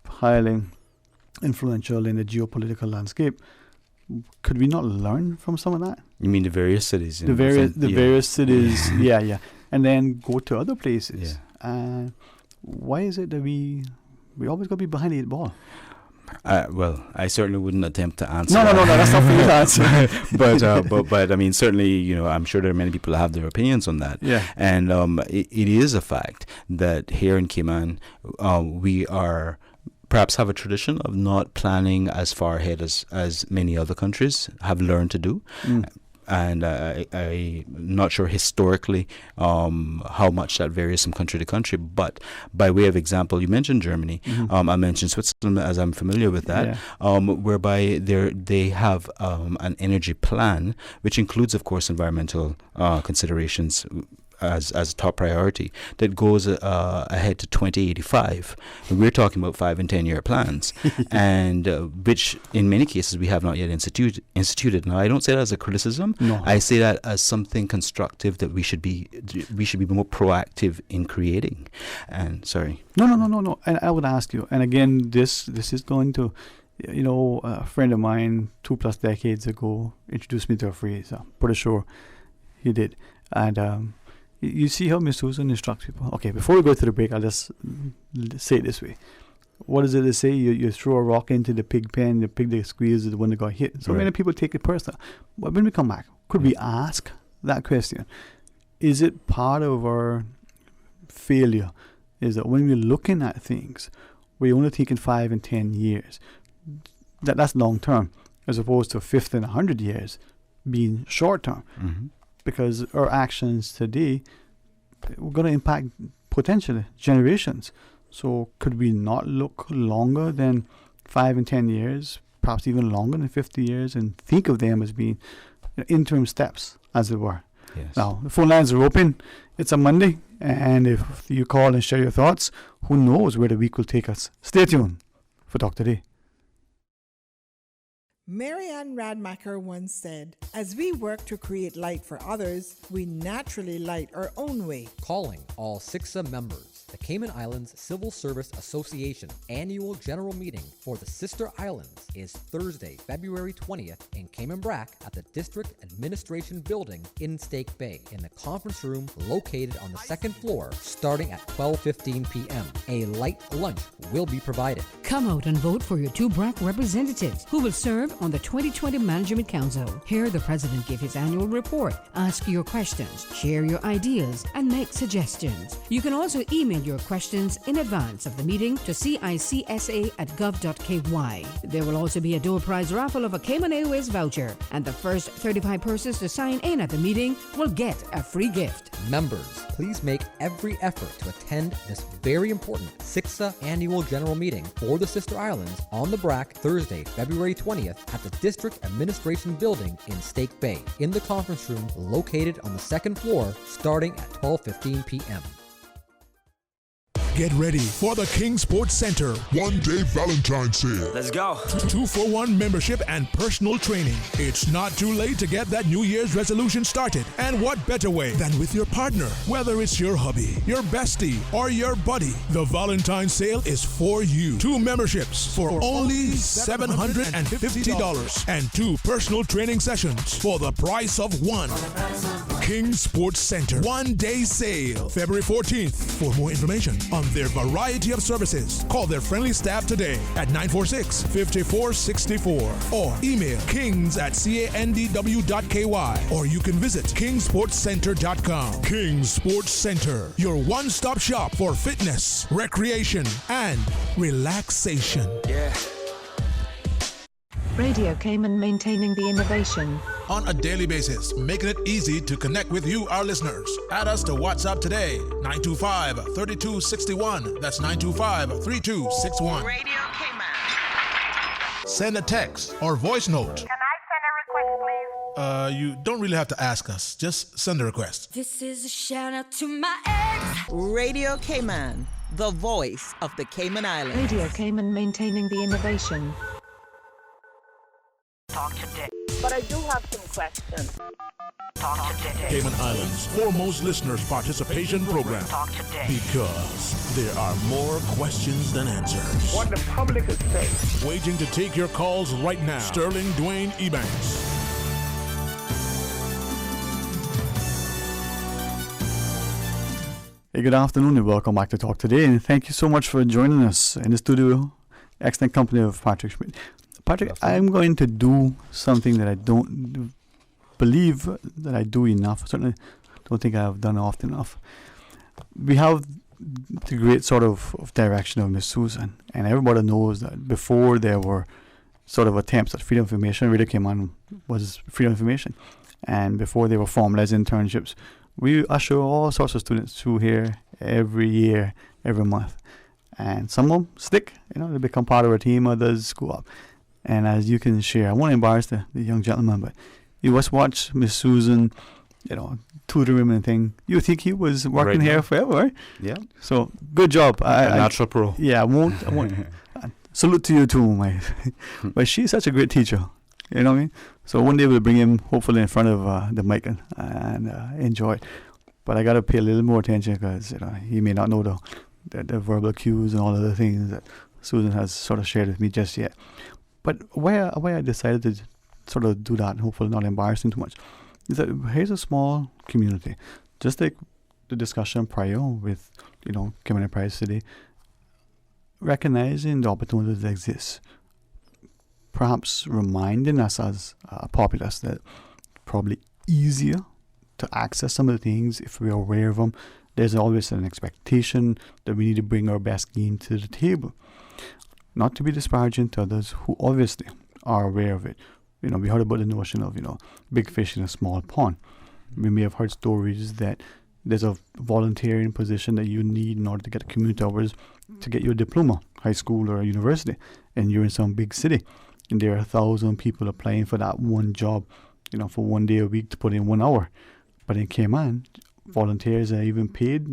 highly influential in the geopolitical landscape. Could we not learn from some of that? You mean the various cities? The various cities, yeah. And then go to other places. Yeah. Why is it that we always got to be behind the 8 ball? Well, I certainly wouldn't attempt to answer. No, that's not for you to answer. but I mean, certainly, I'm sure there are many people who have their opinions on that. Yeah. And it is a fact that here in Cayman, we are perhaps have a tradition of not planning as far ahead as many other countries have learned to do. And I'm not sure historically how much that varies from country to country. But by way of example, you mentioned Germany. I mentioned Switzerland, as I'm familiar with that, whereby they have an energy plan, which includes, of course, environmental considerations as a top priority, that goes ahead to 2085. And we're talking about 5 and 10 year plans, and which in many cases we have not yet instituted. Now, I don't say that as a criticism. No. I say that as something constructive that we should be more proactive in creating. And sorry. No. And I would ask you, and again, this is going to, a friend of mine 2+ decades ago introduced me to a phrase. I'm pretty sure he did. And you see how Miss Susan instructs people. Okay, before we go to the break, I'll just say it this way. What is it they say? You throw a rock into the pig pen, the pig that squeals is the one that got hit. So many people take it personal. But when we come back, could we ask that question? Is it part of our failure? Is that when we're looking at things, we're only thinking 5 and 10 years. That's long term, as opposed to 50 and 100 years being short term. Because our actions today we're going to impact potentially generations. So could we not look longer than 5 and 10 years, perhaps even longer than 50 years, and think of them as being interim steps, as it were? Yes. Now, the phone lines are open. It's a Monday, and if you call and share your thoughts, who knows where the week will take us. Stay tuned for Talk Today. Marianne Radmacher once said, "As we work to create light for others, we naturally light our own way." Calling all SIXA members, the Cayman Islands Civil Service Association annual general meeting for the Sister Islands is Thursday, February 20th in Cayman Brac at the District Administration Building in Stake Bay in the conference room located on the second floor starting at 12:15 p.m. A light lunch will be provided. Come out and vote for your 2 BRAC representatives who will serve on the 2020 Management Council. Hear the President give his annual report, ask your questions, share your ideas, and make suggestions. You can also email your questions in advance of the meeting to cicsa@gov.ky. There will also be a door prize raffle of a Cayman Airways voucher, and the first 35 persons to sign in at the meeting will get a free gift. Members, please make every effort to attend this very important SIXA annual general meeting for the Sister Islands on the BRAC Thursday, February 20th at the District Administration Building in Stake Bay in the conference room located on the second floor starting at 12:15 p.m. Get ready for the King Sports Center one-day Valentine's sale. Let's go. 2-for-1 membership and personal training. It's not too late to get that New Year's resolution started. And what better way than with your partner? Whether it's your hubby, your bestie, or your buddy, the Valentine's sale is for you. 2 memberships for only $750 and 2 personal training sessions for the price of 1. King Sports Center one-day sale, February 14th. For more information on their variety of services, call their friendly staff today at 946-5464 or email kings@candw.ky, or you can visit kingsportscenter.com. King Sports Center, your one-stop shop for fitness, recreation, and relaxation. Yeah. Radio Cayman, maintaining the innovation. On a daily basis, making it easy to connect with you, our listeners. Add us to WhatsApp today, 925-3261. That's 925-3261. Radio Cayman. Send a text or voice note. Can I send a request, please? You don't really have to ask us. Just send a request. This is a shout out to my ex. Radio Cayman, the voice of the Cayman Islands. Radio Cayman, maintaining the innovation. Talk today. But I do have some questions. Talk today. Cayman Islands' foremost listeners' participation program. Talk today. Because there are more questions than answers. What the public is saying. Waiting to take your calls right now. Sterling Dwayne Ebanks. Hey, good afternoon and welcome back to Talk Today, and thank you so much for joining us in the studio. Excellent company of Patrick Schmidt. Patrick, I'm going to do something that I don't believe that I do enough. Certainly don't think I've done often enough. We have the great sort of direction of Miss Susan, and everybody knows that before there were sort of attempts at freedom of information, really came on was freedom of information, and before they were formalized internships, we usher all sorts of students through here every year, every month, and some of them stick. They become part of our team. Others go up, and as you can share, I won't embarrass the young gentleman, but you must watch Miss Susan, tutor him and thing. You think he was working here forever, right? Yeah. So good job. A natural pro. Yeah, I won't. Salute to you too, mate. But she's such a great teacher. You know what I mean? So one day we'll bring him hopefully in front of the mic and enjoy it. But I got to pay a little more attention because he may not know the verbal cues and all of the things that Susan has sort of shared with me just yet. But why I decided to sort of do that, and hopefully not embarrass him too much, is that here's a small community, just like the discussion prior with Cayman Enterprise City, recognizing the opportunities that exist, perhaps reminding us as a populace that probably easier to access some of the things if we're aware of them. There's always an expectation that we need to bring our best game to the table, not to be disparaging to others who obviously are aware of it. We heard about the notion of, big fish in a small pond. We may have heard stories that there's a volunteering position that you need in order to get community hours to get your diploma, high school or university, and you're in some big city, and there are 1,000 people applying for that one job, for 1 day a week to put in 1 hour. But in Cayman, volunteers are even paid.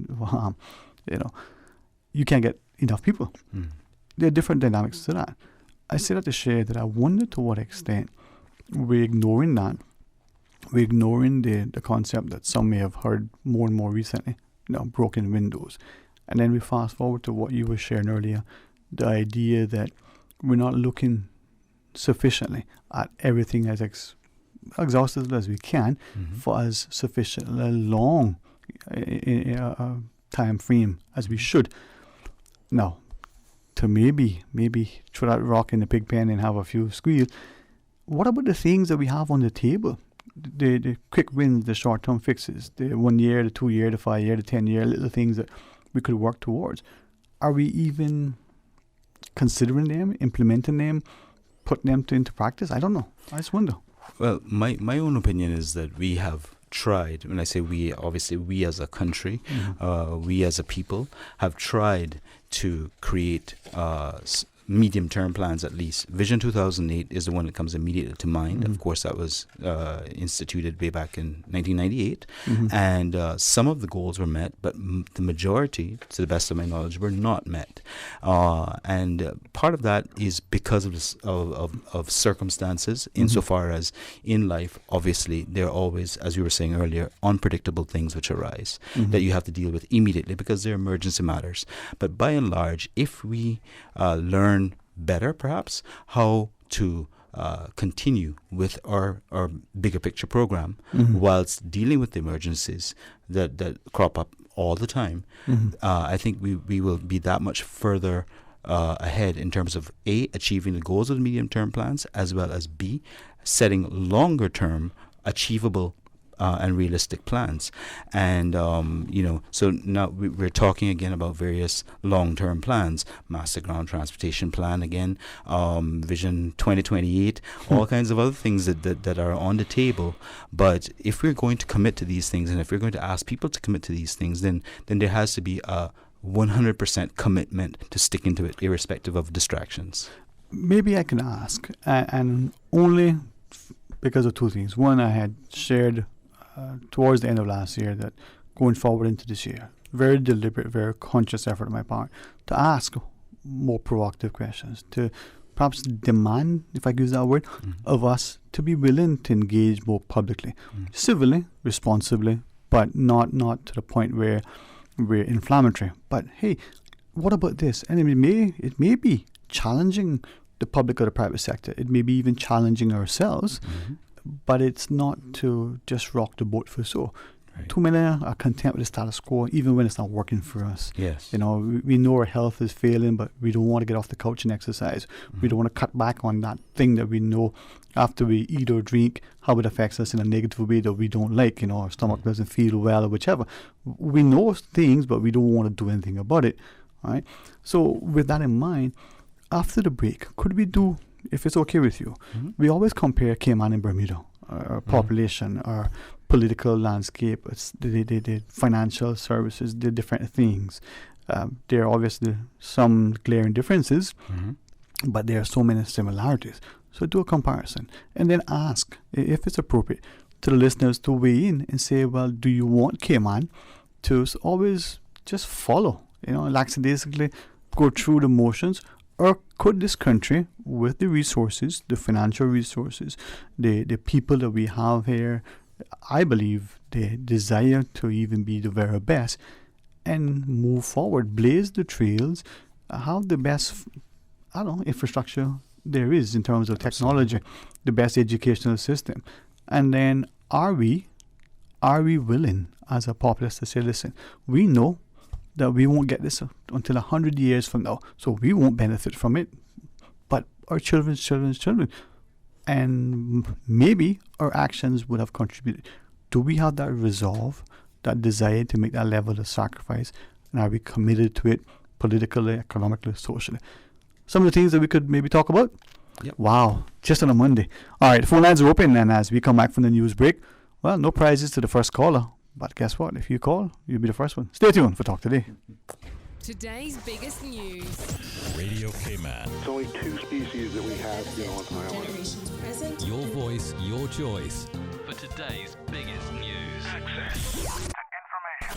You can't get enough people. There are different dynamics to that. I say that to share that I wonder to what extent we're ignoring that. We're ignoring the concept that some may have heard more and more recently, broken windows. And then we fast forward to what you were sharing earlier, the idea that we're not looking sufficiently at everything as exhaustively as we can for as sufficiently long a time frame as we should. Now, to maybe throw that rock in the pig pen and have a few squeals, what about the things that we have on the table? The quick wins, the short-term fixes, the 1 year, the 2 year, the 5 year, the 10 year, little things that we could work towards. Are we even considering them, implementing them, putting them into practice? I don't know. I just wonder. Well, my own opinion is that we have tried. When I say we, obviously we as a country, we as a people have tried to create medium-term plans at least. Vision 2008 is the one that comes immediately to mind. Of course, that was instituted way back in 1998. And some of the goals were met, but the majority, to the best of my knowledge, were not met. And part of that is because of this, of circumstances, insofar as in life, obviously, there are always, as you were saying earlier, unpredictable things which arise that you have to deal with immediately because they're emergency matters. But by and large, if we learn better, perhaps, how to continue with our bigger picture program whilst dealing with the emergencies that crop up all the time, I think we will be that much further ahead in terms of A, achieving the goals of the medium-term plans, as well as B, setting longer-term achievable and realistic plans. And, so now we're talking again about various long-term plans, Master Ground Transportation Plan again, Vision 2028, all kinds of other things that are on the table. But if we're going to commit to these things, and if we're going to ask people to commit to these things, then there has to be a 100% commitment to sticking to it, irrespective of distractions. Maybe I can ask, and only because of two things. One, I had shared towards the end of last year that going forward into this year, very deliberate, very conscious effort on my part to ask more provocative questions, to perhaps demand, if I use that word, of us to be willing to engage more publicly, civilly, responsibly, but not to the point where we're inflammatory. But hey, what about this? And it may be challenging the public or the private sector. It may be even challenging ourselves, but it's not to just rock the boat for so. Right. Too many are content with the status quo, even when it's not working for us. Yes. You know, we know our health is failing, but we don't want to get off the couch and exercise. We don't want to cut back on that thing that we know after we eat or drink, how it affects us in a negative way that we don't like. You know, our stomach doesn't feel well or whichever. We know things, but we don't want to do anything about it. Right? So with that in mind, after the break, could we do, if it's okay with you, we always compare Cayman and Bermuda, our population, our political landscape, the financial services, the different things. There are obviously some glaring differences, but there are so many similarities. So do a comparison and then ask, if it's appropriate, to the listeners to weigh in and say, well, do you want Cayman to always just follow, lackadaisically go through the motions? Or could this country, with the resources, the financial resources, the people that we have here, I believe the desire to even be the very best and move forward, blaze the trails, have the best, infrastructure there is in terms of technology, the best educational system. And then are we willing as a populace to say, listen, we know that we won't get this until 100 years from now, so we won't benefit from it, but our children's children, and maybe our actions would have contributed. Do we have that resolve, that desire to make that level of sacrifice, and are we committed to it politically, economically, socially? Some of the things that we could maybe talk about. Yep. Wow, just on a Monday. All right, the phone lines are open, and as we come back from the news break, well, no prizes to the first caller. But guess what? If you call, you'll be the first one. Stay tuned for Talk Today. Today's biggest news. Radio Cayman. It's only 2 species that we have, on the island. Your voice, your choice. For today's biggest news. Access.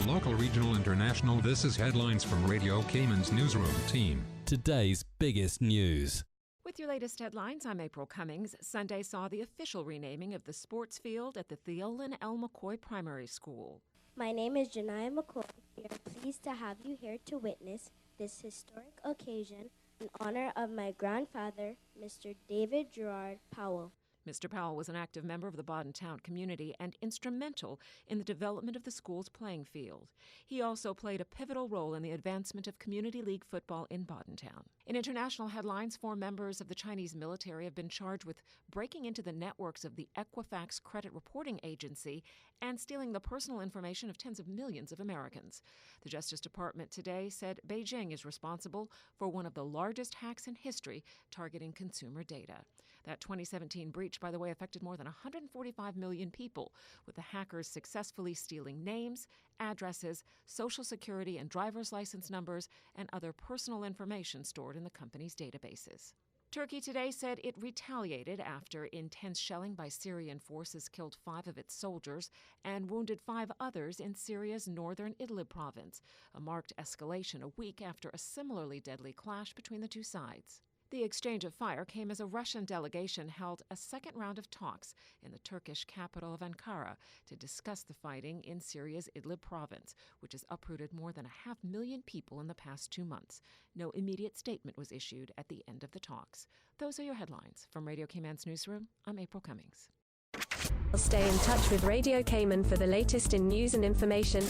Local, regional, international. This is headlines from Radio Cayman's newsroom team. Today's biggest news. With your latest headlines, I'm April Cummings. Sunday saw the official renaming of the sports field at the Theolin L. McCoy Primary School. My name is Janiyah McCoy. We are pleased to have you here to witness this historic occasion in honor of my grandfather, Mr. David Gerard Powell. Mr. Powell was an active member of the Bodden Town community and instrumental in the development of the school's playing field. He also played a pivotal role in the advancement of Community League football in Bodden Town. In international headlines, 4 members of the Chinese military have been charged with breaking into the networks of the Equifax Credit Reporting Agency and stealing the personal information of tens of millions of Americans. The Justice Department today said Beijing is responsible for one of the largest hacks in history targeting consumer data. That 2017 breach, by the way, affected more than 145 million people, with the hackers successfully stealing names, addresses, social security and driver's license numbers, and other personal information stored in the company's databases. Turkey today said it retaliated after intense shelling by Syrian forces killed 5 of its soldiers and wounded 5 others in Syria's northern Idlib province, a marked escalation a week after a similarly deadly clash between the two sides. The exchange of fire came as a Russian delegation held a second round of talks in the Turkish capital of Ankara to discuss the fighting in Syria's Idlib province, which has uprooted more than 500,000 people in the past 2 months. No immediate statement was issued at the end of the talks. Those are your headlines. From Radio Cayman's newsroom, I'm April Cummings. Stay in touch with Radio Cayman for the latest in news and information.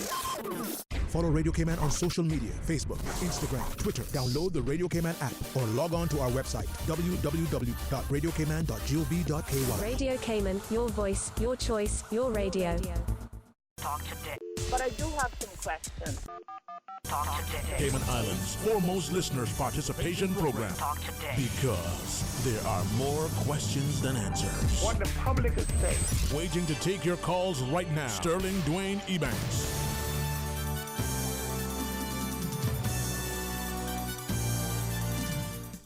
Follow Radio Cayman on social media, Facebook, Instagram, Twitter. Download the Radio Cayman app or log on to our website, www.radiocayman.gov.ky. Radio Cayman, your voice, your choice, your radio. Talk today. But I do have some questions. Talk today. Cayman Islands' foremost listeners' participation program. Talk today. Because there are more questions than answers. What the public is saying. Waiting to take your calls right now. Sterling Dwayne Ebanks.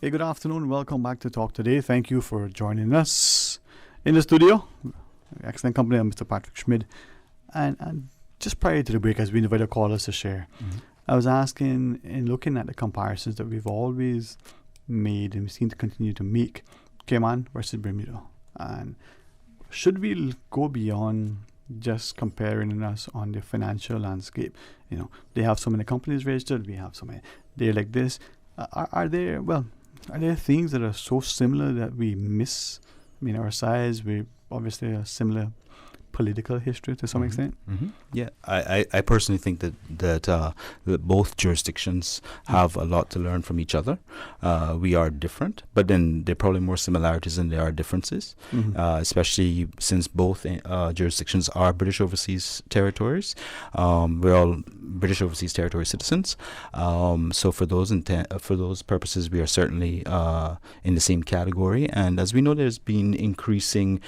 Hey, good afternoon. Welcome back to Talk Today. Thank you for joining us in the studio. Excellent company. I'm Mr. Patrick Schmid. And just prior to the break, as we invited callers to share, I was asking and looking at the comparisons that we've always made and we seem to continue to make Cayman versus Bermuda. And should we go beyond just comparing us on the financial landscape? You know, they have so many companies registered, we have so many. They're like this. Are there things that are so similar that we miss? I mean, our size, we obviously a similar political history to some extent. Yeah, I personally think that both jurisdictions have a lot to learn from each other. We are different, but then there are probably more similarities than there are differences, especially since both jurisdictions are British overseas territories. We're all British overseas territory citizens. So for those purposes, we are certainly in the same category. And as we know, there's been increasing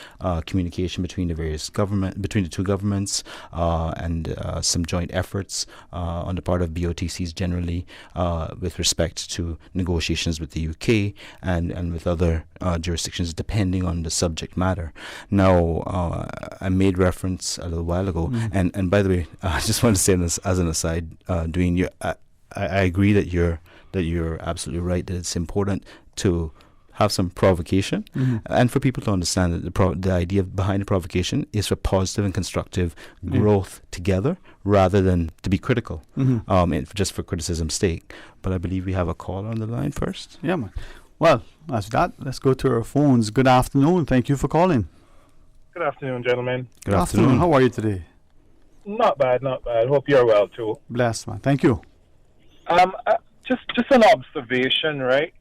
communication between the various between the two governments, and some joint efforts on the part of BOTCs generally with respect to negotiations with the UK and with other jurisdictions depending on the subject matter. Now, I made reference a little while ago, and by the way, I just want to say this as an aside, Dwayne, I agree that you're absolutely right, that it's important to have some provocation, and for people to understand that the idea behind the provocation is for positive and constructive growth together, rather than to be critical, just for criticism's sake. But I believe we have a call on the line first. Yeah, man. Well, as that, let's go to our phones. Good afternoon. Thank you for calling. Good afternoon, gentlemen. Good afternoon. How are you today? Not bad, not bad. Hope you're well too. Blessed, man. Thank you. Just an observation, right?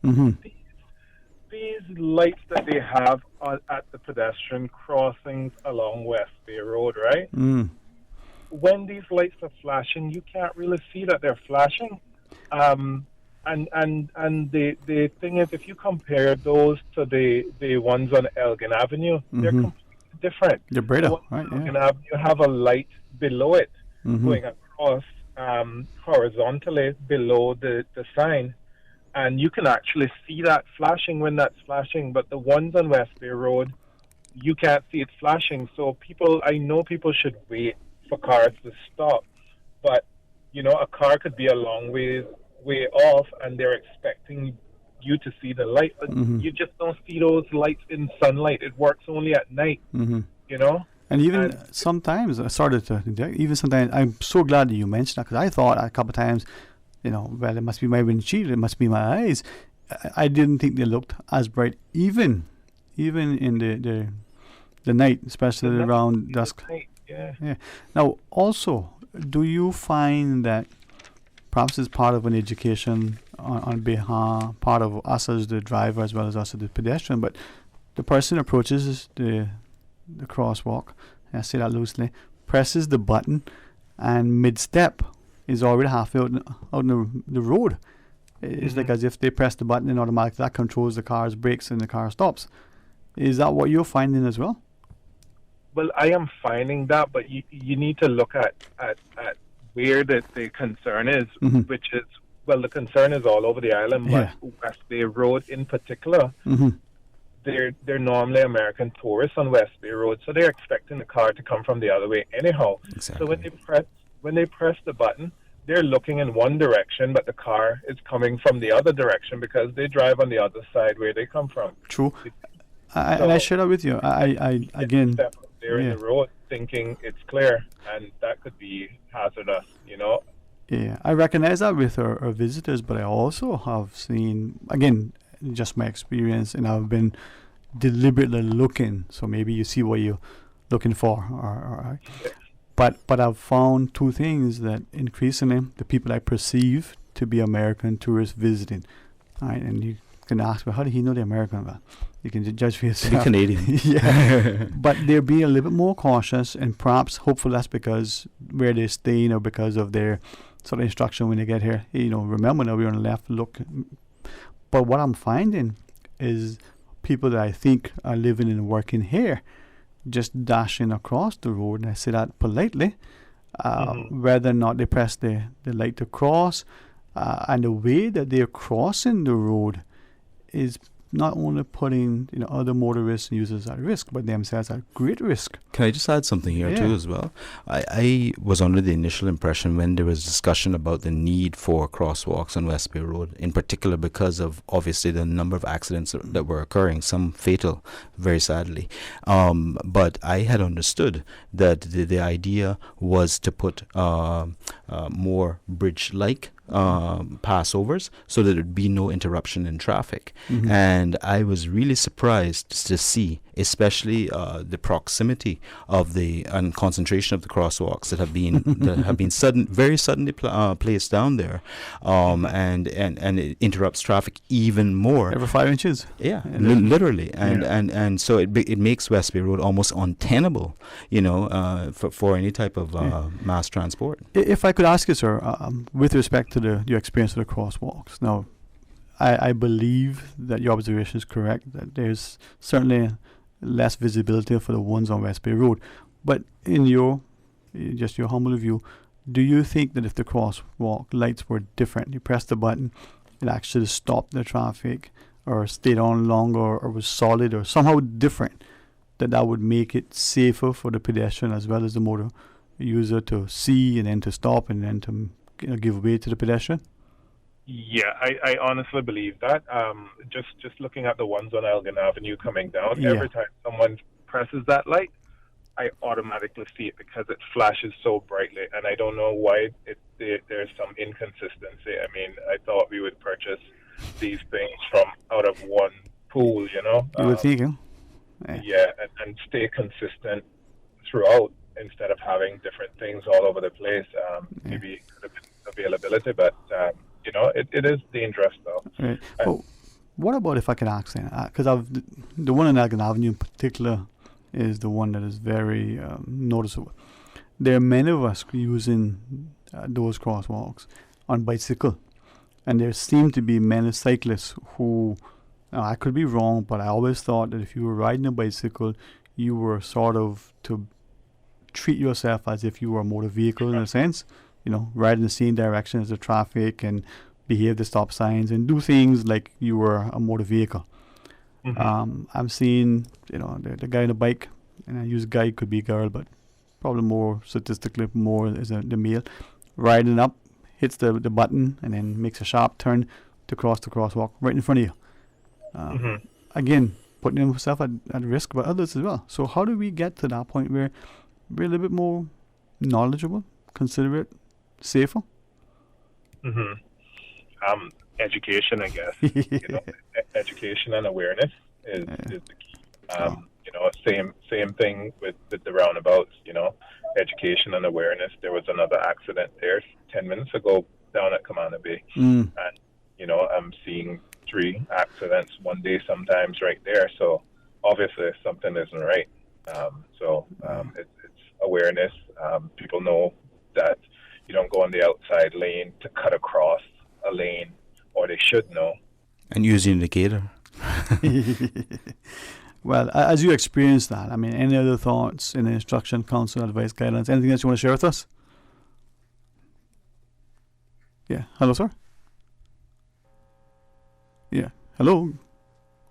These lights that they have at the pedestrian crossings along West Bay Road, right? When these lights are flashing, you can't really see that they're flashing. And the thing is, if you compare those to the ones on Elgin Avenue, they're completely different. They're brighter, right? Elgin Avenue, you have a light below it going across horizontally below the sign. And you can actually see that flashing when that's flashing, but the ones on West Bay Road, you can't see it flashing. So I know people should wait for cars to stop, but a car could be a long way off, and they're expecting you to see the light, but you just don't see those lights in sunlight. It works only at night, And even sometimes, sometimes, I'm so glad that you mentioned that, because I thought a couple of times, well, it must be my windshield, it must be my eyes. I didn't think they looked as bright, even in the night, especially around dusk. Yeah. Now, also, do you find that perhaps it's part of an education on behalf, part of us as the driver as well as us as the pedestrian, but the person approaches the crosswalk, I say that loosely, presses the button, and mid-step is already halfway out in the road. It's like as if they press the button and automatically that controls the car's brakes and the car stops. Is that what you're finding as well? Well, I am finding that, but you need to look at where the concern is, which is, well, the concern is all over the island, but West Bay Road in particular, they're normally American tourists on West Bay Road, so they're expecting the car to come from the other way anyhow. Exactly. So when they press the button, they're looking in one direction, but the car is coming from the other direction because they drive on the other side where they come from. True. And I share that with you. I again, they're in the road thinking it's clear, and that could be hazardous, Yeah, I recognize that with our visitors, but I also have seen, again, just my experience, and I've been deliberately looking, so maybe you see what you're looking for. But I've found two things that increasingly the people I perceive to be American tourists visiting, right? And you can ask, well, how do he know they're American? Well, you can judge for yourself. Be Canadian. Yeah. But they're being a little bit more cautious, and perhaps, hopefully that's because where they're staying or because of their sort of instruction when they get here. Remember now we're on the left, look. But what I'm finding is people that I think are living and working here just dashing across the road, and I say that politely, whether or not they press the light to cross, and the way that they're crossing the road is not only putting other motorists and users at risk, but themselves at great risk. Can I just add something here too as well? I was under the initial impression when there was discussion about the need for crosswalks on West Bay Road, in particular because of obviously the number of accidents that were occurring, some fatal, very sadly. But I had understood that the idea was to put more bridge-like passovers so that there'd be no interruption in traffic. And I was really surprised to see, especially the proximity of the and concentration of the crosswalks that have been very suddenly placed down there, and it interrupts traffic even more. Every 5 inches. Yeah, literally, and so it makes West Bay Road almost untenable, for any type of mass transport. If I could ask you, sir, with respect to your experience with the crosswalks, now, I believe that your observation is correct, that there's certainly less visibility for the ones on West Bay Road. But in your humble view, do you think that if the crosswalk lights were different, you press the button, it actually stopped the traffic or stayed on longer or was solid or somehow different, that would make it safer for the pedestrian as well as the motor user to see and then to stop and then to give way to the pedestrian? Yeah, I honestly believe that. Just looking at the ones on Elgin Avenue coming down, every time someone presses that light, I automatically see it because it flashes so brightly, and I don't know why there's some inconsistency. I mean, I thought we would purchase these things from out of one pool, You would think, Yeah, and stay consistent throughout instead of having different things all over the place. Maybe availability, but it is dangerous though. Right. Well, what about if I could ask then? Because the one in Elgin Avenue in particular is the one that is very noticeable. There are many of us using those crosswalks on bicycle, and there seem to be many cyclists who, I could be wrong, but I always thought that if you were riding a bicycle, you were sort of to treat yourself as if you were a motor vehicle in a sense, ride in the same direction as the traffic and behave the stop signs and do things like you were a motor vehicle. I'm seeing, the guy on the bike, and I use guy, could be girl, but probably more statistically more is the male, riding up, hits the button, and then makes a sharp turn to cross the crosswalk right in front of you. Again, putting himself at risk, but others as well. So how do we get to that point where we're a little bit more knowledgeable, considerate, safer? Education, I guess. Education and awareness is the key. Same thing with the roundabouts. Education and awareness. There was another accident there 10 minutes ago down at Commander Bay, and I'm seeing 3 accidents one day sometimes right there. So obviously something isn't right. It's awareness. People know that you don't go on the outside lane to cut across a lane, or they should know. And use the indicator. Well, as you experience that, I mean, any other thoughts in the instruction, counsel, advice, guidelines, anything else you want to share with us? Yeah. Hello, sir? Yeah. Hello?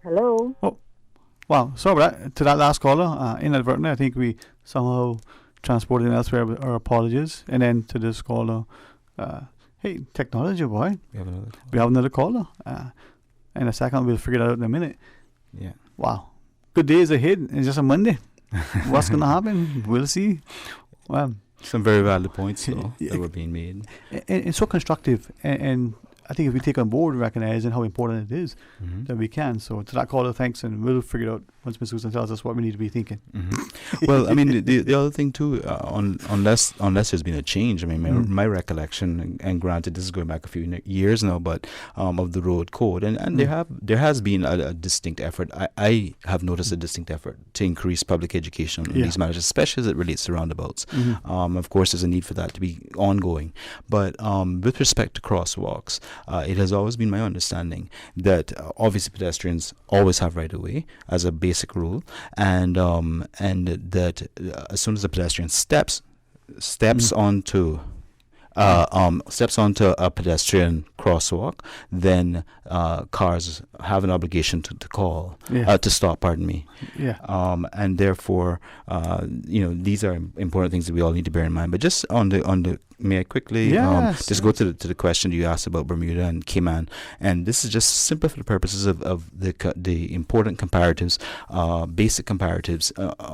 Hello? Oh, wow. Sorry about that. To that last caller, inadvertently, I think we somehow transported him elsewhere. Our apologies. And then to this caller, hey, technology, boy. We have another caller. In a second, we'll figure it out in a minute. Yeah. Wow. Good days ahead. It's just a Monday. What's going to happen? We'll see. Well, some very valid points, though, that were being made. And so constructive. And I think if we take on board recognizing how important it is, that we can. So to that caller, thanks, and we'll figure it out once Ms. Susan tells us what we need to be thinking. Well, I mean, the other thing too, unless there's been a change, I mean, my recollection, and granted this is going back a few years now, but of the road code, and there has been a distinct effort. I have noticed a distinct effort to increase public education on these matters, especially as it relates to roundabouts. Of course, there's a need for that to be ongoing, but with respect to crosswalks, it has always been my understanding that obviously pedestrians always have right of way as a basic rule, and that as soon as the pedestrian steps onto a pedestrian crosswalk, then cars have an obligation to call, Yeah. to stop, pardon me. Yeah. And therefore, these are important things that we all need to bear in mind. But just on the may I quickly Yes. just go to the question you asked about Bermuda and Cayman, and this is just simple for the purposes of the important comparatives, basic comparatives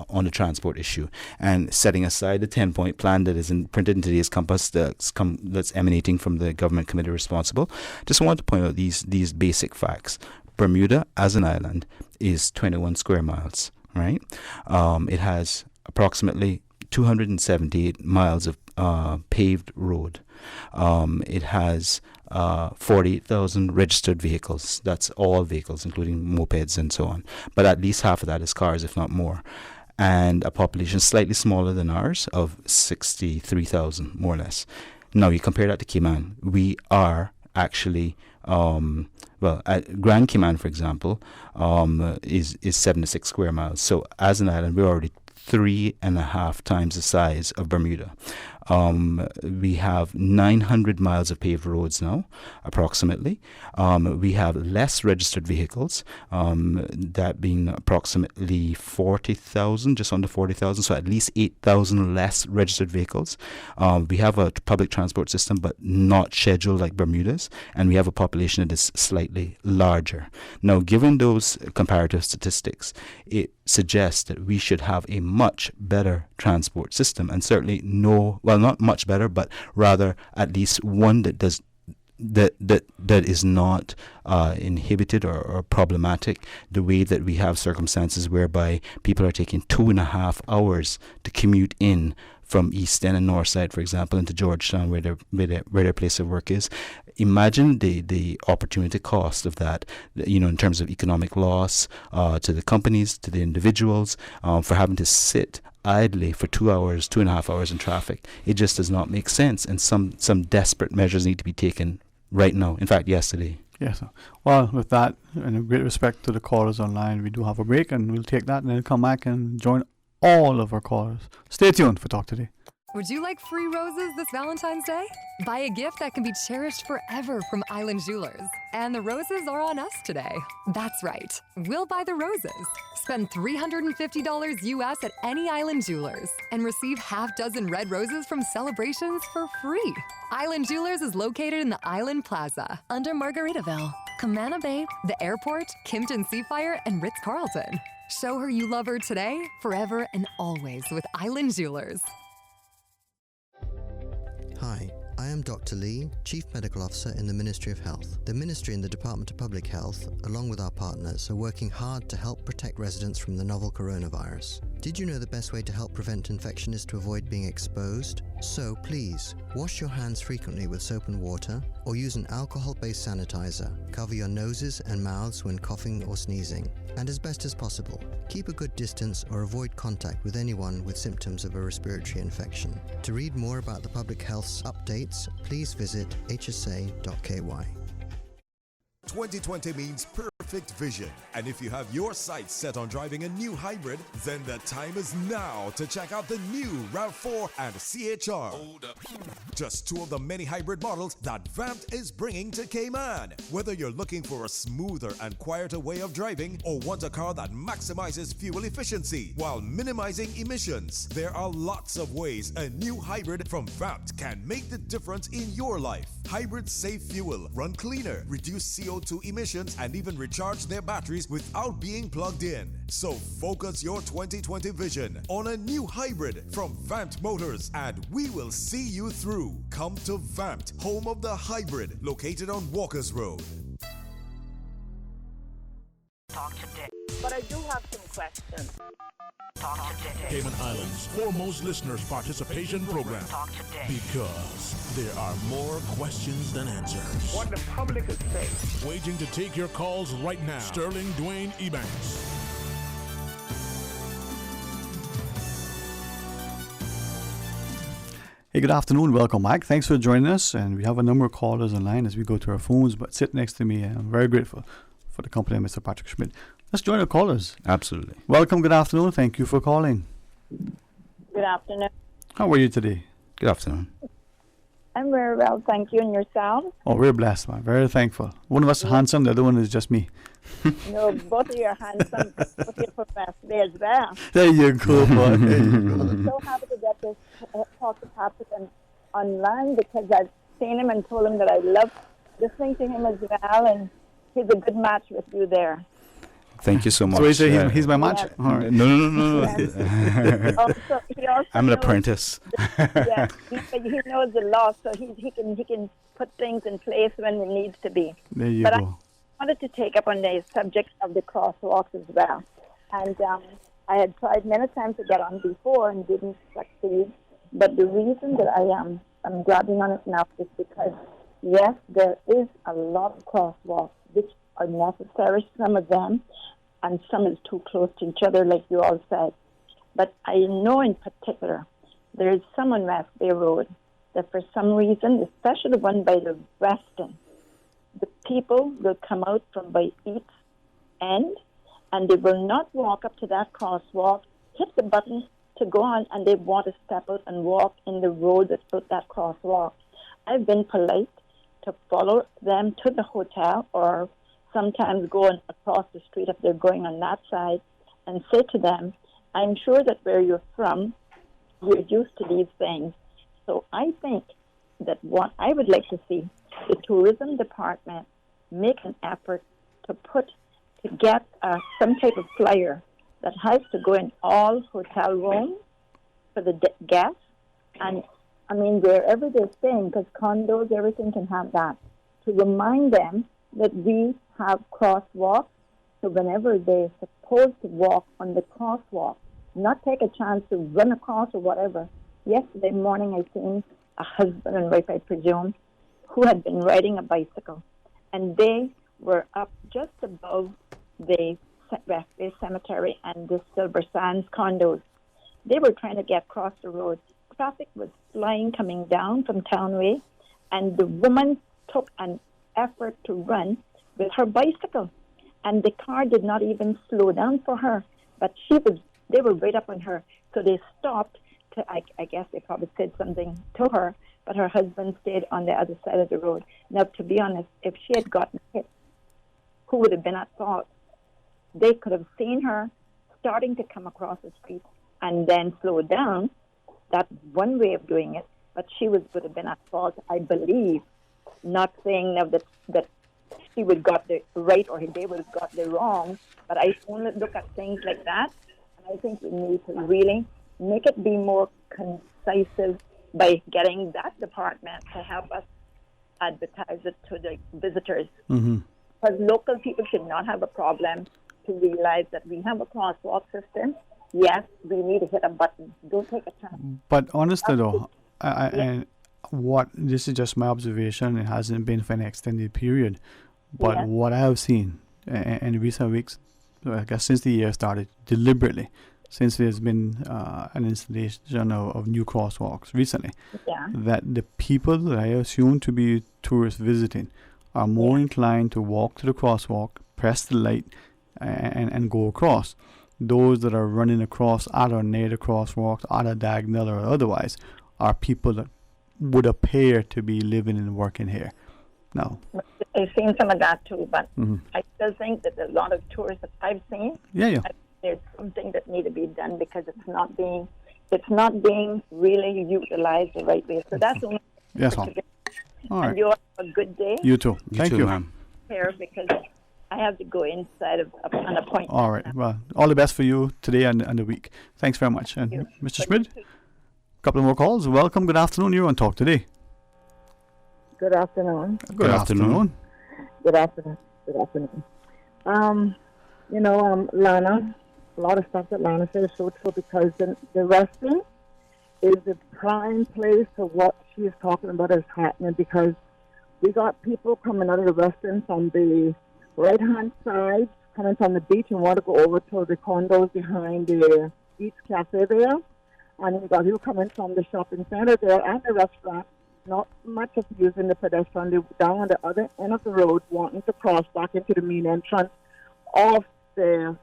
on the transport issue, and setting aside the 10-point plan that is printed in today's compass that's emanating from the government committee responsible. Just want to point out these basic facts. Bermuda as an island is 21 square miles, right? It has approximately 278 miles of paved road. It has 48,000 registered vehicles. That's all vehicles, including mopeds and so on. But at least half of that is cars, if not more. And a population slightly smaller than ours of 63,000, more or less. Now, you compare that to Cayman. We are actually, at Grand Cayman, for example, is 76 square miles. So as an island, we're already 3.5 times the size of Bermuda. We have 900 miles of paved roads now, approximately. We have less registered vehicles, that being approximately 40,000, just under 40,000, so at least 8,000 less registered vehicles. We have a public transport system, but not scheduled like Bermuda's, and we have a population that is slightly larger. Now, given those comparative statistics, it suggests that we should have a much better transport system, and certainly not much better, but rather at least one that does that is not inhibited or problematic the way that we have circumstances whereby people are taking 2.5 hours to commute in from East End and North Side, for example, into Georgetown, where their place of work is. Imagine the opportunity cost of that, in terms of economic loss to the companies, to the individuals, for having to sit idly for 2.5 hours in traffic. It just does not make sense, and some desperate measures need to be taken right now. In fact, yesterday. Yes. Well, with that, and a great respect to the callers online, we do have a break, and we'll take that and then come back and join all of our callers. Stay tuned for Talk Today. Would you like free roses this Valentine's Day? Buy a gift that can be cherished forever from Island Jewelers. And the roses are on us today. That's right. We'll buy the roses. Spend $350 US at any Island Jewelers and receive half dozen red roses from Celebrations for free. Island Jewelers is located in the Island Plaza under Margaritaville, Camana Bay, the airport, Kimpton Seafire, and Ritz-Carlton. Show her you love her today, forever, and always with Island Jewelers. Hi, I am Dr. Lee, Chief Medical Officer in the Ministry of Health. The Ministry and the Department of Public Health, along with our partners, are working hard to help protect residents from the novel coronavirus. Did you know the best way to help prevent infection is to avoid being exposed? So please, wash your hands frequently with soap and water, or use an alcohol-based sanitizer. Cover your noses and mouths when coughing or sneezing. And as best as possible, keep a good distance or avoid contact with anyone with symptoms of a respiratory infection. To read more about the public health's updates, please visit hsa.ky. 2020 means perfect vision. And if you have your sights set on driving a new hybrid, then the time is now to check out the new RAV4 and CHR. Just two of the many hybrid models that Vamped is bringing to Cayman. Whether you're looking for a smoother and quieter way of driving or want a car that maximizes fuel efficiency while minimizing emissions, there are lots of ways a new hybrid from Vamped can make the difference in your life. Hybrids save fuel, run cleaner, reduce CO2 emissions, and even recharge their batteries without being plugged in. So focus your 2020 vision on a new hybrid from Vamped Motors, and we will see you through. Come to Vamped, home of the hybrid, located on Walkers Road. Talk today. But I do have some questions. Talk today. Cayman Islands' foremost listeners' participation program. Talk today. Because there are more questions than answers. What the public is saying. Waiting to take your calls right now. Sterling Dwayne Ebanks. Hey, good afternoon. Welcome back. Thanks for joining us. And we have a number of callers online as we go to our phones. But sit next to me. I'm very grateful for the company of Mr. Patrick Schmidt. Let's join our callers. Absolutely. Welcome. Good afternoon. Thank you for calling. Good afternoon. How are you today? Good afternoon. I'm very well, thank you. And yourself? Oh, we're blessed, man. Very thankful. One of us is handsome, the other one is just me. No, both of you are handsome. Both of you are professional as well. There you go, boy. There you I'm go. so happy to get this talk to Patrick online because I've seen him and told him that I love listening to him as well, and he's a good match with you there. Thank you so much. So you say he's my match? Yes. All right. No. He also I'm an knows apprentice. Yeah, he knows the law, so he can put things in place when it needs to be. There you but go. I wanted to take up on the subject of the crosswalks as well. And I had tried many times to get on before and didn't succeed. But the reason that I'm grabbing on it now is because, yes, there is a lot of crosswalks which are necessary, some of them, and some is too close to each other, like you all said. But I know in particular, there is some on West Bay Road that for some reason, especially the one by the Weston, the people will come out from by each end and they will not walk up to that crosswalk, hit the button to go on, and they want to step out and walk in the road that's put that crosswalk. I've been polite to follow them to the hotel or sometimes going across the street if they're going on that side and say to them, I'm sure that where you're from, you're used to these things. So I think that what I would like to see the tourism department make an effort to get some type of flyer that has to go in all hotel rooms for the guests. And I mean, wherever they're staying, because condos, everything can have that, to remind them that we have crosswalks. So whenever they're supposed to walk on the crosswalk, not take a chance to run across or whatever. Yesterday morning, I seen a husband and wife, I presume, who had been riding a bicycle, and they were up just above the cemetery and the Silver Sands condos. They were trying to get across the road. Traffic was flying coming down from Townway, and the woman took an effort to run with her bicycle, and the car did not even slow down for her, but they were right up on her, so they stopped to, I guess they probably said something to her, but her husband stayed on the other side of the road. Now, to be honest, if she had gotten hit, who would have been at fault? They could have seen her starting to come across the street and then slow down. That's one way of doing it, but she would have been at fault, I believe, not saying now that she would have got the right or they would have got the wrong, but I only look at things like that, and I think we need to really make it be more concise by getting that department to help us advertise it to the visitors. Mm-hmm. Because local people should not have a problem to realize that we have a crosswalk system. Yes, we need to hit a button. Don't take a chance. But honestly, though, this is just my observation. It hasn't been for an extended period. But what I have seen in recent weeks, I guess since the year started, deliberately, since there's been an installation of new crosswalks recently, that the people that I assume to be tourists visiting are more inclined to walk to the crosswalk, press the light, and go across. Those that are running across at or near the crosswalks, at a diagonal or otherwise, are people that would appear to be living and working here. No. I've seen some of that too, but I still think that a lot of tourists that I've seen, there's something that needs to be done because it's not being really utilized the right way. So that's only. Yes, ma'am. All right. And you have a good day. You too. Thank you, ma'am. Here because I have to go inside of an appointment. All right. Well, all the best for you today and the week. Thanks very much. And Mr. Schmidt, a couple of more calls. Welcome. Good afternoon. You're on Talk Today. Good afternoon. Good afternoon. Good afternoon. Good afternoon. Lana, a lot of stuff that Lana said is so true because the wrestling is the prime place for what she's talking about is happening because we got people coming out of the western from the right-hand side, coming from the beach and want to go over to the condos behind the Beach Cafe there. And we got people coming from the shopping center there and the restaurant, not much of using the pedestrian. They're down on the other end of the road wanting to cross back into the main entrance of the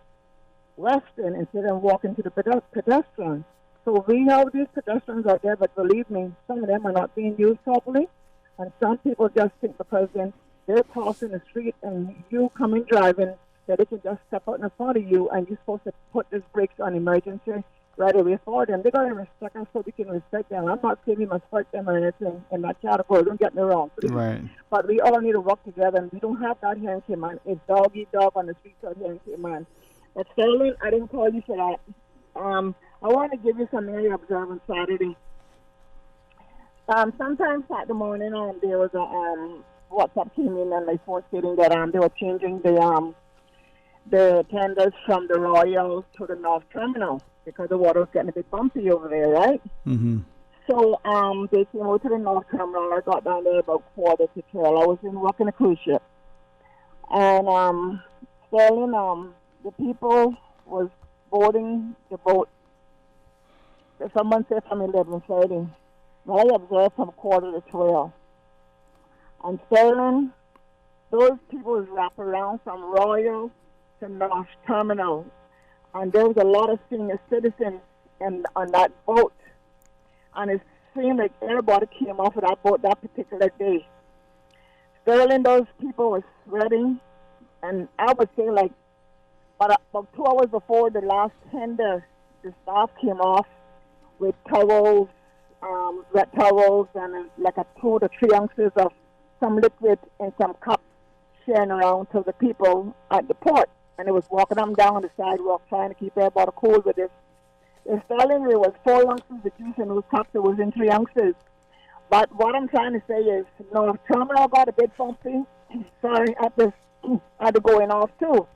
western instead of walking to the pedestrian. So we have these pedestrians out there, but believe me, some of them are not being used properly. And some people just think because they're crossing the street and you coming driving, that they can just step out in front of you and you're supposed to put this brakes on emergency right away for them. They got to respect us so we can respect them. I'm not saying we must fight them or anything in that category. Don't get me wrong. Please. Right. But we all need to work together, and we don't have that here in Cayman. It's dog eat dog on the streets out here in Cayman. But Sterling, I didn't call you for that. I want to give you some area observed on Saturday. Sometime Saturday morning, there was a WhatsApp came in and my phone stating that they were changing the tenders from the Royal to the North Terminal because the water was getting a bit bumpy over there, right? Mm-hmm. So they came over to the North Terminal. I got down there about 12:45. I was working a cruise ship. And Sterling, the people was boarding the boat. Someone said from 11:30. Well, I observed from 11:45. And Sterling, those people was wrapped around from Royal to North Terminal. And there was a lot of senior citizens on that boat. And it seemed like everybody came off of that boat that particular day. Sterling, those people were sweating. And I would say like about 2 hours before the last tender, the staff came off with towels, wet towels, and like 2 to 3 ounces of some liquid in some cups sharing around to the people at the port. And it was walking them down the sidewalk trying to keep everybody cool with this. The Sterling, there was 4 ounces of juice in those cups. It was in 3 ounces. But what I'm trying to say is, North Terminal got a bit bumpy. Sorry, at the going off too.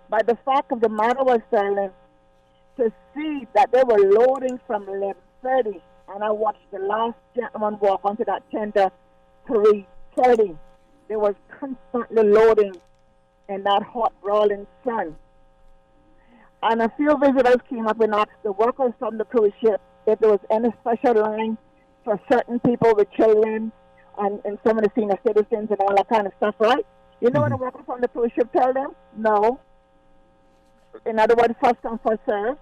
But the fact of the matter was, Sterling, to see that they were loading from 11:30, and I watched the last gentleman walk onto that tender 3:30. They was constantly loading in that hot, rolling sun. And a few visitors came up and asked the workers from the cruise ship if there was any special line for certain people with children and some of the senior citizens and all that kind of stuff, right? You know what the workers from the cruise ship tell them? No. In other words, first come, first serve.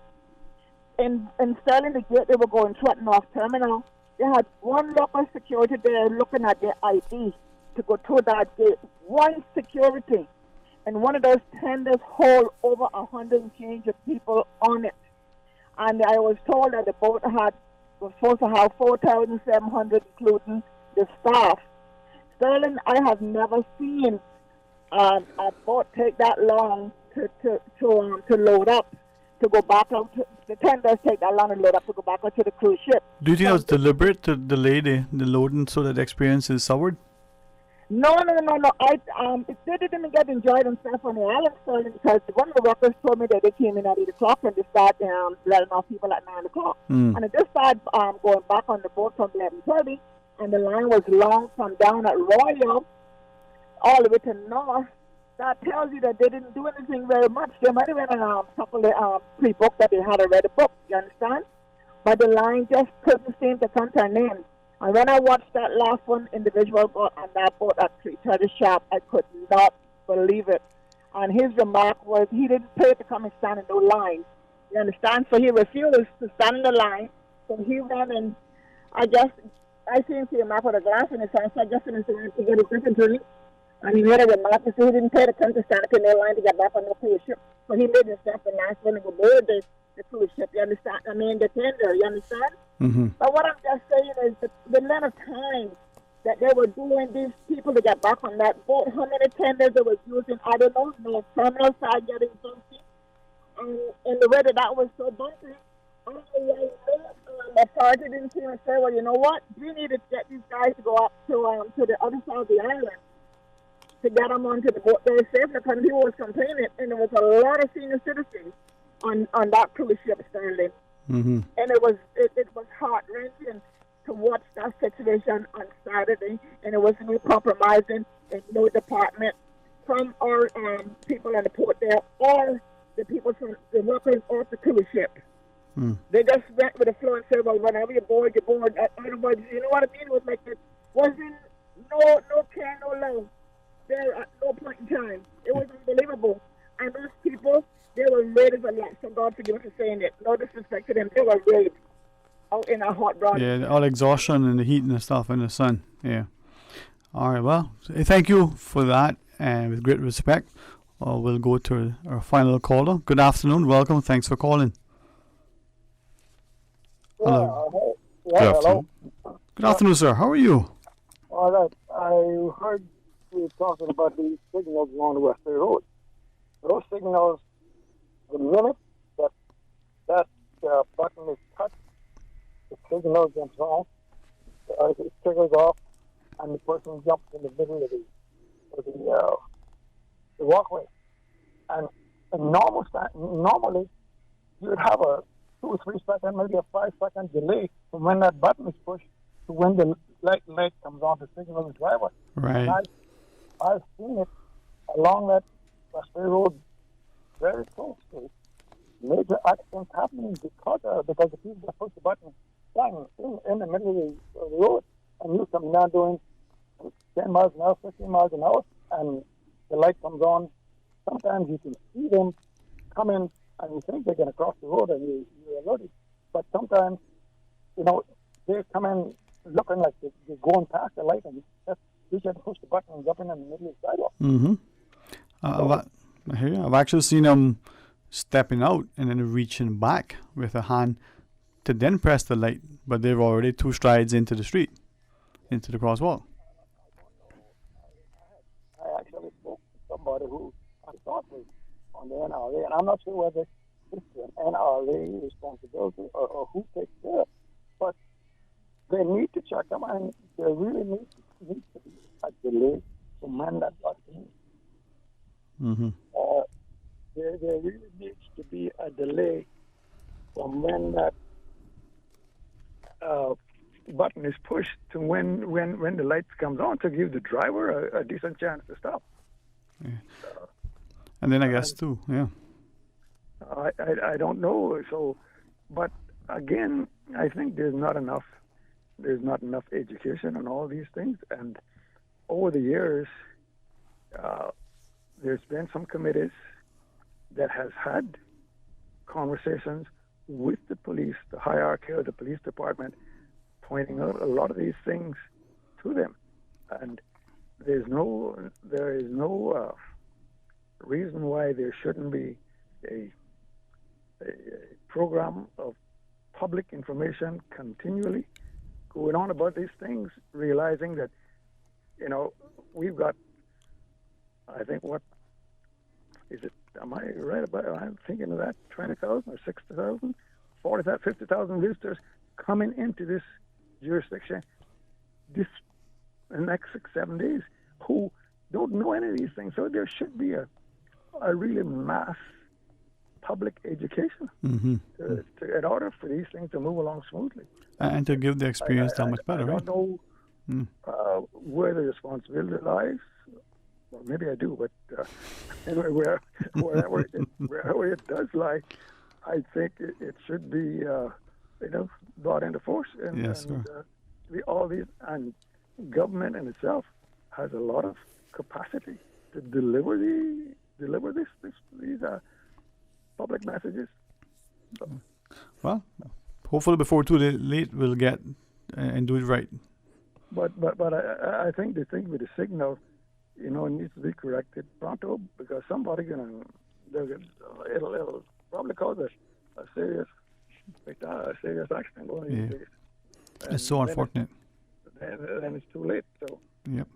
In Sterling, the gate they were going through at North Terminal, they had one local security there looking at their ID to go through that gate. One security. And one of those tenders hold over 100 and change of people on it. And I was told that the boat was supposed to have 4,700, including the staff. Sterling, I have never seen a boat take that long to load up, to go back out. The tenders take that long to load up to go back out to the cruise ship. Do you think that was deliberate to delay the loading so that the experience is soured? No. They didn't get enjoyed themselves on the island, Sterling, because one of the workers told me that they came in at 8 o'clock and they started letting off people at 9 o'clock. And they just started going back on the boat from 11:30, and the line was long from down at Royal all the way to North. That tells you that they didn't do anything very much. They might have been a couple of pre-booked that they had already booked, you understand? But the line just couldn't seem to come to an end. And when I watched that last one individual got on that boat at 3:30 sharp, I could not believe it. And his remark was he didn't pay to come and stand in no line. You understand? So he refused to stand in the line. So he ran and I seen him came up with a glass in his hand, so I just finished to get a different drink. And he made a remark to say he didn't pay to come to stand up in no line to get back on the cruise ship. So he made himself the last one to go board the cruise ship, you understand? I mean, the tender, you understand? Mm-hmm. But what I'm just saying is the amount of time that they were doing these people to get back on that boat, how many tenders they was using, I don't know. No terminal side getting bumpy. And the way that was so bumpy, the authority didn't seem to say, well, you know what? We need to get these guys to go up to the other side of the island to get them onto the boat very safely, because people was complaining, and there was a lot of senior citizens on that cruise ship, Sterling. Mm-hmm. And it was heart-wrenching to watch that situation on Saturday, and it was no compromising in no department from our people on the port there or the people from the workers off the cruise ship. They just went with the flow and said, well, whenever you're bored, you're bored. In other words, you know what I mean? It was like it wasn't no care, no love there at no point in time. It was unbelievable. And those people, They were raped a lot, so God forgive me for saying it. No disrespect to them. They were raped out in a hot rod. Yeah, all exhaustion and the heat and the stuff in the sun. Yeah. All right, well, thank you for that, and with great respect, we'll go to our final caller. Good afternoon, welcome, thanks for calling. Hello. Yeah, hello. Good afternoon, sir. How are you? All right. I heard you talking about these signals along the West Bay Road. Those signals, the minute that button is touched, the signal jumps off, it triggers off, and the person jumps in the middle of the walkway. And normally, you would have a 2 or 3 second, maybe a 5 second delay from when that button is pushed to when the light comes on to signal the driver. Right. And I've seen it along that West Bay Road very close to major accidents happening because the people that push the button bang in the middle of the road, and you come down doing 10 miles an hour, 15 miles an hour, and the light comes on. Sometimes you can see them come in, and you think they're going to cross the road, and you're alerted. But sometimes, they come in looking like they're going past the light, and you just push the button and jump in the middle of the sidewalk. Mm-hmm. I've actually seen them stepping out and then reaching back with a hand to then press the light, but they're already 2 strides into the street, into the crosswalk. I actually spoke to somebody who I thought was on the NRA, and I'm not sure whether it's an NRA responsibility or who takes care of it, but they need to check them, and there really needs to be a delay to man that button. Mm-hmm. There really needs to be a delay from when that button is pushed to when the light comes on to give the driver a decent chance to stop. Yeah. And then I guess too, yeah. I don't know. So, but again, I think there's not enough education on all these things, and over the years, there's been some committees that has had conversations with the police, the hierarchy of the police department, pointing out a lot of these things to them, and there is no reason why there shouldn't be a program of public information continually going on about these things, realizing that we've got, I think, what is it? Am I right about it? I'm thinking of that 20,000 or 60,000, 40,000, 50,000 visitors coming into this jurisdiction in the next 6-7 days who don't know any of these things. So there should be a really mass public education in order for these things to move along smoothly. And to give the experience that much better, I don't know where the responsibility lies. Well, maybe I do, but anyway, wherever it does lie, I think it should be brought into force. And government in itself has a lot of capacity to deliver these public messages. So. Well, hopefully before too late we'll get and do it right. But I think the thing with the signal, it needs to be corrected pronto, because somebody it'll probably cause a serious accident one of these days. It's so unfortunate. Then it's too late. So. Yep.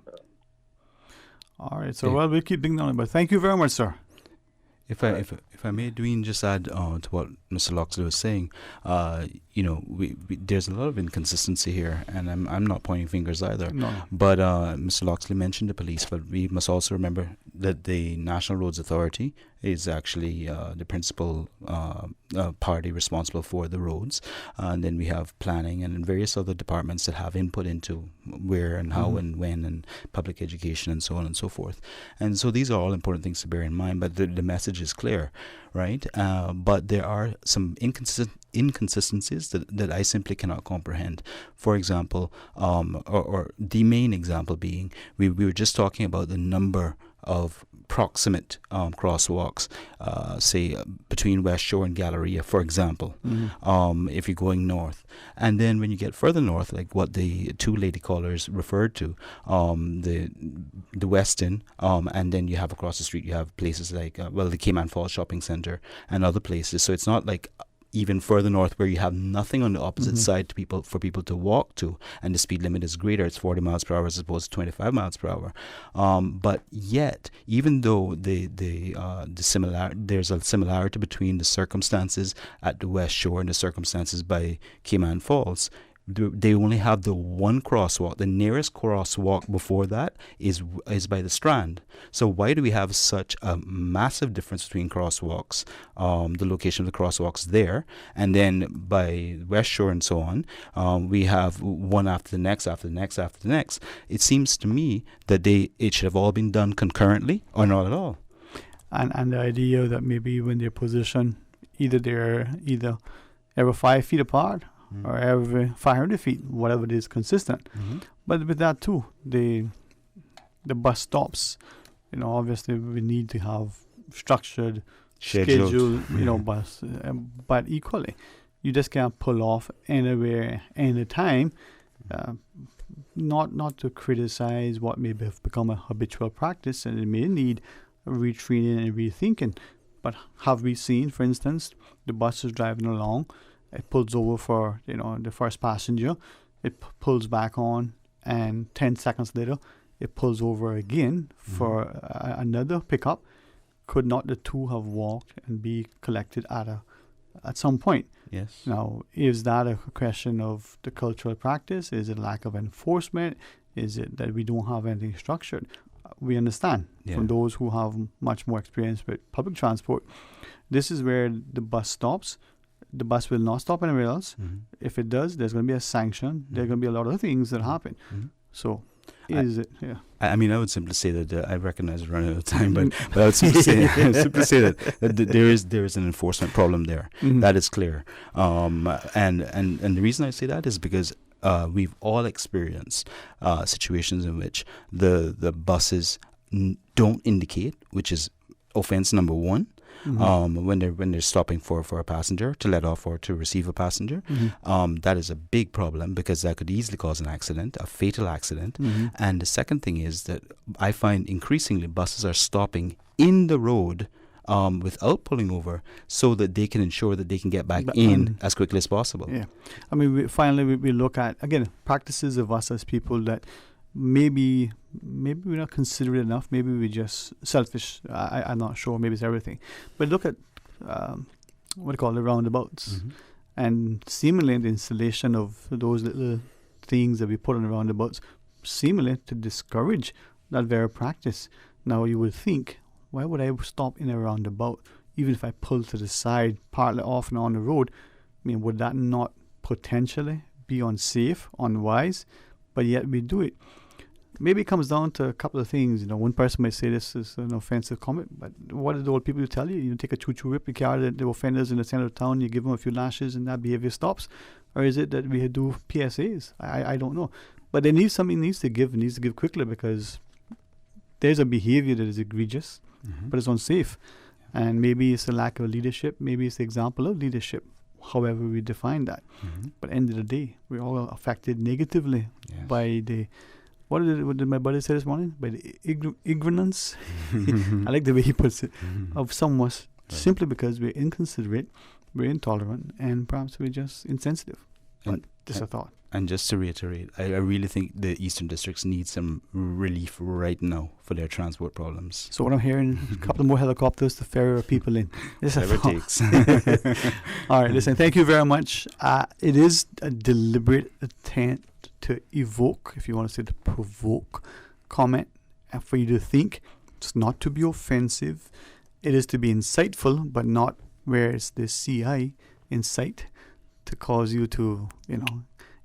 All right. So we'll keep digging on it, but thank you very much, sir. If I may, Dwayne, just add to what Mr. Loxley was saying, we there's a lot of inconsistency here, and I'm not pointing fingers either. No. But Mr. Loxley mentioned the police, but we must also remember that the National Roads Authority is actually the principal party responsible for the roads, and then we have planning and various other departments that have input into where and how and when, and public education and so on and so forth. And so these are all important things to bear in mind, but the message is clear, right? But there are some inconsistencies that I simply cannot comprehend. For example, or the main example being, we were just talking about the number of proximate crosswalks, say between West Shore and Galleria, for example, if you're going north. And then when you get further north, like what the two lady callers referred to, the Westin, and then you have across the street, you have places like, the Cayman Falls Shopping Center and other places. So it's not like even further north where you have nothing on the opposite side for people to walk to, and the speed limit is greater. It's 40 miles per hour as opposed to 25 miles per hour. But yet, even though there's a similarity between the circumstances at the West Shore and the circumstances by Cayman Falls, they only have the one crosswalk. The nearest crosswalk before that is by the Strand. So why do we have such a massive difference between crosswalks, the location of the crosswalks there, and then by West Shore and so on, we have one after the next, after the next, after the next. It seems to me that it should have all been done concurrently or not at all. And the idea that maybe when they're positioned, they're every 5 feet apart, or every 500 feet, whatever it is, consistent. But with that too, the bus stops, obviously we need to have structured, scheduled, bus. But equally, you just can't pull off anywhere, anytime. Not to criticize what may have become a habitual practice, and it may need retraining and rethinking. But have we seen, for instance, the bus is driving along, it pulls over for, the first passenger. It pulls back on, and 10 seconds later, it pulls over again for another pickup. Could not the two have walked and be collected at some point? Yes. Now, is that a question of the cultural practice? Is it lack of enforcement? Is it that we don't have anything structured? We understand from those who have much more experience with public transport. This is where the bus stops. The bus will not stop anywhere else. If it does, there's going to be a sanction. There's going to be a lot of things that happen. So, I mean, I would simply say that I recognize we're running out of time, but I would simply say that there is an enforcement problem there. That is clear. And the reason I say that is because we've all experienced situations in which the buses don't indicate, which is offense number one. When they're stopping for a passenger to let off or to receive a passenger, that is a big problem because that could easily cause an accident, a fatal accident. And the second thing is that I find increasingly buses are stopping in the road without pulling over, so that they can ensure that they can get back in as quickly as possible. Yeah, I mean, we look at again practices of us as people that maybe we're not considerate enough. Maybe we're just selfish. I'm not sure. Maybe it's everything. But look at what do you call the roundabouts, and seemingly the installation of those little things that we put on the roundabouts, seemingly to discourage that very practice. Now you would think, why would I stop in a roundabout, even if I pull to the side, partly off and on the road? I mean, would that not potentially be unsafe, unwise? But yet we do it. Maybe it comes down to a couple of things. One person might say this is an offensive comment, but what do the old people tell you? You take a choo-choo whip, you carry the offenders in the center of town, you give them a few lashes, and that behavior stops? Or is it that we do PSAs? I don't know. But something needs to give quickly, because there's a behavior that is egregious, but it's unsafe. And maybe it's a lack of leadership. Maybe it's the example of leadership, however we define that. But at the end of the day, we're all affected negatively by the, what did my buddy say this morning? By the ignorance, I like the way he puts it, of someone, simply because we're inconsiderate, we're intolerant, and perhaps we're just insensitive. But just a thought. And just to reiterate, I really think the Eastern Districts need some relief right now for their transport problems. So what I'm hearing, a couple more helicopters to ferry our people in. Whatever it takes. All right, listen, thank you very much. It is a deliberate attempt to evoke, if you want to say to provoke, comment, and for you to think. It's not to be offensive. It is to be insightful, but not where it's the CI, insight, to cause you to,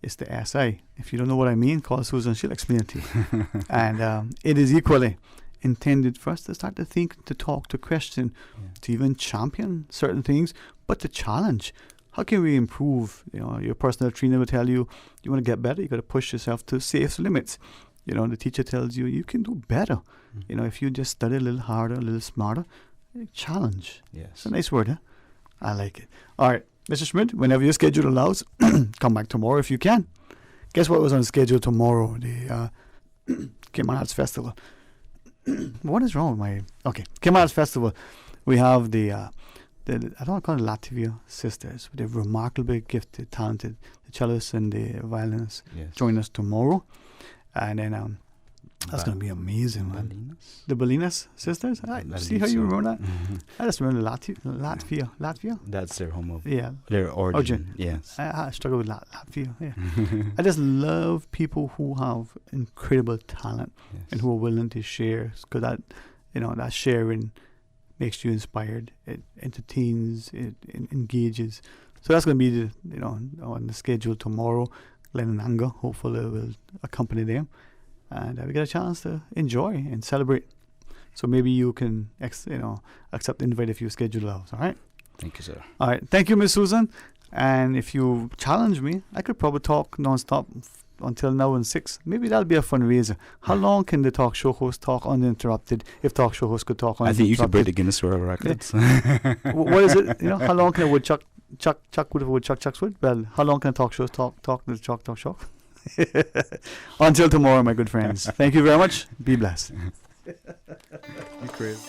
it's the SI. If you don't know what I mean, call Susan. She'll explain it to you. And it is equally intended for us to start to think, to talk, to question, to even champion certain things, but to challenge. How can we improve? Your personal trainer will tell you, you want to get better, you got to push yourself to safe limits. the teacher tells you you can do better. If you just study a little harder, a little smarter, challenge. Yes. It's a nice word, huh? I like it. All right, Mr. Schmidt, whenever your schedule allows, come back tomorrow if you can. Guess what was on schedule tomorrow? The Cayman Arts Festival. What is wrong with my... Okay, Cayman Arts Festival. We have the I don't want to call it Latvia sisters, but they're remarkably gifted, talented. The cellists and the violinists join us tomorrow. And then that's going to be amazing, man. The Balinas sisters? See how you remember that? I just remember Latvia. That's their home of their origin. Yes. I struggle with Latvia. Yeah. I just love people who have incredible talent and who are willing to share. Because that sharing makes you inspired. It entertains. It engages. So that's going to be on the schedule tomorrow. Glenn and Anga hopefully will accompany them. And we get a chance to enjoy and celebrate. So maybe you can, accept the invite if your schedule allows. All right. Thank you, sir. All right. Thank you, Miss Susan. And if you challenge me, I could probably talk nonstop until now and 6. Maybe that'll be a fundraiser. How long can the talk show host talk uninterrupted? If talk show host could talk uninterrupted, I think you could break the Guinness World Records. What is it? How long can a woodchuck chuck with a woodchuck chucks wood? Well, how long can talk shows talk the talk? Until tomorrow, my good friends. Thank you very much. Be blessed. You crazy.